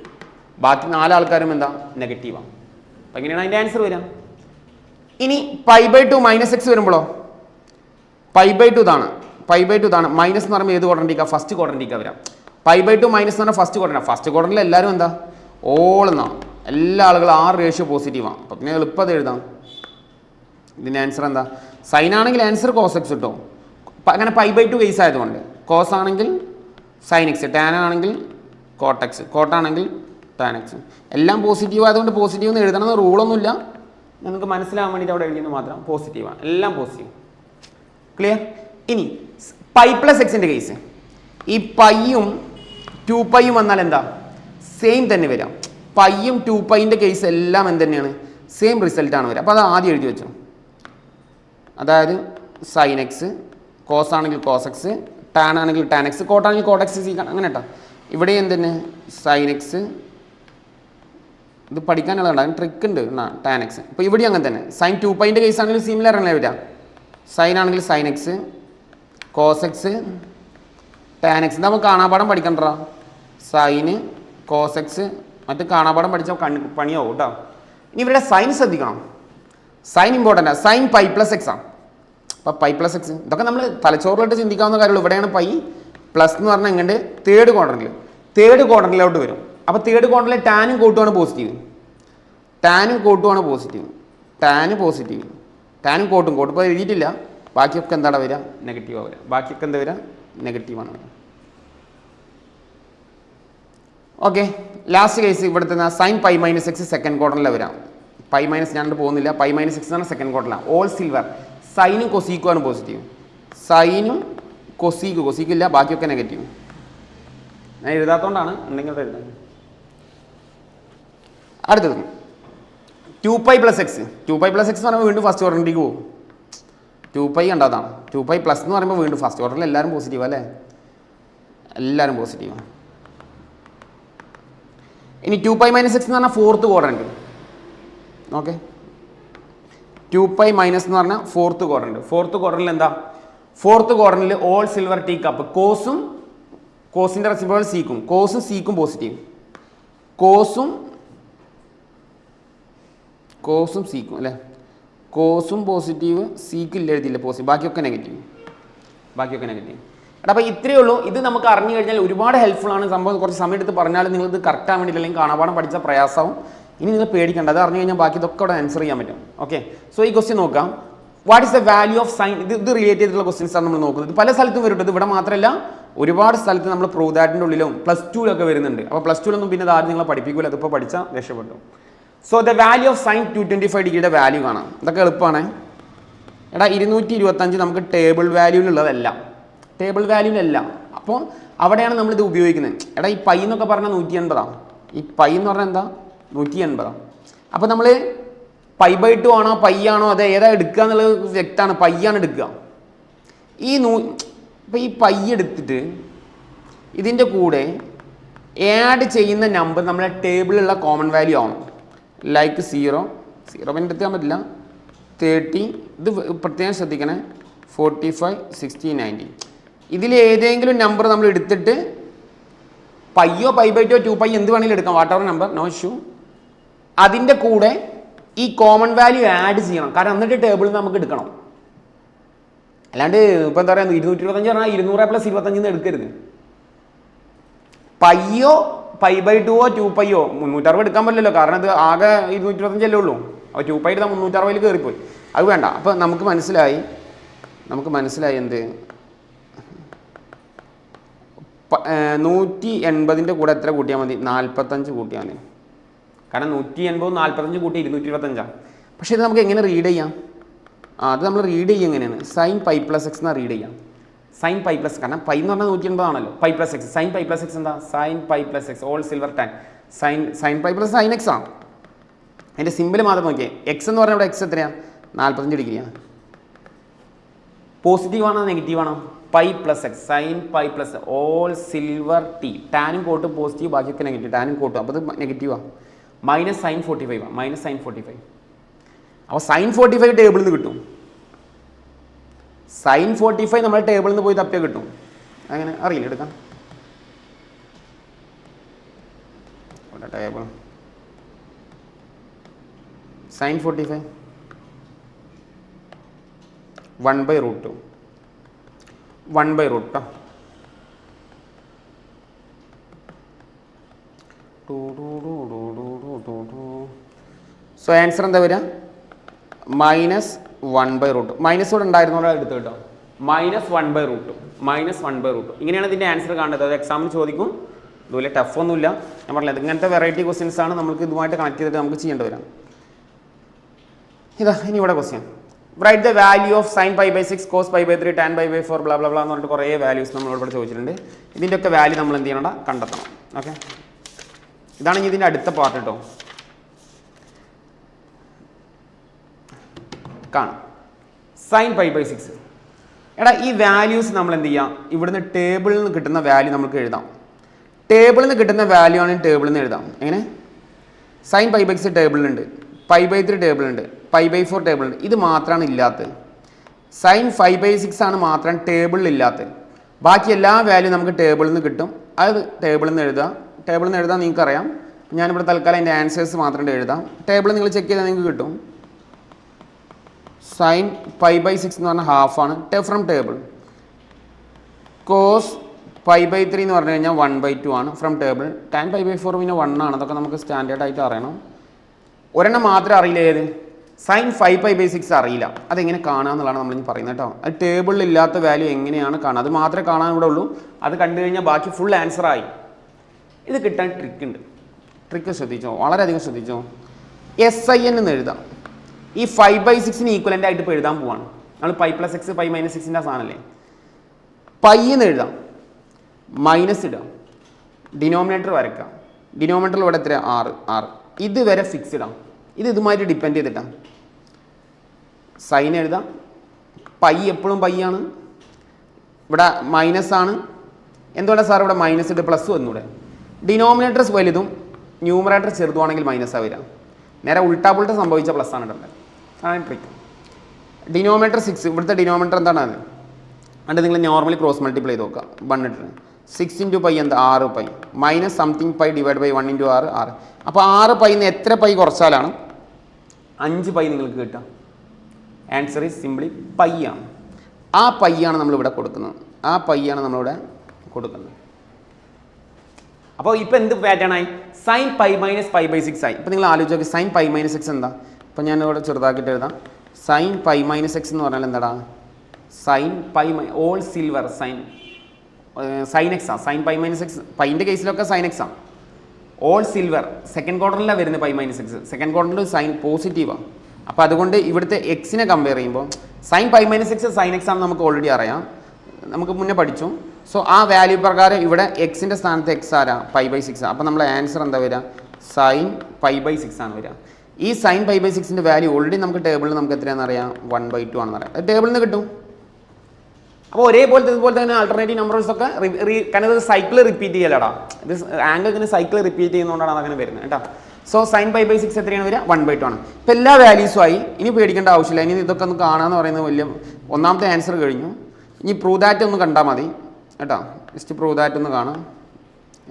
ബാക്കി 4 ആൾക്കാരും എന്താ, നെഗറ്റീവാണ്. അപ്പം എങ്ങനെയാണ് അതിൻ്റെ ആൻസർ വരിക? ഇനി π/2 മൈനസ് എക്സ് വരുമ്പോഴോ, π/2 ഇതാണ്, π/2 ഇതാണ്. മൈനസ് എന്ന് പറയുമ്പോൾ ഏത് ക്വാഡ്രൻറ്റിക്കാണ്, ഫസ്റ്റ് ക്വാഡ്രൻറ്റിക്കാണ് വരാം. π/2 മൈനസ് എന്ന് പറഞ്ഞാൽ ഫസ്റ്റ് ക്വാഡ്രൻറ്റ്. ഫസ്റ്റ് ക്വാഡ്രൻറ്റിൽ എല്ലാവരും എന്താ, ഓൾ എന്നാണ്. എല്ലാ ആളുകളും 6 റേഷ്യോ പോസിറ്റീവാണ്. അപ്പം പിന്നെ എളുപ്പം അത് എഴുതാം. ഇതിൻ്റെ ആൻസർ എന്താ, സൈൻ ആണെങ്കിൽ ആൻസർ കോസ് എക്സ് കിട്ടും. അങ്ങനെ π/2 കേസ് ആയതുകൊണ്ട് കോസ് ആണെങ്കിൽ സൈൻ എക്സ്, ടാൻ ആണെങ്കിൽ കോട്ടെക്സ്, കോട്ടാണെങ്കിൽ ടാൻ എക്സ്. എല്ലാം പോസിറ്റീവ് ആയതുകൊണ്ട് പോസിറ്റീവ് എന്ന് എഴുതണമെന്ന് റൂളൊന്നുമില്ല. നിങ്ങൾക്ക് മനസ്സിലാകാൻ വേണ്ടിയിട്ട് അവിടെ എഴുതിയെന്ന് മാത്രം. പോസിറ്റീവാണ്, എല്ലാം പോസിറ്റീവ്. ക്ലിയർ? ഇനി പൈ പ്ലസ് എക്സിൻ്റെ കേസ്, ഈ പൈയും 2πയും വന്നാൽ എന്താ, സെയിം തന്നെ വരാം. പൈയും 2πൻ്റെ കേസ് എല്ലാം എന്ത് തന്നെയാണ്, സെയിം റിസൾട്ടാണ് വരിക. അപ്പോൾ അത് ആദ്യം എഴുതി വെച്ചോ. അതായത് സൈൻ എക്സ്, കോസ് ആണെങ്കിൽ കോസ് എക്സ്, ടാൻ ആണെങ്കിൽ ടാൻ എക്സ്, കോട്ടാണെങ്കിൽ കോട്ട് എക്സ് സീക്കാണ് അങ്ങനെ കേട്ടോ. ഇവിടെ എന്തെന്നെ സൈൻ എക്സ്, ഇത് പഠിക്കാനുള്ളതാണ്, ട്രിക്ക് ഉണ്ട് ടാൻ എക്സ്. ഇപ്പോൾ ഇവിടെ അങ്ങനെ തന്നെ സൈൻ 2π കേസ് ആണെങ്കിൽ സിമിലർ അല്ലേ വരിക. സൈൻ ആണെങ്കിൽ sine x, cos x, tan x. നമുക്ക് കാണാപാഠം പഠിക്കണ്ട. സൈന് കോസ് എക്സ് മറ്റ് കാണാപാഠം പഠിച്ചാൽ പണിയാവും കേട്ടോ. ഇനി ഇവരുടെ സൈൻ ശ്രദ്ധിക്കണം. സൈൻ ഇമ്പോർട്ടൻ്റ് ആണ്. സൈൻ പൈ പ്ലസ് എക്സ് ആണ്. അപ്പോൾ പൈ പ്ലസ് എക്സ് ഇതൊക്കെ നമ്മൾ തലച്ചോറിലോട്ട് ചിന്തിക്കാവുന്ന കാര്യമുള്ളൂ. ഇവിടെയാണ് പൈ പ്ലസ് എന്ന് പറഞ്ഞാൽ എങ്ങനെ തേർഡ് ക്വാഡ്രൻറ്റിലോട്ട് വരും. അപ്പോൾ തേർഡ് ക്വാഡ്രൻറ്റിൽ ടാനും കോട്ടുമാണ് പോസിറ്റീവ്, ടാനും കോട്ടുമാണ് പോസിറ്റീവ്, ടാന് പോസിറ്റീവ്, ടാനും കോട്ടും ഇപ്പോൾ എഴുതിയിട്ടില്ല. ബാക്കിയൊക്കെ എന്താണ് വരിക? നെഗറ്റീവാണ് വരിക. ബാക്കിയൊക്കെ എന്താ വരിക? നെഗറ്റീവാണ് വരിക. ഓക്കെ, ലാസ്റ്റ് കേസ് ഇവിടുത്തെ sine pi minus x second ക്വാർട്ടറിലാണ് വരാം. പൈ മൈനസ് ഞാനോട് പോകുന്നില്ല. പൈ മൈനസ് എക്സ് ആണ് സെക്കൻഡ് ക്വാർട്ടറിലാണ്. All silver. സൈനും കൊസീക്കുമാണ് പോസിറ്റീവ്, സൈനും കൊസീക്കില്ല, ബാക്കിയൊക്കെ നെഗറ്റീവ്. ഞാൻ എഴുതാത്തതുകൊണ്ടാണ്, ഉണ്ടെങ്കിൽ എഴുതാം. അടുത്തത് 2π പ്ലസ് എക്സ്. 2π പ്ലസ് എക്സ് എന്ന് പറയുമ്പോൾ വീണ്ടും ഫസ്റ്റ് ക്വാർട്ടറിലേക്ക് പോകും. 2π കണ്ടതാണ്. 2π പ്ലസ് എന്ന് പറയുമ്പോൾ വീണ്ടും ഫസ്റ്റ് ക്വാർട്ടറിൽ എല്ലാവരും പോസിറ്റീവ് അല്ലേ? എല്ലാവരും പോസിറ്റീവാണ്. ഇനി 2π മൈനസ് എക്സ് എന്ന് പറഞ്ഞാൽ ഫോർത്ത് ക്വാഡ്രന്റ്. ഓക്കെ, 2π മൈനസ് എന്ന് പറഞ്ഞാൽ ഫോർത്ത് ക്വാഡ്രന്റ്. ഫോർത്ത് ക്വാഡ്രന്റിൽ എന്താ? ഫോർത്ത് ക്വാഡ്രന്റിൽ ഓൾ സിൽവർ ടീ കപ്പ്. കോസിൻ്റെ റെസിപ്രോക്കൽ സീക്കും. കോസും സീക്കും പോസിറ്റീവ്. കോസും സീക്കും അല്ലേ? കോസും പോസിറ്റീവ്, സീക്ക് ഇല്ല എഴുതിയില്ല പോസിറ്റീവ്, ബാക്കിയൊക്കെ നെഗറ്റീവ്. എടാ അപ്പോൾ ഇത്രയേ ഉള്ളൂ. ഇത് നമുക്ക് അറിഞ്ഞു കഴിഞ്ഞാൽ ഒരുപാട് ഹെൽപ്ഫുൾ ആണ്. സംഭവം കുറച്ച് സമയം എടുത്ത് പറഞ്ഞാലും നിങ്ങളിത് കറക്റ്റ് ആവാൻ വേണ്ടിയിട്ട് അല്ലെങ്കിൽ കാണാപാഠം പഠിച്ച പ്രയാസവും. ഇനി നിങ്ങൾ പേടിക്കേണ്ട, അത് അറിഞ്ഞു കഴിഞ്ഞാൽ ബാക്കി ഇതൊക്കെ അവിടെ ആൻസർ ചെയ്യാൻ പറ്റും. ഓക്കെ, സോ ഈ ക്വസ്റ്റ്യൻ നോക്കാം. What is the value of sign? ഇത് റിലേറ്റ് ചെയ്തിട്ടുള്ള ക്വസ്റ്റ്യൻസ് ആണ് നമ്മൾ നോക്കുന്നത്. പല സ്ഥലത്തും വരും. ഇത് ഇവിടെ മാത്രമല്ല, ഒരുപാട് സ്ഥലത്ത് നമ്മൾ പ്രൂവ് ദാറ്റിൻ്റെ ഉള്ളിലും പ്ലസ് ടുവിലൊക്കെ വരുന്നുണ്ട്. അപ്പോൾ പ്ലസ് ടുവിലൊന്നും പിന്നെ ആരും നിങ്ങളെ പഠിപ്പിക്കില്ല, അതിപ്പോൾ പഠിച്ചാൽ രക്ഷപ്പെട്ടു. So the value of sine 225 ഡിഗ്രിയുടെ വാല്യൂ കാണാം. ഇതൊക്കെ എളുപ്പമാണ്. എടാ 225 നമുക്ക് ടേബിൾ വാല്യൂവിലുള്ളതല്ല. അപ്പോൾ അവിടെയാണ് നമ്മളിത് ഉപയോഗിക്കുന്നത്. എടാ ഈ പൈ എന്നൊക്കെ പറഞ്ഞാൽ 180. ഈ പൈ എന്ന് പറഞ്ഞാൽ എന്താ? 180. അപ്പോൾ നമ്മൾ π/2 ആണോ പൈ ആണോ അത് ഏതാ എടുക്കുക എന്നുള്ളത് വ്യക്തമാണ്. പൈയാണ് എടുക്കുക. ഇപ്പോൾ ഈ പൈ എടുത്തിട്ട് ഇതിൻ്റെ കൂടെ ആഡ് ചെയ്യുന്ന നമ്പർ നമ്മളെ ടേബിളിലുള്ള കോമൺ വാല്യൂ ആവണം. ലൈക്ക് 0 പിന്നെ എടുക്കാൻ പറ്റില്ല, 30. ഇത് പ്രത്യേകം ശ്രദ്ധിക്കണേ. 45, 60, 90. ഇതിൽ ഏതെങ്കിലും നമ്പർ നമ്മൾ എടുത്തിട്ട് പയ്യോ π/2 2π എന്ത് വേണമെങ്കിലും എടുക്കാം, whatever number, no issue. അതിൻ്റെ കൂടെ ഈ കോമൺ വാല്യൂ ആഡ് ചെയ്യണം. കാരണം എന്നിട്ട് ടേബിളിൽ നിന്ന് നമുക്ക് എടുക്കണം. അല്ലാണ്ട് ഇപ്പോൾ എന്താ പറയുക 225 പറഞ്ഞാൽ 200 + 25 എടുക്കരുത്. പയ്യോ π/2 2π 360 എടുക്കാൻ പറ്റില്ലല്ലോ, കാരണം ഇത് ആകെ 225 അല്ലേ ഉള്ളൂ. അപ്പോൾ 2π എടുത്താൽ 360 കയറിപ്പോയി. അത് വേണ്ട. അപ്പോൾ നമുക്ക് മനസ്സിലായി എന്ത് 180ൻ്റെ കൂടെ എത്ര കൂട്ടിയാൽ മതി? 45 കൂട്ടിയാൽ മതി. കാരണം 180 45 കൂട്ടി 225. പക്ഷേ ഇത് നമുക്ക് എങ്ങനെ റീഡ് ചെയ്യാം? അത് നമ്മൾ റീഡ് ചെയ്യുക എങ്ങനെയാണ്? സൈൻ π പ്ലസ് എക്സ് എന്നാണ് റീഡ് ചെയ്യാം. സൈൻ π പ്ലസ്, കാരണം പൈ എന്ന് പറഞ്ഞാൽ 180 ആണല്ലോ. π plus x, sine π plus x എന്താ? Sine π plus x all silver tan. Sine π plus sine x ആണ്. അതിൻ്റെ സിമ്പിൾ മാത്രം നോക്കിയേ. എക്സ് എന്ന് പറഞ്ഞാൽ ഇവിടെ എക്സ് എത്രയാണ്? 45 ഡിഗ്രിയാണ്. പോസിറ്റീവ് ആണോ നെഗറ്റീവ് ആണോ? π plus x, sine π plus all silver tea. ടാനും കോട്ടും പോസിറ്റീവ്, ബാക്കിയൊക്കെ നെഗറ്റീവ്. ടാനും കോട്ടും, അപ്പോൾ ഇത് നെഗറ്റീവാണ്. മൈനസ് സൈൻ 45 ആണ്. Minus sign 45. അപ്പോൾ സൈൻ 45 ടേബിളിൽ നിന്ന് കിട്ടും. സൈൻ 45 നമ്മൾ ടേബിളിൽ നിന്ന് പോയി തപ്പിയാൽ കിട്ടും. അങ്ങനെ അറിയില്ല, എടുക്കാം. Table sign 45 1/√2. 1/√2. സോ ആൻസർ എന്താ വരിക? -1/√2. മൈനസ് ഇവിടെ ഉണ്ടായിരുന്നോളൂ, എടുത്ത് കേട്ടോ. -1/√2. ഇങ്ങനെയാണ് ഇതിൻ്റെ ആൻസർ കാണേണ്ടത്. അത് എക്സാമിന് ചോദിക്കും. ഇതുപോലെ ടഫ് ഒന്നുമില്ല. ഞാൻ പറഞ്ഞത് ഇങ്ങനത്തെ വെറൈറ്റി ക്വസ്റ്റ്യൻസ് ആണ് നമുക്ക് ഇതുമായിട്ട് കണക്ട് ചെയ്തിട്ട് നമുക്ക് ചെയ്യേണ്ടി വരാം. ഇനി ഇവിടെ question. Write the value of sine π/6 cos π/3 tan π/4 blah blah blah എന്ന് പറഞ്ഞിട്ട് കുറേ വാല്യൂസ് നമ്മളോട് ഇവിടെ ചോദിച്ചിട്ടുണ്ട്. ഇതിൻ്റെയൊക്കെ വാല്യൂ നമ്മൾ എന്ത് ചെയ്യണം? കണ്ടെത്തണം. ഓക്കെ, ഇതാണ് ഇതിൻ്റെ അടുത്ത പാർട്ട് കേട്ടോ. കാണാം. Sine pi by 6. എടാ ഈ വാല്യൂസ് നമ്മൾ എന്ത് ചെയ്യാം, ഇവിടുന്ന് ടേബിളിൽ നിന്ന് കിട്ടുന്ന വാല്യൂ നമുക്ക് എഴുതാം. ടേബിളിൽ നിന്ന് കിട്ടുന്ന വാല്യൂ ആണ് ടേബിളിൽ നിന്ന് എഴുതാം. എങ്ങനെ? സൈൻ പൈ ബൈ 6 ടേബിളിലുണ്ട്, പൈ ബൈ 3 ടേബിളുണ്ട്, പൈ ബൈ 4 ടേബിളുണ്ട്. ഇത് മാത്രമാണ് ഇല്ലാത്തത്. സൈൻ 5 ബൈ 6 ആണ് മാത്രം ടേബിളിൽ ഇല്ലാത്തത്. ബാക്കി എല്ലാ വാല്യൂ നമുക്ക് ടേബിളിൽ നിന്ന് കിട്ടും. അത് ടേബിളിൽ നിന്ന് എഴുതാം. ടേബിളിൽ നിന്ന് എഴുതാൻ നിങ്ങൾക്കറിയാം. ഞാനിവിടെ തൽക്കാലം അതിൻ്റെ ആൻസേഴ്സ് മാത്രം എഴുതാം. ടേബിൾ നിങ്ങൾ ചെക്ക് ചെയ്താൽ നിങ്ങൾക്ക് കിട്ടും. സൈൻ പൈ ബൈ 6 എന്ന് പറഞ്ഞാൽ ഹാഫാണ് from table. Cos pi by 3 എന്ന് പറഞ്ഞു കഴിഞ്ഞാൽ 1/2 ആണ് from table. Tan pi by 4 പിന്നെ 1 ആണ്. അതൊക്കെ നമുക്ക് സ്റ്റാൻഡേർഡ് ആയിട്ട് അറിയണം. ഒരെണ്ണം മാത്രം അറിയില്ല, ഏത്? സൈൻ 5 പൈ ബൈ 6 അറിയില്ല. അതെങ്ങനെ കാണുക എന്നുള്ളതാണ് നമ്മളിനി പറയുന്നത് കേട്ടോ. അത് ടേബിളിൽ ഇല്ലാത്ത വാല്യൂ എങ്ങനെയാണ് കാണുക, അത് മാത്രമേ കാണാൻ ഇവിടെ ഉള്ളൂ. അത് കണ്ടു കഴിഞ്ഞാൽ ബാക്കി ഫുൾ ആൻസർ ആയി. ഇത് കിട്ടാൻ ട്രിക്ക് ഉണ്ട്. ട്രിക്ക് ശ്രദ്ധിച്ചോ, വളരെയധികം ശ്രദ്ധിച്ചോ. SIN എന്ന് എഴുതാം. ഈ 5 ബൈ 6 ഈക്വലൻ്റ് ആയിട്ട് ഇപ്പോൾ എഴുതാൻ പോവാണ്. നമ്മൾ പൈ പ്ലസ് 6 പൈ മൈനസ് 6ൻ്റെ സാധനമല്ലേ. പൈ എന്ന് എഴുതാം, മൈനസ് ഇടാം, ഡിനോമിനേറ്റർ വരയ്ക്കാം. ഡിനോമിനേറ്ററിൽ ഇവിടെ എത്ര? 6. ഇതുവരെ ഫിക്സ് ഇടാം. ഇത് ഇതുമായിട്ട് ഡിപ്പെൻഡ് ചെയ്തിട്ടാണ്. സൈൻ എഴുതാം. പൈ എപ്പോഴും പൈ ആണ്. ഇവിടെ മൈനസ് ആണ്. എന്തുകൊണ്ടാണ് സാർ ഇവിടെ മൈനസ് ഇട്ട് പ്ലസ് വന്നൂടെ? ഡിനോമിനേറ്റർ വലുതും ന്യൂമറേറ്റർ ചെറുതുമാണെങ്കിൽ മൈനസാണ് വരിക. നേരെ ഉൾട്ടാ സംഭവിച്ച പ്ലസ് ആണ് ഇടേണ്ടത്. അതാണ് ട്രിക്ക്. ഡിനോമിനേറ്റർ 6, ഇവിടുത്തെ ഡിനോമിനേറ്റർ എന്താണ്? അത് അതുകൊണ്ട് നിങ്ങൾ നോർമലി ക്രോസ് മൾട്ടിപ്ലൈ ചെയ്ത് നോക്കുക. 1 ഇട്ടിട്ട് 6 ഇൻറ്റു പൈ എന്താ? 6 pi minus something pi divide by 1 into 6. അപ്പോൾ 6 പൈന്ന് എത്ര പൈ കുറച്ചാലാണ് 5 പൈ നിങ്ങൾക്ക് കിട്ടുക? ആൻസർ ഈസ് സിംപ്ലി പൈ ആണ്. ആ പൈ ആണ് നമ്മളിവിടെ കൊടുക്കുന്നത്. ആ പൈ ആണ് നമ്മളിവിടെ കൊടുക്കുന്നത്. അപ്പോൾ ഇപ്പോൾ എന്ത് പാറ്റേൺ ആയി? Sine pi minus pi by 6 ആയി. ഇപ്പോൾ നിങ്ങൾ ആലോചിച്ച് നോക്കി, സൈൻ പൈ മൈനസ് 6 എന്താ? ഇപ്പോൾ ഞാൻ ഇവിടെ ചെറുതാക്കിയിട്ട് എഴുതാം. സൈൻ പൈ മൈനസ് 6 എന്ന് പറഞ്ഞാൽ എന്താടാ? Sine pi all silver sine x ആണ്. സൈൻ പൈ മൈനസ് 6 പൈൻ്റെ കേസിലൊക്കെ സൈൻ എക്സ് ആണ്. ഓൾ സിൽവർ സെക്കൻഡ് ക്വാർട്ടറിലാണ് വരുന്നത് പൈ മൈനസ് 6. സെക്കൻഡ് ക്വാർട്ടറിൽ സൈൻ പോസിറ്റീവാണ്. അപ്പോൾ അതുകൊണ്ട് ഇവിടുത്തെ എക്സിനെ കമ്പയർ ചെയ്യുമ്പോൾ sine pi minus 6 sine x ആണെന്ന് നമുക്ക് ഓൾറെഡി അറിയാം, നമുക്ക് മുന്നേ പഠിച്ചു. സോ ആ വാല്യൂ പ്രകാരം ഇവിടെ എക്സിൻ്റെ സ്ഥാനത്ത് എക്സ് ആരാ? Pi by 6. അപ്പോൾ നമ്മളെ ആൻസർ എന്താ വരിക? സൈൻ പൈ ബൈ 6 ആണ് വരിക. ഈ സൈൻ പൈ ബൈ 6ൻ്റെ വാല്യൂ ഓൾറെഡി നമുക്ക് ടേബിളിൽ നമുക്ക് എത്രയാണെന്ന് അറിയാം? 1/2 ആണെന്ന് അറിയാം. അത് ടേബിളിൽ നിന്ന് കിട്ടും. അപ്പോൾ ഒരേപോലത്തെ ഇതുപോലെ തന്നെ ആൾട്ടർനേറ്റീവ് നമ്പേഴ്സ് ഒക്കെ കാരണം ഇത് സൈക്കിൾ റിപ്പീറ്റ് ചെയ്യലടാ. ഇത് ആംഗിൾ ഇങ്ങനെ സൈക്കിൾ റിപ്പീറ്റ് ചെയ്യുന്നതുകൊണ്ടാണ് അതങ്ങനെ വരുന്നത് കേട്ടോ. സോ സൈൻ പൈ ബൈ 6 എത്രയാണ് വരിക? 1/2 ആണ്. ഇപ്പോൾ എല്ലാ വാല്യൂസും ആയി. ഇനി പേടിക്കേണ്ട ആവശ്യമില്ല. ഇനി ഇതൊക്കെ ഒന്ന് കാണാമെന്ന് പറയുന്നത് വലിയ ഒന്നാമത്തെ ആൻസർ കഴിഞ്ഞു. ഇനി പ്രൂവ് ദാറ്റ് ഒന്ന് കണ്ടാൽ മതി കേട്ടോ. ജസ്റ്റ് പ്രൂവ് ദാറ്റ് ഒന്ന് കാണാം.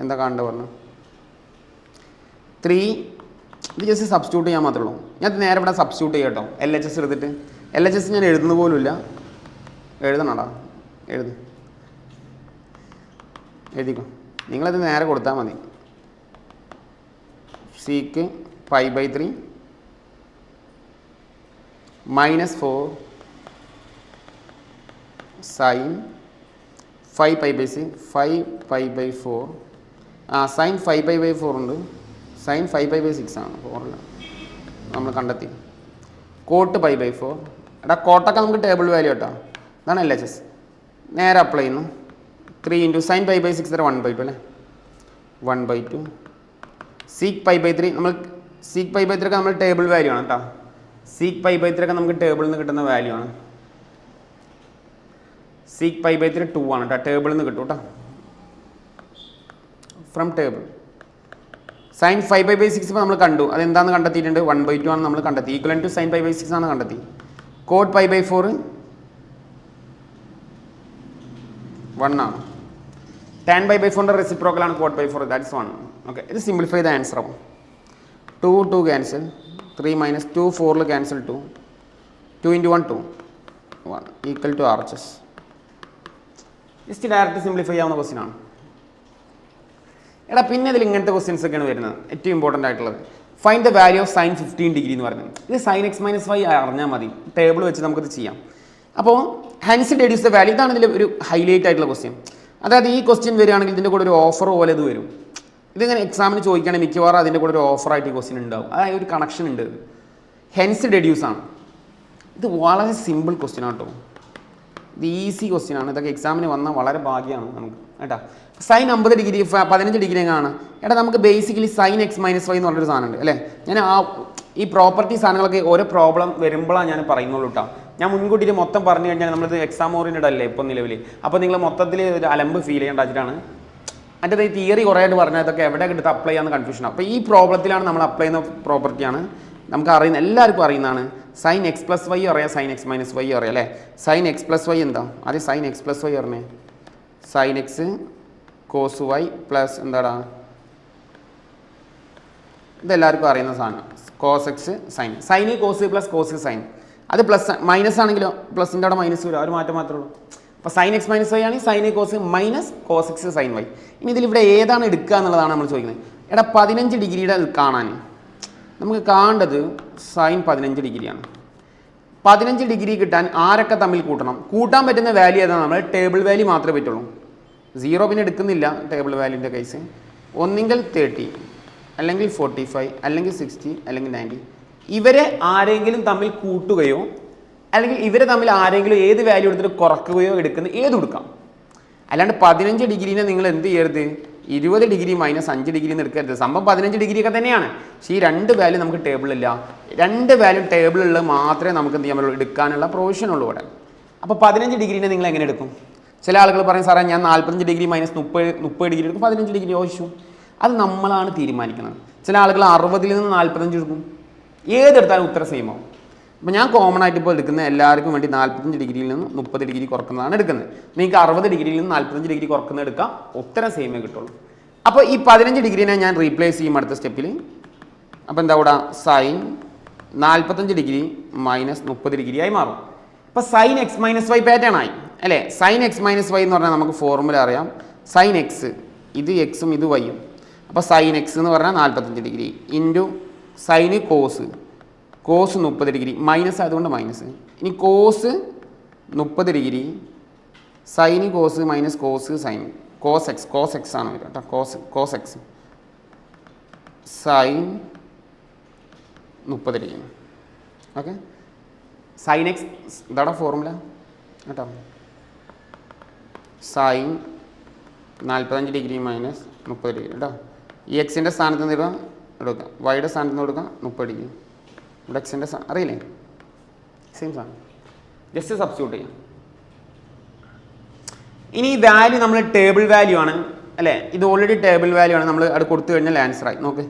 എന്താ കാണേണ്ടത് പറഞ്ഞു? 3 ഇത് ജസ്റ്റ് സബ്സ്റ്റിറ്റ്യൂട്ട് ചെയ്യാൻ മാത്രമേ ഉള്ളൂ. ഞാൻ നേരെ ഇവിടെ സബ്സ്റ്റിറ്റ്യൂട്ട് ചെയ്യാം കേട്ടോ. LHS എടുത്തിട്ട്. LHS ഞാൻ എഴുതുന്ന പോലുമില്ല. എഴുതണടാ, എഴുതിക്കോ. നിങ്ങളത് നേരെ കൊടുത്താൽ മതി. Sec pi by 3 minus 4 sine 5 pi by 6 5 pi by 4. Sine 5 pi by 4 ഉണ്ട്. സൈൻ 5 പൈ ബൈ 6 ആണ്. 4 നമ്മൾ കണ്ടെത്തി. Cot pi by 4. എടാ കോട്ടൊക്കെ നമുക്ക് ടേബിൾ വാല്യൂ കേട്ടോ. അതാണ് LHS. നേരെ അപ്ലൈ ചെയ്യുന്നു. 3 ഇൻറ്റു സൈൻ പൈ ബൈ 6 1/2 അല്ലേ? 1/2 സീക്ക് പൈ ബൈ 3. നമ്മൾ സീക്ക് പൈ ബൈ 3 ഒക്കെ നമ്മൾ ടേബിൾ വാല്യൂ ആണ് കേട്ടോ. സീക്ക് പൈ ബൈ 3 ഒക്കെ നമുക്ക് ടേബിളിൽ നിന്ന് കിട്ടുന്ന വാല്യൂ ആണ്. സീക്ക് പൈ ബൈ 3 2 ആണ് കേട്ടോ. ടേബിളിൽ നിന്ന് കിട്ടും കേട്ടോ, from table. Sine 5 pi by 6 ഇപ്പോൾ നമ്മൾ കണ്ടു. അതെന്താണെന്ന് കണ്ടെത്തിയിട്ടുണ്ട്? 1/2 ആണ് നമ്മൾ കണ്ടെത്തി. Equal to sine pi by 6 ആണ് കണ്ടെത്തി. കോട്ട് പൈ ബൈ 4 1 ആണ്. ടാൻ പൈ ബൈ 4ൻ്റെ റെസിപ്രോക്കലാണ് കോട്ട് ബൈ 4. ദാറ്റ്സ് 1. ഓക്കെ, ഇത് സിംപ്ലിഫൈ ചെയ്ത ആൻസർ ആവും. 2 cancel. 3 minus 2 4 cancel 2. 2 into 1 2 1 equal to RHS. Just direct simplify ചെയ്യാവുന്ന ക്വസ്റ്റ്യൻ ആണ്. എടാ പിന്നെ ഇതിൽ ഇങ്ങനത്തെ ക്വസ്റ്റ്യൻസ് ഒക്കെയാണ് വരുന്നത്. ഏറ്റവും ഇമ്പോർട്ടൻ്റ് ആയിട്ടുള്ളത് find the value of sign 15 degree എന്ന് പറയുന്നത്. ഇത് സൈൻ എക്സ് മൈനസ് 5 അറിഞ്ഞാൽ മതി. ടേബിൾ വെച്ച് നമുക്കിത് ചെയ്യാം. അപ്പോൾ ഹൻസ് ഡെഡ്യൂസ് ദ വാല്യൂ. ഇതാണ് ഇതിൽ ഒരു ഹൈലൈറ്റ് ആയിട്ടുള്ള ക്വസ്റ്റ്യൻ. അതായത് ഈ ക്വസ്റ്റ്യൻ വരികയാണെങ്കിൽ ഇതിൻ്റെ കൂടെ ഒരു ഓഫർ പോലെ ഇത് വരും. ഇതിങ്ങനെ എക്സാമിന് ചോദിക്കുകയാണെങ്കിൽ മിക്കവാറും അതിൻ്റെ കൂടെ ഒരു ഓഫറായിട്ട് ഈ ക്വസ്റ്റ്യൻ ഉണ്ടാവും. അതായത് ഒരു കണക്ഷൻ ഉണ്ട്. ഹെൻസ് ഡെഡ്യൂസ് ആണ്. ഇത് വളരെ സിമ്പിൾ ക്വസ്റ്റ്യൻ ആണ് കേട്ടോ. ഇത് ഈസി ക്വസ്റ്റ്യൻ ആണ്. ഇതൊക്കെ എക്സാമിന് വന്നാൽ വളരെ ഭാഗ്യമാണ് നമുക്ക് കേട്ടോ. സൈൻ 50 ഡിഗ്രി 15 ഡിഗ്രി എങ്ങാണ്. എടാ നമുക്ക് ബേസിക്കലി സൈൻ എക്സ് മൈനസ് 5 എന്ന് പറഞ്ഞൊരു സാധനമുണ്ട് അല്ലേ. ഞാൻ ഈ പ്രോപ്പർട്ടി സാധനങ്ങളൊക്കെ ഓരോ പ്രോബ്ലം വരുമ്പോഴാണ് ഞാൻ പറയുന്നുള്ളൂ കേട്ടോ. ഞാൻ മുൻകൂട്ടി മൊത്തം പറഞ്ഞു കഴിഞ്ഞാൽ നമ്മളിത് എക്സാം ഓറിയൻറ്റഡ് അല്ലേ ഇപ്പം നിലവിൽ. അപ്പോൾ നിങ്ങൾ മൊത്തത്തിൽ ഒരു അലമ്പ് ഫീൽ ചെയ്യേണ്ട വെച്ചിട്ടാണ്. അതിൻ്റെ ഈ തിയറി കുറേ ആയിട്ട് പറഞ്ഞാൽ ഇതൊക്കെ എവിടെ എടുത്ത് അപ്ലൈ ചെയ്യാമെന്ന് കൺഫ്യൂഷൻ. അപ്പോൾ ഈ പ്രോബ്ലത്തിലാണ് നമ്മൾ അപ്ലൈ ചെയ്യുന്ന പ്രോപ്പർട്ടിയാണ് നമുക്ക് അറിയുന്ന, എല്ലാവർക്കും അറിയുന്നതാണ്. സൈൻ എക്സ് പ്ലസ് വൈ അറിയാം, സൈൻ എക്സ് മൈനസ് വൈ അറിയാം അല്ലേ. സൈൻ എക്സ് പ്ലസ് വൈ എന്താ? ആദ്യം സൈൻ എക്സ് പ്ലസ് വൈ പറഞ്ഞേ. Sine x cos y plus എന്താടാ, ഇതെല്ലാവർക്കും അറിയുന്ന സാധനം. Cos x sine, sine cos plus cos sine. അത് പ്ലസ് മൈനസ് ആണെങ്കിലോ പ്ലസിൻ്റെ അവിടെ മൈനസ് വരും, ആ ഒരു മാറ്റം മാത്രമേ ഉള്ളൂ. അപ്പോൾ സൈൻ എക്സ് മൈനസ് വൈ ആണെങ്കിൽ sine cos minus cos x sine y. ഇനി ഇതിൽ ഇവിടെ ഏതാണ് എടുക്കുക എന്നുള്ളതാണ് നമ്മൾ ചോദിക്കുന്നത്. എടാ 15 ഡിഗ്രിയുടെ കാണാൻ നമുക്ക് കാണേണ്ടത് സൈൻ 15 ഡിഗ്രിയാണ്. 15 ഡിഗ്രി കിട്ടാൻ ആരൊക്കെ തമ്മിൽ കൂട്ടണം? കൂട്ടാൻ പറ്റുന്ന വാല്യൂ ഏതാണ്? നമ്മൾ ടേബിൾ വാല്യൂ മാത്രമേ പറ്റുള്ളൂ. 0 പിന്നെ എടുക്കുന്നില്ല ടേബിൾ വാല്യൂൻ്റെ കേസ്. ഒന്നെങ്കിൽ 30 അല്ലെങ്കിൽ 45 അല്ലെങ്കിൽ 60 അല്ലെങ്കിൽ 90. ഇവരെ ആരെങ്കിലും തമ്മിൽ കൂട്ടുകയോ അല്ലെങ്കിൽ ഇവരെ തമ്മിൽ ആരെങ്കിലും ഏത് വാല്യൂ എടുത്തിട്ട് കുറക്കുകയോ എടുക്കുന്ന ഏത് കൊടുക്കാം. അല്ലാണ്ട് 15 ഡിഗ്രീനെ നിങ്ങൾ എന്ത് ചെയ്യരുത്, 20 ഡിഗ്രി മൈനസ് 5 ഡിഗ്രി എന്ന് എടുക്കരുത്. സംഭവം 15 ഡിഗ്രി ഒക്കെ തന്നെയാണ്. പക്ഷേ ഈ 2 വാല്യൂ നമുക്ക് ടേബിളില്ല. 2 വാല്യൂ ടേബിളുള്ളത് മാത്രമേ നമുക്ക് എന്ത് ചെയ്യാൻ പറ്റുള്ളൂ, എടുക്കാനുള്ള പ്രൊവിഷൻ ഉള്ളൂ ഇവിടെ. അപ്പോൾ 15 ഡിഗ്രീനെ നിങ്ങൾ എങ്ങനെ എടുക്കും? ചില ആളുകൾ പറയും സാറേ ഞാൻ 45 ഡിഗ്രി മൈനസ് 30 ഡിഗ്രി എടുക്കും, 15 ഡിഗ്രി ചോദിച്ചു. അത് നമ്മളാണ് തീരുമാനിക്കുന്നത്. ചില ആളുകൾ 60 നിന്ന് 45 എടുക്കും. ഏതെടുത്താലും ഉത്തരം സെയിമോ. അപ്പോൾ ഞാൻ കോമൺ ആയിട്ട് ഇപ്പോൾ എടുക്കുന്ന എല്ലാവർക്കും വേണ്ടി 45 ഡിഗ്രിയിൽ നിന്ന് 30 ഡിഗ്രി കുറക്കുന്നതാണ് എടുക്കുന്നത്. നിങ്ങൾക്ക് 60 ഡിഗ്രിയിൽ നിന്ന് 45 ഡിഗ്രി കുറക്കുന്നത് എടുക്കാം, ഉത്തരം സെയിമേ കിട്ടുള്ളൂ. അപ്പോൾ ഈ 15 ഡിഗ്രീനെ ഞാൻ റീപ്ലേസ് ചെയ്യും അടുത്ത സ്റ്റെപ്പിൽ. അപ്പോൾ എന്താ ഇവിടെ സൈൻ 45 ഡിഗ്രി മൈനസ് 30 ഡിഗ്രി ആയി മാറും. അപ്പോൾ sine x minus y pattern ആയി അല്ലേ. സൈൻ എക്സ് മൈനസ് വൈ എന്ന് പറഞ്ഞാൽ നമുക്ക് ഫോർമുല അറിയാം. സൈൻ എക്സ് ഇത് എക്സും ഇത് വൈയും. അപ്പോൾ സൈൻ എക്സ് എന്ന് പറഞ്ഞാൽ 45 degree into sine cos 30 degree minus ആയതുകൊണ്ട് മൈനസ്. ഇനി cos 30 degree sine cos minus cos sine cos x ആണ് വരിക കേട്ടോ. Cos x sine 30 degree. Okay, sine x ഇതാണ് ഫോർമുല കേട്ടോ. സൈൻ 45 ഡിഗ്രി മൈനസ് 30 ഡിഗ്രി കേട്ടോ. ഈ എക്സിൻ്റെ സ്ഥാനത്ത് നിന്ന് എടുക്കാം, വൈയുടെ സ്ഥാനത്ത് നിന്ന് കൊടുക്കാം 30 ഡിഗ്രി. ഇവിടെ എക്സിൻ്റെ അറിയില്ലേ, സെയിം സാധനം, ജസ്റ്റ് സബ്സ്റ്റിറ്റ്യൂട്ട് ചെയ്യാം. ഇനി ഈ വാല്യൂ നമ്മൾ ടേബിൾ വാല്യൂ ആണ് അല്ലേ. ഇത് ഓൾറെഡി ടേബിൾ വാല്യൂ ആണ്, നമ്മൾ അത് കൊടുത്തു കഴിഞ്ഞാൽ ആൻസർ ആയി. നോക്ക്,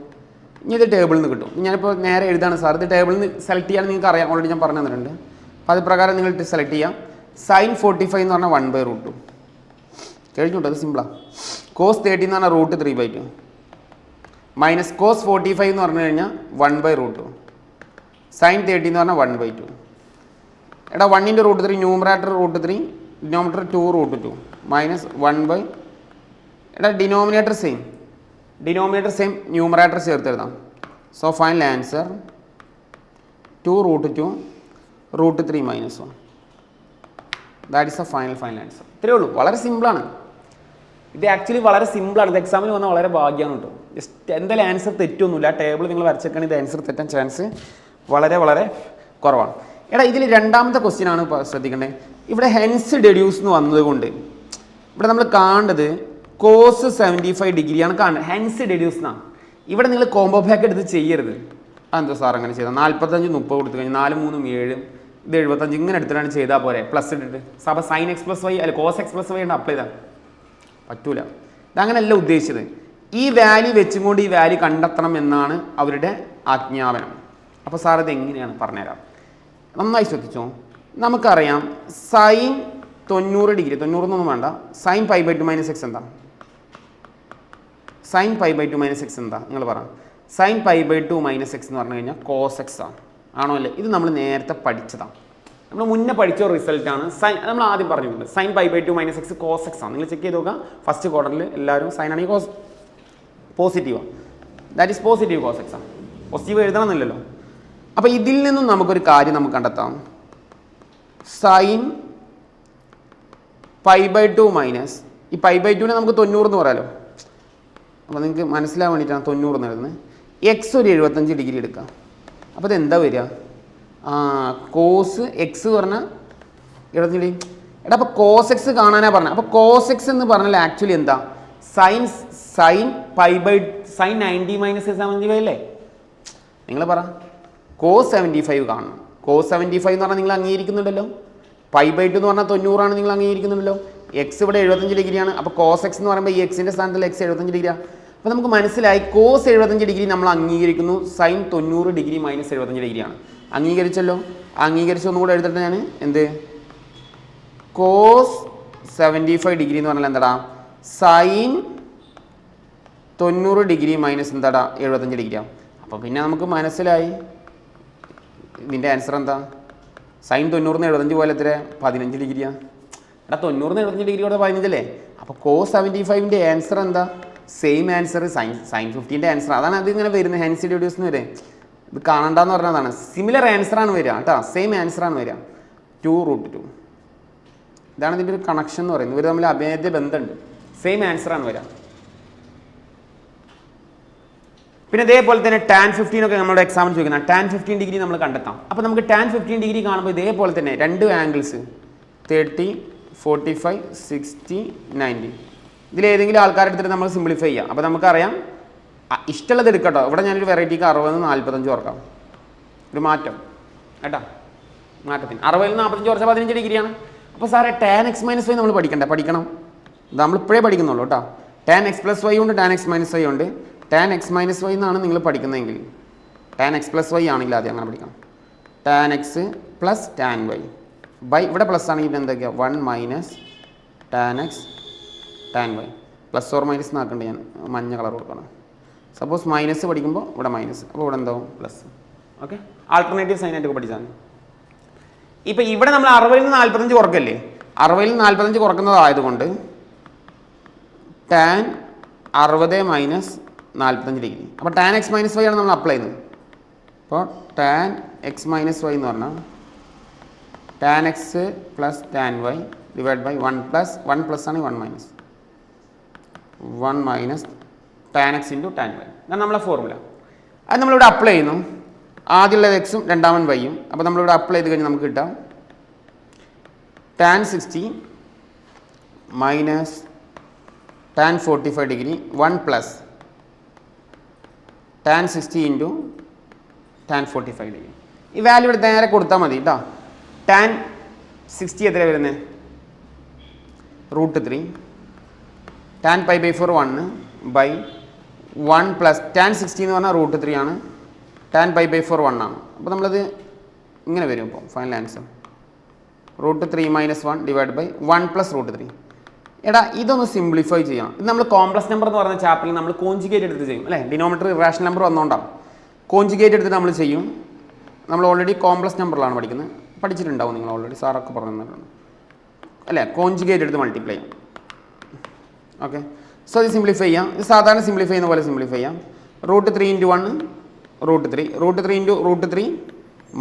ഇനി ഇത് ടേബിളിൽ നിന്ന് കിട്ടും. ഞാനിപ്പോൾ നേരെ എഴുതാണ് സാർ, ഇത് ടേബിളിൽ നിന്ന് സെലക്ട് ചെയ്യാൻ നിങ്ങൾക്ക് അറിയാം, ഓൾറെഡി ഞാൻ പറഞ്ഞു തന്നിട്ടുണ്ട്. അപ്പോൾ അത് പ്രകാരം നിങ്ങൾ സെലക്ട് ചെയ്യാം. സൈൻ 45 എന്ന് പറഞ്ഞാൽ 1/√2 കഴിഞ്ഞു കേട്ടോ, അത് സിമ്പിളാണ്. കോസ് 30 എന്ന് പറഞ്ഞാൽ √3/2 മൈനസ് കോസ് 45 എന്ന് പറഞ്ഞു കഴിഞ്ഞാൽ 1/√2 സൈൻ 30 എന്ന് പറഞ്ഞാൽ 1/2. എടാ 1 × √3 ന്യൂമറേറ്റർ √3 ഡിനോമിനേറ്റർ 2√2 മൈനസ് 1/, എടാ ഡിനോമിനേറ്റർ സെയിം ന്യൂമറേറ്റർ ചേർത്ത് എഴുതാം. So final answer 2√2 √3 minus 1. That is A final answer. ഇത്രയേ ഉള്ളൂ, വളരെ സിമ്പിളാണ്. ഇത് ആക്ച്വലി വളരെ സിമ്പിളാണ്. ഇത് എക്സാമിന് വന്നാൽ വളരെ ഭാഗ്യമാണ് കേട്ടോ. ജസ്റ്റ് എന്തായാലും ആൻസർ തെറ്റൊന്നുമില്ല. ടേബിൾ നിങ്ങൾ വരച്ചേക്കാണെങ്കിൽ ഇത് ആൻസർ തെറ്റാൻ ചാൻസ് വളരെ കുറവാണ്. എടാ ഇതിൽ രണ്ടാമത്തെ ക്വസ്റ്റ്യൻ ആണ് ശ്രദ്ധിക്കേണ്ടത്. ഇവിടെ ഹെൻസ് ഡെഡ്യൂസ് എന്ന് വന്നതുകൊണ്ട് ഇവിടെ നമ്മൾ കാണേണ്ടത് കോസ് 75 ഡിഗ്രിയാണ് കാണുന്നത്. ഹെൻസ് ഡെഡ്യൂസ് എന്നാണ്. ഇവിടെ നിങ്ങൾ കോംബോ പാക്ക് എടുത്ത് ചെയ്യരുത്. അതെന്താ സാർ അങ്ങനെ ചെയ്താൽ 45 30 കൊടുത്തു കഴിഞ്ഞാൽ 4 3 7 ഇത് 75 ഇങ്ങനെ എടുത്തിട്ടാണ് ചെയ്താൽ പോരെ. പ്ലസ് ഇട്ടിട്ട് സാബ സൈൻ എക്സ് പ്ലസ് വൈ അല്ല കോസ് എക്സ് പ്ലസ് വൈ ഉണ്ട് അപ്ലൈ ചെയ്താൽ പറ്റൂല. ഇതങ്ങനെയല്ല ഉദ്ദേശിച്ചത്. ഈ വാല്യൂ വെച്ചും കൊണ്ട് ഈ വാല്യൂ കണ്ടെത്തണം എന്നാണ് അവരുടെ ആജ്ഞാപനം. അപ്പോൾ സാർ ഇത് എങ്ങനെയാണ് പറഞ്ഞുതരാം, നന്നായി ശ്രദ്ധിച്ചോ. നമുക്കറിയാം സൈൻ 90 ഡിഗ്രി 90 എന്നൊന്നും വേണ്ട. സൈൻ π/2 മൈനസ് എക്സ് എന്താ? സൈൻ π/2 മൈനസ് എക്സ് എന്താ നിങ്ങൾ പറ. സൈൻ π/2 മൈനസ് എക്സ് എന്ന് പറഞ്ഞു കഴിഞ്ഞാൽ കോസ് എക്സ് ആണ്, ആണോ അല്ലേ? ഇത് നമ്മൾ നേരത്തെ പഠിച്ചതാണ്, നമ്മൾ മുന്നേ പഠിച്ച റിസൾട്ടാണ്. സൈൻ നമ്മൾ ആദ്യം പറഞ്ഞിട്ടുണ്ട്. Sine π/2 minus x cos x ആണ്. നിങ്ങൾ ചെക്ക് ചെയ്ത് നോക്കുക. ഫസ്റ്റ് ക്വാർട്ടറിൽ എല്ലാവരും സൈൻ ആണെങ്കിൽ കോസ് പോസിറ്റീവാണ്. That is positive cos x ആണ്. പോസിറ്റീവ് എഴുതണമെന്നില്ലല്ലോ. അപ്പോൾ ഇതിൽ നിന്നും നമുക്കൊരു കാര്യം നമുക്ക് കണ്ടെത്താം. സൈൻ π/2 മൈനസ് ഈ π/2നെ നമുക്ക് 90 എന്ന് പറയാമല്ലോ. അപ്പോൾ നിങ്ങൾക്ക് മനസ്സിലാൻ വേണ്ടിയിട്ടാണ് 90 എന്ന് എഴുതുന്നത്. എക്സ് ഒരു 75 ഡിഗ്രി എടുക്കാം. അപ്പോൾ ഇതെന്താ വരിക? കോസ് എക്സ് പറഞ്ഞാൽ 75 ഡിഗ്രി. എടാ അപ്പോൾ കോസ് എക്സ് കാണാനാണ് പറഞ്ഞത്. അപ്പോൾ കോസ് എക്സ് എന്ന് പറഞ്ഞാൽ ആക്ച്വലി എന്താ? സൈൻ 90 മൈനസ് 75 അല്ലേ? നിങ്ങൾ പറ. കോസ് 75 കാണണം. കോസ് 75 എന്ന് പറഞ്ഞാൽ നിങ്ങൾ അംഗീകരിക്കുന്നുണ്ടല്ലോ. π/2 എന്ന് പറഞ്ഞാൽ 90 നിങ്ങൾ അംഗീകരിക്കുന്നുണ്ടല്ലോ. എക്സ് ഇവിടെ 75 ഡിഗ്രിയാണ്. അപ്പോൾ കോസ് എക്സ് എന്ന് പറയുമ്പോൾ ഈ എക്സിൻ്റെ സ്ഥാനത്തിൽ എക്സ് 75 ഡിഗ്രിയാണ്. അപ്പോൾ നമുക്ക് മനസ്സിലായി കോസ് 75 ഡിഗ്രി നമ്മൾ അംഗീകരിക്കുന്നു, സൈൻ 90 ഡിഗ്രി മൈനസ് 75 ഡിഗ്രിയാണ്. അംഗീകരിച്ചല്ലോ. അംഗീകരിച്ചൊന്നും കൂടെ എഴുതിട്ട് ഞാൻ എന്ത് കോസ് 75 ഡിഗ്രി എന്ന് പറഞ്ഞാൽ എന്താടാ സൈൻ 90 ഡിഗ്രി മൈനസ് എന്താടാ 75 ഡിഗ്രിയാണ്. അപ്പോൾ പിന്നെ നമുക്ക് മനസ്സിലായി ഇതിൻ്റെ ആൻസർ എന്താ. സൈൻ 90 75 പോലെ എത്ര 15 ഡിഗ്രിയാണ്. എടാ 90 75 ഡിഗ്രി കൂടെ 15 അല്ലേ. അപ്പോൾ കോസ് 75ൻ്റെ ആൻസർ എന്താ സെയിം ആൻസർ സൈൻ 50ൻ്റെ ആൻസർ. അതാണ് അതിങ്ങനെ വരുന്നത് ഹെൻസ് ഡിഡ്യൂസ് എന്ന് വരെ. ഇത് കാണണ്ടെന്ന് പറഞ്ഞതാണ്. സിമിലർ ആൻസറാണ് വരിക കേട്ടോ. സെയിം ആൻസറാണ് വരിക 2√2. ഇതാണ് ഇതിൻ്റെ ഒരു കണക്ഷൻ എന്ന് പറയുന്നത്. ഇവർ തമ്മിൽ അഭേദ്യ ബന്ധമുണ്ട്. സെയിം ആൻസറാണ് വരിക. പിന്നെ ഇതേപോലെ തന്നെ ടാൻ 15 ഒക്കെ നമ്മുടെ എക്സാമിന് ചോദിക്കുന്ന ടാൻ 15 ഡിഗ്രി നമ്മൾ കണ്ടെത്താം. അപ്പോൾ നമുക്ക് ടാൻ 15 ഡിഗ്രി കാണുമ്പോൾ ഇതേപോലെ തന്നെ രണ്ട് ആംഗിൾസ് 30, 45, 60, 90 ഇതിലേതെങ്കിലും ആൾക്കാരുടെ എടുത്തിട്ട് നമ്മൾ സിംപ്ലിഫൈ ചെയ്യാം. അപ്പോൾ നമുക്കറിയാം ഇഷ്ടമുള്ളത് എടുക്കട്ടോ. ഇവിടെ ഞാനൊരു വെറൈറ്റിക്ക് 60 45 ഓർക്കാം. ഒരു മാറ്റം കേട്ടോ. മാറ്റത്തിന് 60 45 കുറച്ചാൽ 15 ഡിഗ്രിയാണ്. അപ്പോൾ സാറേ ടാൻ എക്സ് മൈനസ് വൈ നമ്മൾ പഠിക്കണം. ഇത് നമ്മളിപ്പോഴേ പഠിക്കുന്നുള്ളൂ കേട്ടോ. ടാൻ എക്സ് പ്ലസ് വൈ ഉണ്ട്, ടാൻ എക്സ് മൈനസ് വൈ ഉണ്ട്. ടാൻ എക്സ് മൈനസ് വൈ എന്നാണ് നിങ്ങൾ പഠിക്കുന്നതെങ്കിൽ ടാൻ എക്സ് പ്ലസ് വൈ ആണെങ്കിൽ ആദ്യം അങ്ങനെ പഠിക്കണം. Tan x plus tan y by ഇവിടെ പ്ലസ് ആണെങ്കിൽ എന്തൊക്കെയാണ് 1 minus tan x tan y. Plus or minus എന്നാക്കണ്ട് ഞാൻ മഞ്ഞ കളർ കൊടുക്കണം. സപ്പോസ് മൈനസ് പഠിക്കുമ്പോൾ ഇവിടെ മൈനസ്, അപ്പോൾ ഇവിടെ എന്താവും പ്ലസ്. ഓക്കെ, ആൾട്ടർനേറ്റീവ് സൈനായിട്ട് പഠിച്ചാൽ. ഇപ്പം ഇവിടെ നമ്മൾ 60 നിന്ന് 45 കുറക്കല്ലേ. 60 നിന്ന് 45 കുറക്കുന്നതായതുകൊണ്ട് ടാൻ 60 മൈനസ് 45 ഡിഗ്രി. അപ്പോൾ ടാൻ എക്സ് മൈനസ് വൈ ആണ് നമ്മൾ അപ്ലൈ ചെയ്യുന്നത്. അപ്പോൾ ടാൻ എക്സ് മൈനസ് വൈ എന്ന് പറഞ്ഞാൽ tan x plus tan y divide by 1 plus ആണ് 1 minus 1 minus tan x into tan y. ഇതാണ് നമ്മളെ ഫോർമുല. അത് നമ്മളിവിടെ അപ്ലൈ ചെയ്യുന്നു. ആദ്യമുള്ളത് എക്സും രണ്ടാമൻ വൈയും. അപ്പോൾ നമ്മളിവിടെ അപ്ലൈ ചെയ്ത് കഴിഞ്ഞാൽ നമുക്ക് കിട്ടാം tan 60 minus tan 45 degree 1 plus tan 60 into tan 45 degree. ഈ വാല്യൂ ഇവിടെ നേരെ കൊടുത്താൽ മതി കേട്ടോ. ടാൻ 60 എത്ര വരുന്നത് √3 ടാൻ π/4 1 ബൈ 1 പ്ലസ് ടാൻ 60 എന്ന് പറഞ്ഞാൽ √3 ആണ്, ടാൻ π/4 1 ആണ്. അപ്പോൾ നമ്മളത് ഇങ്ങനെ വരും. ഇപ്പോൾ final answer √3 minus 1 divide by 1 plus √3. എടാ ഇതൊന്ന് സിംപ്ലിഫൈ ചെയ്യണം. ഇത് നമ്മൾ കോംപ്ലക്സ് നമ്പർ എന്ന് പറയുന്ന ചാപ്റ്ററിൽ നമ്മൾ കോഞ്ചുഗേറ്റ് എടുത്ത് ചെയ്യും അല്ലേ. ഡിനോമിനേറ്റർ ഇറാഷണൽ നമ്പർ വന്നുകൊണ്ടാണ് കോഞ്ചുഗേറ്റ് എടുത്തിട്ട് നമ്മൾ ചെയ്യും. നമ്മൾ ഓൾറെഡി കോംപ്ലക്സ് നമ്പറിലാണ് പഠിക്കുന്നത്. പഠിച്ചിട്ടുണ്ടാവും നിങ്ങൾ ഓൾറെഡി, സാറൊക്കെ പറഞ്ഞു തന്നിട്ടുണ്ട് അല്ലേ. കോഞ്ചുഗേറ്റ് എടുത്ത് മൾട്ടിപ്ലൈ ചെയ്യാം. ഓക്കെ, സോ ഇത് സിംപ്ലിഫൈ ചെയ്യാം. ഇത് സാധാരണ സിംപ്ലിഫൈ ചെയ്യുന്ന പോലെ സിംപ്ലിഫൈ ചെയ്യാം. √3 into 1 √3 into √3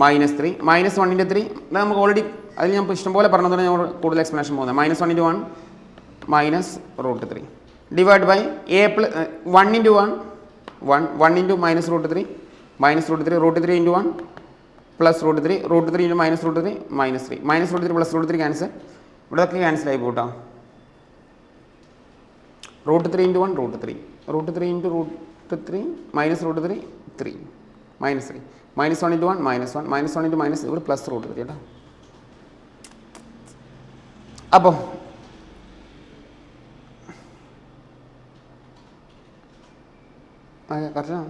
minus 3 minus 1 into 3. ഇത് നമുക്ക് ഓൾറെഡി അതിൽ ഞാൻ ഇഷ്ടംപോലെ പറഞ്ഞതുകൊണ്ട് ഞാൻ കൂടുതൽ എക്സ്പ്ലനേഷൻ പോകുന്നത്. -1 into 1 minus √3 divide by 1 into 1 into minus √3 minus √3 into 1 plus √3 into minus √3 minus 3 minus √3 plus √3 cancel. ഇവിടെയൊക്കെ ക്യാൻസൽ ആയി പോട്ടാ. √3 into 1 √3 into √3 minus √3 3 minus 3 minus 1 into 1 minus 1 into minus ഇവിടെ പ്ലസ് √3 കേട്ടോ. അപ്പോൾ അതെ കറക്റ്റാണ്.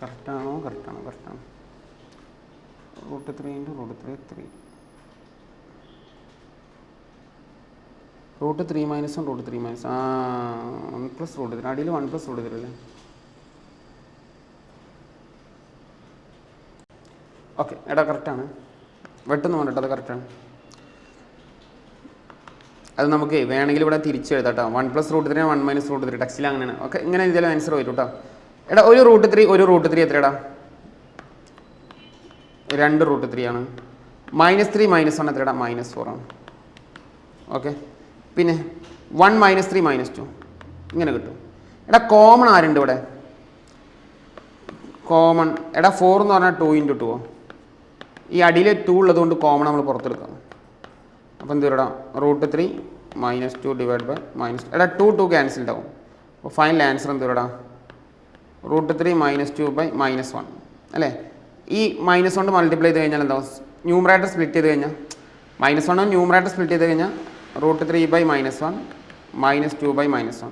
കറക്റ്റാണോ √3 ഇൻറ്റു √3 3 √3 മൈനസ് 1 √3 മൈനസ് 1 പ്ലസ് √3 അടിയിൽ 1 പ്ലസ് √3 അല്ലേ. ഓക്കെ എടാ കറക്റ്റാണ്. വെട്ടൊന്നും വേണ്ട, അത് കറക്റ്റാണ്. അത് നമുക്ക് വേണമെങ്കിൽ ഇവിടെ തിരിച്ച് എഴുതാം കേട്ടോ. 1 പ്ലസ് √3 1 മൈനസ് √3 ടെക്സ്റ്റിൽ അങ്ങനെയാണ്. ഓക്കെ, ഇങ്ങനെ ഇതിലും ആൻസർ വരും കേട്ടോ. എടാ ഒരു √3 എത്രടാ 2 √3 ആണ്. -3 -1 എത്രടാ -4 ആണ്. ഓക്കെ, പിന്നെ 1 -3 -2 ഇങ്ങനെ കിട്ടും. എടാ കോമൺ ആരുണ്ട് ഇവിടെ? കോമൺ എടാ 4 എന്ന് പറഞ്ഞാൽ 2 ഇൻറ്റു 2. ഈ അടിയിൽ 2 ഉള്ളതുകൊണ്ട് കോമൺ നമ്മൾ പുറത്തെടുക്കാം. അപ്പോൾ എന്ത് വരും √3 -2 ഡിവൈഡ് ബൈ മൈനസ് എടാ 2 ക്യാൻസൽഡ് ആവും. അപ്പോൾ ഫൈനൽ ആൻസർ എന്ത് വരും √3 -2 ബൈ -1 അല്ലേ. ഈ -1 കൊണ്ട് മൾട്ടിപ്ലൈ ചെയ്ത് കഴിഞ്ഞാൽ എന്താവും, ന്യൂമറേറ്റർ സ്പ്ലിറ്റ് ചെയ്ത് കഴിഞ്ഞാൽ -1 ന്യൂമറേറ്റർ സ്പ്ലിറ്റ് ചെയ്ത് കഴിഞ്ഞാൽ √3 ബൈ -1 -2 ബൈ -1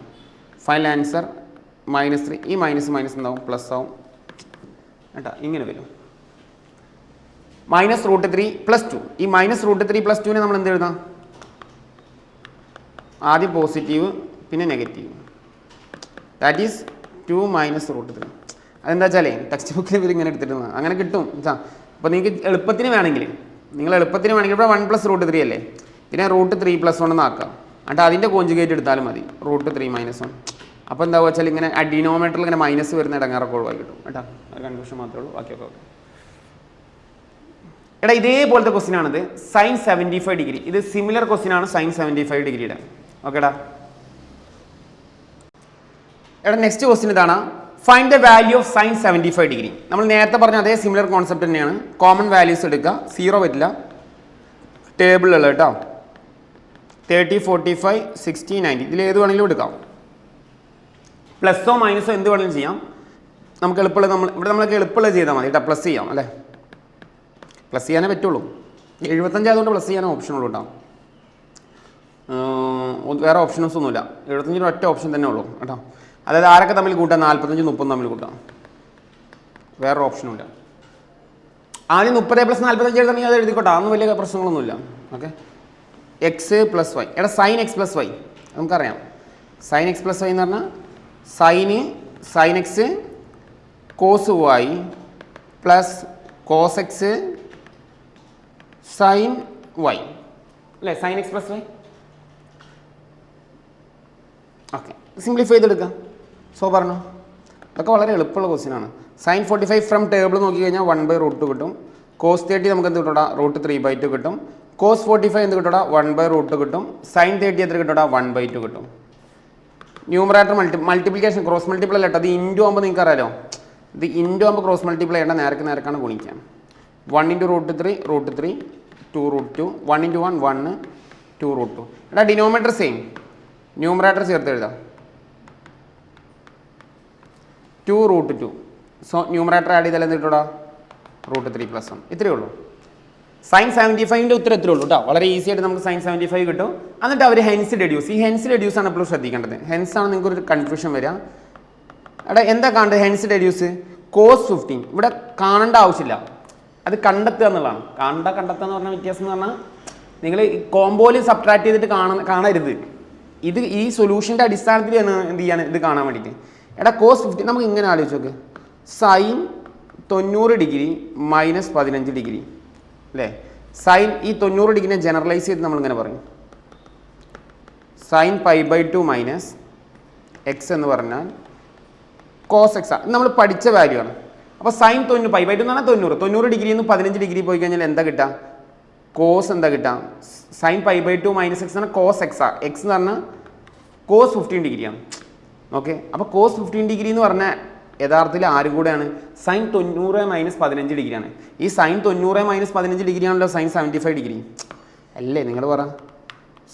ഫൈനൽ ആൻസർ -3. ഈ മൈനസ് എന്താവും പ്ലസ് ആവും കേട്ടോ, ഇങ്ങനെ വരും -√3 + 2. ഈ -√3 + 2 നമ്മൾ എന്ത് എഴുതാം, ആദ്യം പോസിറ്റീവ് പിന്നെ നെഗറ്റീവ്, ദാറ്റ് ഈസ് 2 -√3. അതെന്താ വെച്ചാലേ ടെക്സ്റ്റ് ബുക്കിൽ ഇവർ ഇങ്ങനെ എടുത്തിട്ടുണ്ട്, അങ്ങനെ കിട്ടും. അപ്പോൾ നിങ്ങൾക്ക് എളുപ്പത്തിന് വേണമെങ്കിൽ ഇവിടെ 1 + √3 അല്ലേ, പിന്നെ √3 + 1 ആക്കാം, എന്നിട്ട് അതിൻ്റെ കോഞ്ചുഗേറ്റ് എടുത്താലും മതി √3 -1. അപ്പോൾ എന്താ വെച്ചാൽ ഇങ്ങനെ ഡിനോമിനേറ്ററിൽ ഇങ്ങനെ മൈനസ് വരുന്ന ഇടങ്ങാറൊക്കെ ഒഴിവായി കിട്ടും കേട്ടോ. ഒരു കൺഫ്യൂഷൻ മാത്രമേ ഉള്ളൂ, ബാക്കിയൊക്കെ ഓക്കെ. എടാ ഇതേപോലത്തെ ക്വസ്റ്റ്യൻ ആണിത്, sin 75 ഡിഗ്രി. ഇത് സിമിലർ ക്വസ്റ്റ്യൻ ആണ് sin 75 ഡിഗ്രിയുടെ. ഓക്കെടാ. എടാ നെക്സ്റ്റ് ക്വസ്റ്റ്യൻ ഇതാണ്, find the value of sin 75 degree. നമ്മൾ നേരത്തെ പറഞ്ഞ അതേ സിമിലർ കോൺസെപ്റ്റ് തന്നെയാണ്. കോമൺ വാല്യൂസ് എടുക്കുക, 0 പറ്റില്ല, ടേബിളിലുള്ള കേട്ടോ. 30, 45, 60, 90 ഇതിൽ ഏത് വേണമെങ്കിലും എടുക്കാം. പ്ലസ്സോ മൈനസോ എന്ത് വേണമെങ്കിലും ചെയ്യാം. നമുക്ക് എളുപ്പമുള്ള നമ്മൾക്ക് എളുപ്പമുള്ളത് ചെയ്താൽ മതി കേട്ടോ. പ്ലസ് ചെയ്യാം അല്ലേ, പ്ലസ് ചെയ്യാനേ പറ്റുള്ളൂ. 75 ആയതുകൊണ്ട് പ്ലസ് ചെയ്യാനേ ഓപ്ഷനുള്ളൂ കേട്ടോ, വേറെ ഓപ്ഷൻസ് ഒന്നുമില്ല. 75 ഒറ്റ ഓപ്ഷൻ തന്നെ ഉള്ളൂ കേട്ടോ. അതായത് ആരൊക്കെ തമ്മിൽ കൂട്ടാം, 45, 30 തമ്മിൽ കൂട്ടാം, വേറൊരു ഓപ്ഷനുമില്ല. ആദ്യം 30 + 45 എഴുതണമെങ്കിൽ അത് എഴുതിക്കോട്ടെ, അതൊന്നും വലിയ പ്രശ്നങ്ങളൊന്നുമില്ല. ഓക്കെ. x + y. എടാ sin x + y നമുക്കറിയാം. sin x + y എന്ന് പറഞ്ഞാൽ sin x cos y plus cos x sin y അല്ലേ, sin x + y. Okay, simplify ചെയ്തെടുക്കാം. സോ പറഞ്ഞു, ഇതൊക്കെ വളരെ എളുപ്പമുള്ള ക്വസ്റ്റ്യൻ ആണ്. sin 45 ഫ്രം ടേബിൾ നോക്കി കഴിഞ്ഞാൽ 1/√2 കിട്ടും. cos 30 നമുക്ക് എന്ത് കിട്ടൂടാ, √3/2 കിട്ടും. cos 45 എന്ത് കിട്ടൂടാ, 1/√2 കിട്ടും. sin 30 എത്ര കിട്ടൂടാ, 1/2 കിട്ടും. ന്യൂമറേറ്റർ മൾട്ടിപ്ലിക്കേഷൻ ക്രോസ് മൾട്ടിപ്ലൈ അല്ല കേട്ടോ, അത് ഇൻറ്റു ആകുമ്പോൾ നിങ്ങൾക്ക് അറിയാലോ, ഇത് ഇൻറ്റു ആകുമ്പോൾ ക്രോസ് മൾട്ടിപ്ലൈ ചെയ്യേണ്ട, നേരക്കാണ് ഗുണിക്കാം. 1 × √3 √3 2√2 1 × 1 1 2√2. എടാ ഡിനോമിനേറ്റർ സെയിം, ന്യൂമറേറ്റർ ചേർത്ത് എഴുതാം 2√2. സോ ന്യൂമറേറ്റർ ആഡ് ചെയ്താൽ എന്ത് കിട്ടൂടാ, √3 + 1. ഇത്രയേ ഉള്ളൂ. sin 75ൻ്റെ ഉത്തരം എത്രയേ ഉള്ളൂ കേട്ടോ, വളരെ ഈസി ആയിട്ട് നമുക്ക് sin 75 കിട്ടും. എന്നിട്ട് അവർ ഹെൻസ് ഡെഡ്യൂസ്, ഈ ഹെൻസ് ഡെഡ്യൂസ് ആണ് എപ്പോഴും ശ്രദ്ധിക്കേണ്ടത്. ഹെൻസ് ആണ് നിങ്ങൾക്ക് ഒരു കൺഫ്യൂഷൻ വരിക. എടാ എന്താ കാണേണ്ടത്, ഹെൻസ് ഡെഡ്യൂസ് cos 15 ഇവിടെ കാണേണ്ട ആവശ്യമില്ല, അത് കണ്ടെത്തുക എന്നുള്ളതാണ്. കണ്ടെത്തുക എന്ന് പറഞ്ഞാൽ വ്യത്യാസം എന്ന് പറഞ്ഞാൽ നിങ്ങൾ കോമ്പോയിൽ സബ്ട്രാക്ട് ചെയ്തിട്ട് കാണരുത്. ഇത് ഈ സൊല്യൂഷൻ്റെ അടിസ്ഥാനത്തിൽ എന്ത് ചെയ്യാണ് ഇത് കാണാൻ വേണ്ടിയിട്ട്. എടാ cos 15 നമുക്ക് ഇങ്ങനെ ആലോചിച്ച് നോക്ക്, sin 90 ഡിഗ്രി -15 ഡിഗ്രി അല്ലേ. സൈൻ ഈ 90 ഡിഗ്രിനെ ജനറലൈസ് ചെയ്ത് നമ്മളിങ്ങനെ പറയും sin π/2 മൈനസ് എക്സ് എന്ന് പറഞ്ഞാൽ cos x. നമ്മൾ പഠിച്ച വാല്യൂ ആണ്. അപ്പോൾ sin 90 π/2 എന്ന് പറഞ്ഞാൽ 90 ഡിഗ്രിയിൽ നിന്ന് 15 ഡിഗ്രി പോയി കഴിഞ്ഞാൽ എന്താ കിട്ടുക, കോസ് എന്താ കിട്ടുക, sin π/2 മൈനസ് എക്സ് എന്ന് പറഞ്ഞാൽ cos x. എക്സ് എന്ന് പറഞ്ഞാൽ cos 15 ഡിഗ്രിയാണ്. ഓക്കെ, അപ്പോൾ cos 15 ഡിഗ്രി എന്ന് പറഞ്ഞാൽ യഥാർത്ഥത്തിൽ ആരും കൂടെയാണ്, sin 90 - 15 ഡിഗ്രിയാണ്. ഈ sin 90 - 15 ഡിഗ്രി ആണല്ലോ sin 75 ഡിഗ്രി അല്ലേ. നിങ്ങൾ പറ,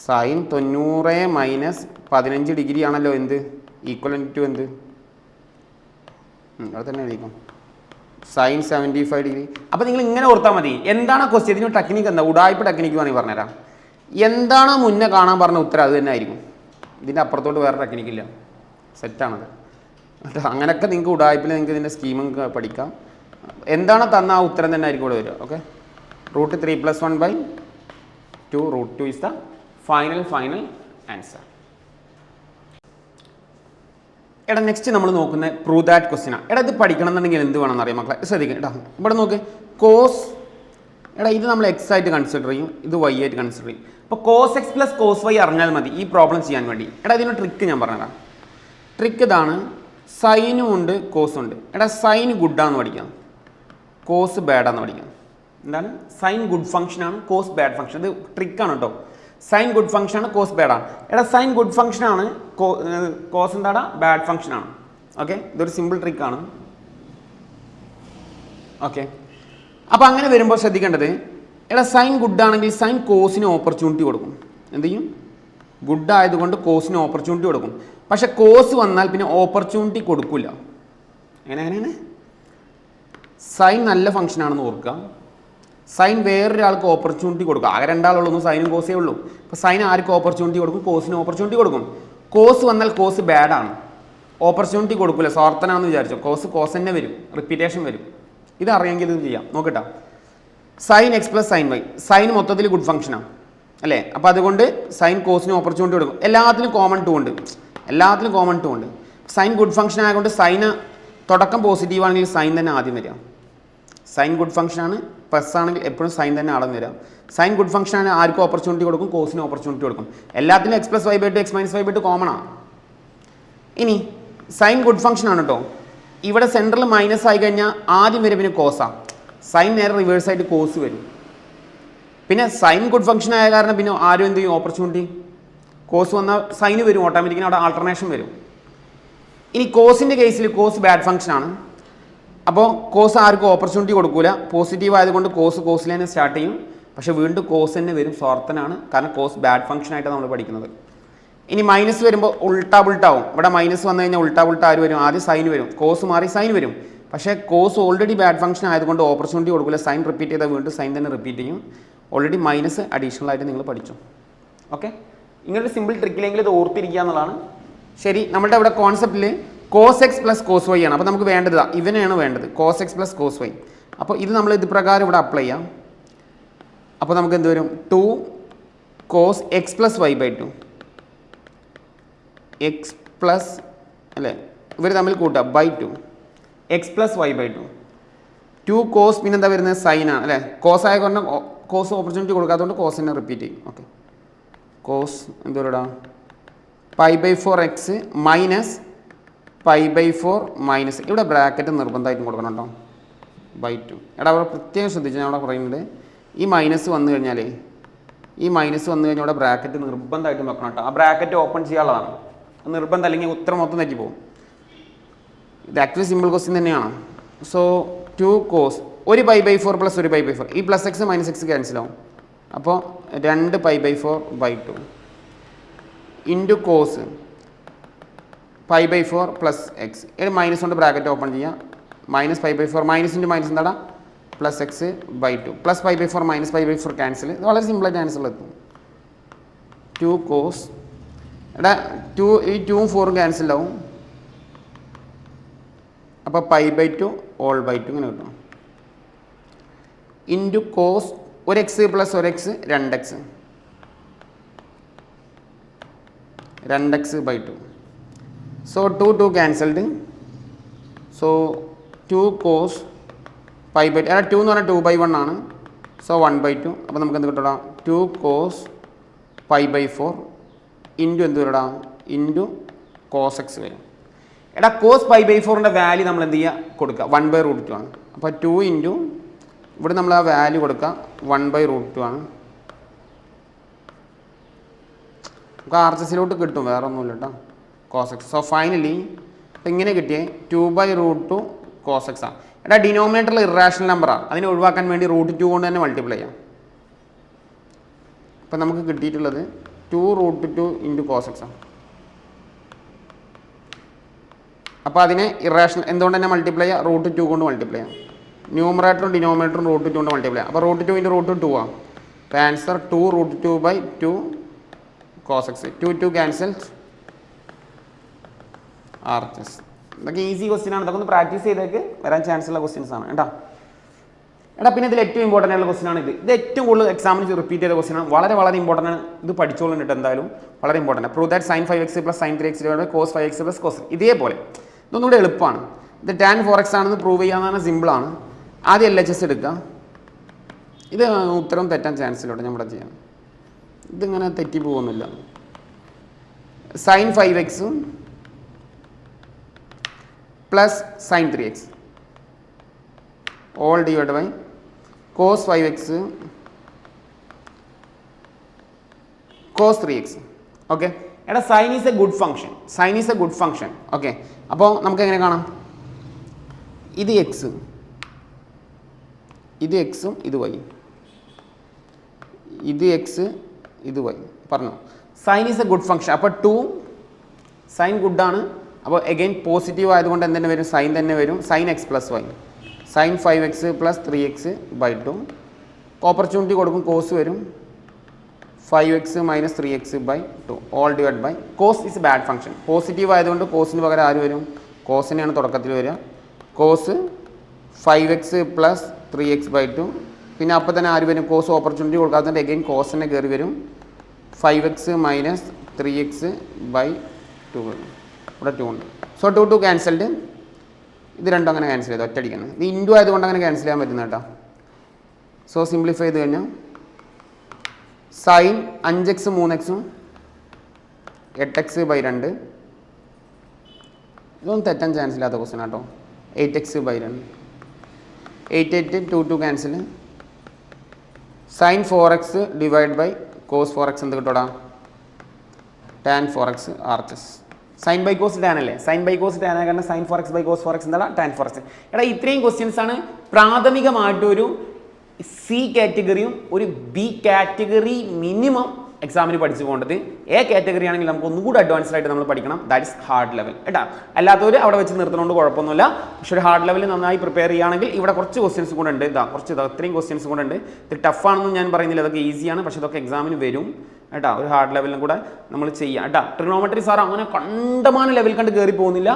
sin 90 - 15 ഡിഗ്രി ആണല്ലോ എന്ത്, ഈക്വലൻ്റ് ടു എന്ത്, അവിടെ തന്നെ എഴുതിക്കും sin 75 ഡിഗ്രി. അപ്പോൾ നിങ്ങൾ ഇങ്ങനെ ഓർത്താൽ മതി. എന്താണ് ക്വസ്റ്റ്യൻ, ഇതിന് ടെക്നിക്ക് എന്താ, ഉടായ്പ ടെക്നിക്ക് വേണമെങ്കിൽ പറഞ്ഞുതരാം. എന്താണോ മുന്നേ കാണാൻ പറഞ്ഞ ഉത്തരം അത് തന്നെ ആയിരിക്കും. ഇതിൻ്റെ അപ്പുറത്തോട്ട് വേറെ ടെക്നിക്കില്ല, സെറ്റാണത്. അങ്ങനെയൊക്കെ നിങ്ങൾക്ക് ഉടായ്പിൽ നിങ്ങൾക്ക് ഇതിൻ്റെ സ്കീമും പഠിക്കാം. എന്താണ് തന്ന ആ ഉത്തരം തന്നെ ആയിരിക്കും ഇവിടെ വരിക. Okay, √3 + 1/2 √2 is the final answer. എടാ നെക്സ്റ്റ് നമ്മൾ നോക്കുന്ന പ്രൂവ് ദാറ്റ് ക്വസ്റ്റ്യൻ ആണ്. എടാ ഇത് പഠിക്കണം എന്നുണ്ടെങ്കിൽ എന്ത് വേണമെന്ന് അറിയാം മക്കളെ, ശ്രദ്ധിക്കുക. എടാ ഇവിടെ നോക്ക്, കോസ്, എടാ ഇത് നമ്മൾ എക്സ് ആയിട്ട് കൺസിഡർ ചെയ്യും, ഇത് വൈ ആയിട്ട് കൺസിഡർ ചെയ്യും. അപ്പോൾ cos x + cos y അറിഞ്ഞാൽ മതി ഈ പ്രോബ്ലം ചെയ്യാൻ വേണ്ടി. എടാ ഇതിന് ട്രിക്ക് ഞാൻ പറഞ്ഞുതരാം. ട്രിക്ക് ഇതാണ്, സൈനും ഉണ്ട് കോസും ഉണ്ട്. എടാ സൈൻ ഗുഡാന്ന് പഠിക്കാം, കോസ് ബാഡാന്ന് പഠിക്കാം. എന്താണ്, സൈൻ ഗുഡ് ഫംഗ്ഷനാണ്, കോസ് ബാഡ് ഫംഗ്ഷൻ. ഇത് ട്രിക്കാണ് കേട്ടോ. സൈൻ ഗുഡ് ഫംഗ്ഷനാണ്, കോസ് ബാഡാണ്. എടാ സൈൻ ഗുഡ് ഫംഗ്ഷനാണ്, കോസ് എന്താടാ ബാഡ് ഫംഗ്ഷനാണ്. ഓക്കെ, ഇതൊരു സിമ്പിൾ ട്രിക്കാണ്. ഓക്കെ, അപ്പോൾ അങ്ങനെ വരുമ്പോൾ ശ്രദ്ധിക്കേണ്ടത് എടാ സൈൻ ഗുഡ് ആണെങ്കിൽ സൈൻ കോസിന് ഓപ്പർച്യൂണിറ്റി കൊടുക്കും. എന്ത് ചെയ്യും? ഗുഡ് ആയതുകൊണ്ട് കോസിന് ഓപ്പർച്യൂണിറ്റി കൊടുക്കും. പക്ഷെ കോസ് വന്നാൽ പിന്നെ ഓപ്പർച്യൂണിറ്റി കൊടുക്കില്ല. എങ്ങനെയാണ്? സൈൻ നല്ല ഫംഗ്ഷൻ ആണെന്ന് ഓർക്കുക. സൈൻ വേറൊരാൾക്ക് ഓപ്പർച്യൂണിറ്റി കൊടുക്കുക. ആകെ രണ്ടാളുള്ളൂ, സൈനും കോസേ ഉള്ളൂ. അപ്പോൾ സൈൻ ആർക്ക് ഓപ്പർച്യൂണിറ്റി കൊടുക്കും? കോസിന് ഓപ്പർച്യൂണിറ്റി കൊടുക്കും. കോസ് വന്നാൽ കോസ് ബാഡാണ്, ഓപ്പർച്യൂണിറ്റി കൊടുക്കില്ല. സ്വാർത്ഥനാണെന്ന് വിചാരിച്ചോ, കോസ് തന്നെ വരും, റിപ്പീറ്റേഷൻ വരും. ഇത് അറിയെങ്കിൽ ഇത് ചെയ്യാം. നോക്കട്ടാ, sine x plus sine y. Sine മൊത്തത്തിൽ ഗുഡ് ഫംഗ്ഷനാണ് അല്ലേ? അപ്പോൾ അതുകൊണ്ട് സൈൻ കോസിന് ഓപ്പർച്യൂണിറ്റി കൊടുക്കും. എല്ലാത്തിലും കോമൺ ടു ഉണ്ട്. സൈൻ ഗുഡ് ഫംഗ്ഷൻ ആയതുകൊണ്ട് സൈന് തുടക്കം പോസിറ്റീവ് ആണെങ്കിൽ സൈൻ തന്നെ ആദ്യം വരിക. സൈൻ ഗുഡ് ഫംഗ്ഷനാണ്, പ്ലസ് ആണെങ്കിൽ എപ്പോഴും സൈൻ തന്നെ ആദ്യം വരിക. സൈൻ ഗുഡ് ഫംഗ്ഷനാണ്, ആർക്കും ഓപ്പർച്യൂണിറ്റി കൊടുക്കും? കോസിന് ഓപ്പർച്യൂണിറ്റി കൊടുക്കും. എല്ലാത്തിലും x plus y by two x minus y by two common ആണ്. ഇനി സൈൻ ഗുഡ് ഫംഗ്ഷൻ ആണ് കേട്ടോ. ഇവിടെ സെൻട്രൽ മൈനസ് ആയി കഴിഞ്ഞാൽ ആദ്യം വരും പിന്നെ കോസാണ്. സൈൻ നേരെ റിവേഴ്സ് ആയിട്ട് കോസ് വരും. പിന്നെ സൈൻ ഗുഡ് ഫംഗ്ഷൻ ആയ കാരണം പിന്നെ ആരും എന്ത് ചെയ്യും? ഓപ്പർച്യൂണിറ്റി. കോസ് വന്നാൽ സൈന് വരും, ഓട്ടോമാറ്റിക്കിന് അവിടെ ആൾട്ടർനേഷൻ വരും. ഇനി കോസിൻ്റെ കേസിൽ കോസ് ബാഡ് ഫംഗ്ഷൻ ആണ്. അപ്പോൾ കോസ് ആർക്കും ഓപ്പർച്യൂണിറ്റി കൊടുക്കില്ല. പോസിറ്റീവ് ആയതുകൊണ്ട് കോസിൽ തന്നെ സ്റ്റാർട്ട് ചെയ്യും. പക്ഷേ വീണ്ടും കോസ് തന്നെ വരും, സ്വാർത്ഥനാണ്. കാരണം കോസ് ബാഡ് ഫംഗ്ഷൻ ആയിട്ടാണ് നമ്മൾ പഠിക്കുന്നത്. ഇനി മൈനസ് വരുമ്പോൾ ഉൾട്ടാവും. ഇവിടെ മൈനസ് വന്നു കഴിഞ്ഞാൽ ഉൾട്ടാ ആര് വരും? ആദ്യം സൈൻ വരും, കോസ് മാറി സൈൻ വരും. പക്ഷേ കോസ് ഓൾറെഡി ബാഡ് ഫംഗ്ഷൻ ആയതുകൊണ്ട് ഓപ്പർച്യൂണിറ്റി കൊടുക്കില്ല. സൈൻ റിപ്പീറ്റ് ചെയ്താൽ വീണ്ടും സൈൻ തന്നെ റിപ്പീറ്റ് ചെയ്യും. ഓൾറെഡി മൈനസ് അഡീഷണൽ ആയിട്ട് നിങ്ങൾ പഠിച്ചു. ഓക്കെ, ഇങ്ങനൊരു സിമ്പിൾ ട്രിക്കിലെങ്കിലും ഇത് ഓർത്തിരിക്കുക എന്നുള്ളതാണ്. ശരി, നമ്മളുടെ ഇവിടെ കോൺസെപ്റ്റിൽ cos x plus cos y ആണ്. അപ്പോൾ നമുക്ക് വേണ്ടത് ഇവനെയാണ് വേണ്ടത്, cos x plus cos y. അപ്പോൾ ഇത് നമ്മൾ ഇത് പ്രകാരം ഇവിടെ അപ്ലൈ ചെയ്യാം. അപ്പോൾ നമുക്ക് എന്ത് വരും? 2 cos x plus y by 2 x plus അല്ലേ, ഇവർ തമ്മിൽ കൂട്ടുക by 2 x plus y by 2 cos പിന്നെ എന്താ വരുന്നത്? സൈനാണ് അല്ലേ. കോസ് ആയ കാരണം കോസ് ഓപ്പർച്യൂണിറ്റി കൊടുക്കാത്തതുകൊണ്ട് കോസ് തന്നെ റിപ്പീറ്റ് ചെയ്യും. ഓക്കെ, കോസ് എന്തോടാ? Pi by 4 x minus pi by 4 minus, ഇവിടെ ബ്രാക്കറ്റ് നിർബന്ധമായിട്ടും കൊടുക്കണം കേട്ടോ, ബൈ 2. എടാ അവിടെ പ്രത്യേകം ശ്രദ്ധിച്ചു, ഞാൻ അവിടെ പറയുന്നുണ്ട് ഈ മൈനസ് വന്നു കഴിഞ്ഞാൽ ഇവിടെ ബ്രാക്കറ്റ് നിർബന്ധമായിട്ടും വെക്കണം കേട്ടോ. ആ ബ്രാക്കറ്റ് ഓപ്പൺ ചെയ്യാനുള്ളതാണ് നിർബന്ധം, അല്ലെങ്കിൽ ഉത്തരം മൊത്തം തെറ്റി പോകും. ഇത് ആക്ച്വലി സിമ്പിൾ ക്വസ്റ്റ്യൻ തന്നെയാണ്. സോ 2 കോസ് ഒരു പൈ ബൈ 4 പ്ലസ് ഒരു പൈ ബൈ 4, ഈ plus x minus x cancel ആവും. അപ്പോൾ 2 pi by 4 by 2 into cos pi by 4 plus x. ഇത് മൈനസ് കൊണ്ട് ബ്രാക്കറ്റ് ഓപ്പൺ ചെയ്യുക. Minus pi by 4 minus into minus എന്താ? Plus x by 2 plus pi by 4 minus pi by 4 cancel. ഇത് വളരെ സിമ്പിളായിട്ട് ആൻസറിൽ എത്തും. 2 കോസ് എടാ 2 ഈ 2ഉം 4ഉം ക്യാൻസൽ ആവും. അപ്പോൾ പൈ ബൈ 2 ഓൾ ബൈ 2 ഇങ്ങനെ കിട്ടും. ഇൻറ്റു കോസ് ഒരു എക്സ് പ്ലസ് ഒരു x 2x 2x by 2. So 2 cancelled. So 2 cos pi by 2 2 എന്ന് പറഞ്ഞാൽ 2/1 ആണ്. സോ 1/2. അപ്പോൾ നമുക്ക് എന്ത് കിട്ടണം? 2 കോസ് പൈ ബൈ 4 ഇൻറ്റു എന്ത് വരടാ? ഇൻറ്റു കോസ് എക്സ് വരും. എടാ കോസ് പൈ ബൈ 4ൻ്റെ വാല്യൂ നമ്മൾ എന്ത് ചെയ്യുക? കൊടുക്കുക 1/√2 ആണ്. അപ്പോൾ 2 ഇൻറ്റു ഇവിടെ നമ്മൾ ആ വാല്യൂ കൊടുക്കുക 1/√2 ആണ്. നമുക്ക് RHSലോട്ട് കിട്ടും, വേറെ ഒന്നുമില്ല കേട്ടോ, കോസ് എക്സ്. സോ ഫൈനലി ഇപ്പം ഇങ്ങനെ കിട്ടിയേ 2/√2 കോസ് എക്സ് ആണ്. എടാ ഡിനോമിനേറ്ററിൽ ഇറാഷണൽ നമ്പറാണ്, അതിനെ ഒഴിവാക്കാൻ വേണ്ടി √2 കൊണ്ട് തന്നെ മൾട്ടിപ്ലൈ ചെയ്യാം. അപ്പം നമുക്ക് കിട്ടിയിട്ടുള്ളത് 2√2 ഇൻറ്റു കോസ് എക്സ് ആണ്. അപ്പോൾ അതിനെ ഇറാഷണൽ എന്തുകൊണ്ട് തന്നെ മൾട്ടിപ്ലൈ ചെയ്യുക? √2 കൊണ്ട് മൾട്ടിപ്ലൈ ചെയ്യാം. ന്യൂമറേറ്ററും ഡിനോമിനേറ്ററും √2 കൊണ്ട് മൾട്ടിപ്ലൈ ചെയ്യാം. അപ്പോൾ √2 ഇൻറ്റു √2 ആണ്. അപ്പോൾ answer 2√2/2 cos x. 2 cancels. RHS. ഇതൊക്കെ ഈസി ക്വസ്റ്റ്യൻ ആണ്, ഇതൊക്കെ ഒന്ന് പ്രാക്ടീസ് ചെയ്തേക്ക്, വരാൻ ചാൻസ് ഉള്ള ക്വസ്റ്റ്യൻസ് ആണ് കേട്ടോ. എടാ പിന്നെ ഇതിൽ ഏറ്റവും ഇമ്പോർട്ടൻ്റ് ആയിട്ടുള്ള ക്വസ്റ്റ്യൻ ആണ് ഇത് ഏറ്റവും കൂടുതൽ എക്സാമിന് റിപ്പീറ്റ് ചെയ്ത ക്വസ്റ്റ്യൻ ആണ്. വളരെ ഇമ്പോർട്ടൻ്റ് ആണ്, ഇത് പഠിച്ചോളും കേട്ടോ, എന്തായാലും വളരെ important. Prove that sin 5x plus sin 3x cos 5x plus cos. ഇതേപോലെ ഇതൊന്നും കൂടെ എളുപ്പമാണ്. ഇത് tan 4x ആണെന്ന് പ്രൂവ് ചെയ്യാമെന്നാണ്, സിമ്പിളാണ്. ആദ്യം LHS എടുക്കുക. ഇത് ഉത്തരം തെറ്റാൻ ചാൻസ് ഇല്ല, നമ്മുടെ ചെയ്യാം. ഇതിങ്ങനെ തെറ്റി പോകുന്നില്ല. sin 5x plus sin 3x all divide by cos 5x cos 3x. Okay എടാ sine is a good function. Okay അപ്പോൾ നമുക്ക് എങ്ങനെ കാണാം? ഇത് എക്സും ഇത് വൈ. ഇത് എക്സ് ഇത് വൈ പറഞ്ഞു. Sine is a good function. അപ്പോൾ 2 സൈൻ ഗുഡാണ്. അപ്പോൾ എഗെയിൻ പോസിറ്റീവ് ആയതുകൊണ്ട് എന്തെന്നെ വരും? സൈൻ തന്നെ വരും. Sine x plus y, sine 5x plus 3x/2. Opportunity കൊടുക്കും, കോസ് വരും 5x minus 3x/2 all divide by cos is bad function. Positive ആയതുകൊണ്ട് കോസിന് പകരം ആര് വരും? കോസിനെയാണ് തുടക്കത്തിൽ വരിക. Cos 5x plus 3x/2. പിന്നെ അപ്പോൾ തന്നെ ആര് വരും? കോസ് ഓപ്പർച്യൂണിറ്റി കൊടുക്കാത്തതുകൊണ്ട് എഗെയിൻ കോസ് തന്നെ കയറി വരും 5x മൈനസ് 3x/2. ഇവിടെ 2 ഉണ്ട്. So 2 cancelled. ഇത് രണ്ടും അങ്ങനെ ക്യാൻസൽ ചെയ്തു ഒറ്റയടിക്കുന്നത്. ഇത് ഇൻറ്റു ആയതുകൊണ്ട് അങ്ങനെ ക്യാൻസൽ ചെയ്യാൻ പറ്റുന്ന കേട്ടോ. സോ സിംപ്ലിഫൈ ചെയ്ത് കഴിഞ്ഞാൽ സൈൻ 5x 3x 8x/2. ഇതൊന്നും തെറ്റാൻ ചാൻസ് ഇല്ലാത്ത ക്വസ്റ്റ്യൻ കേട്ടോ. 8x/2 8 8 2 cancel. Sine 4x divide by cos 4x എന്ത് കിട്ടോടാ? Tan 4x RHS. Sine by cos tan അല്ലേ? സൈൻ ബൈ കോസ് ടാൻ കാരണം സൈൻ 4x/cos 4x എന്താണ്? Tan 4x. എടാ ഇത്രയും ക്വസ്റ്റ്യൻസ് ആണ് പ്രാഥമികമായിട്ടൊരു സി കാറ്റഗറിയും ഒരു ബി കാറ്റഗറി മിനിമം എക്സാമിന് പഠിച്ചു പോകേണ്ടത്. എ കാറ്റഗറി ആണെങ്കിൽ നമുക്ക് ഒന്നുകൂടി അഡ്വാൻസ്ഡ് ആയിട്ട് നമ്മൾ പഠിക്കണം. ദാറ്റ് ഇസ് ഹാർഡ് ലെവൽ കേട്ടോ. അല്ലാത്തവർ അവിടെ വെച്ച് നിർത്തുന്നതുകൊണ്ട് കുഴപ്പമൊന്നുമില്ല. പക്ഷേ ഒരു ഹാർഡ് ലെവൽ നന്നായി പ്രിപ്പയർ ചെയ്യുകയാണെങ്കിൽ ഇവിടെ കുറച്ച് ക്വസ്റ്റ്യൻസ് കൂടെ ഉണ്ട്. ഇത്രയും ക്വസ്റ്റ്യൻസ് കൂടെ ഉണ്ട്. ഇത് ടഫാണെന്ന് ഞാൻ പറയുന്നില്ല, അതൊക്കെ ഈസിയാണ്. പക്ഷേ ഇതൊക്കെ എക്സാമിന് വരും കേട്ടോ. ഒരു ഹാർഡ് ലെവലിനും കൂടെ നമ്മൾ ചെയ്യാം കേട്ടോ. ട്രിഗണോമെട്രി സാർ അങ്ങനെ കണ്ടമാനം ലെവൽ കണ്ട് കയറി പോകുന്നില്ല,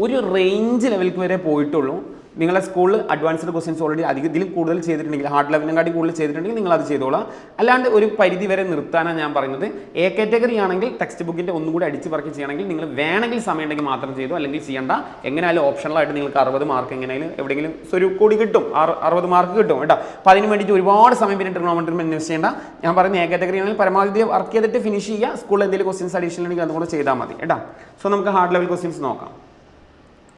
ഒരു റേഞ്ച് ലെവലിലേക്ക് വരെ പോയിട്ടുള്ളൂ. നിങ്ങളുടെ സ്കൂളിൽ അഡ്വാൻസ്ഡ് ക്വസ്റ്റ്യൻസ് ഓൾറെഡി ഇതിലും കൂടുതൽ ചെയ്തിട്ടുണ്ടെങ്കിൽ, ഹാർഡ് ലെവലിനെക്കാട്ടി കൂടുതൽ ചെയ്തിട്ടുണ്ടെങ്കിൽ നിങ്ങൾ അത് ചെയ്തോളാം. അല്ലാണ്ട് ഒരു പരിധി വരെ നിർത്താനാണ് ഞാൻ പറയുന്നത്. എ കാറ്റഗറി ആണെങ്കിൽ ടെക്സ്റ്റ് ബുക്കിൻ്റെ ഒന്നും കൂടി അടിച്ച് പറക്കി ചെയ്യണമെങ്കിൽ നിങ്ങൾ വേണമെങ്കിൽ സമയം ഉണ്ടെങ്കിൽ മാത്രം ചെയ്തു, അല്ലെങ്കിൽ ചെയ്യേണ്ട. എങ്ങനെയായാലും ഓപ്ഷണലായിട്ട് നിങ്ങൾക്ക് 60 മാർക്ക് എങ്ങനെയായാലും എവിടെയെങ്കിലും ഒരു കോടി കിട്ടും, 60 മാർക്ക് കിട്ടും കേട്ടോ. അപ്പോൾ അതിന് വേണ്ടിയിട്ട് ഒരുപാട് സമയം പിന്നെ ട്രിഗണോമെട്രി ഇൻവെസ്റ്റ് ചെയ്യേണ്ട. ഞാൻ പറയുന്നത് എ കാറ്റഗറി ആണെങ്കിൽ പരമാവധി വർക്ക് ചെയ്തിട്ട് ഫിനിഷ് ചെയ്യുക. സ്കൂളിൽ എന്തെങ്കിലും ക്വസ്റ്റ്യൻസ് അഡീഷണൽ ഉണ്ടെങ്കിൽ അതുകൂടെ ചെയ്താൽ മതി കേട്ടോ. സോ നമുക്ക് ഹാർഡ് ലെവൽ ക്വസ്റ്റ്യൻസ് നോക്കാം.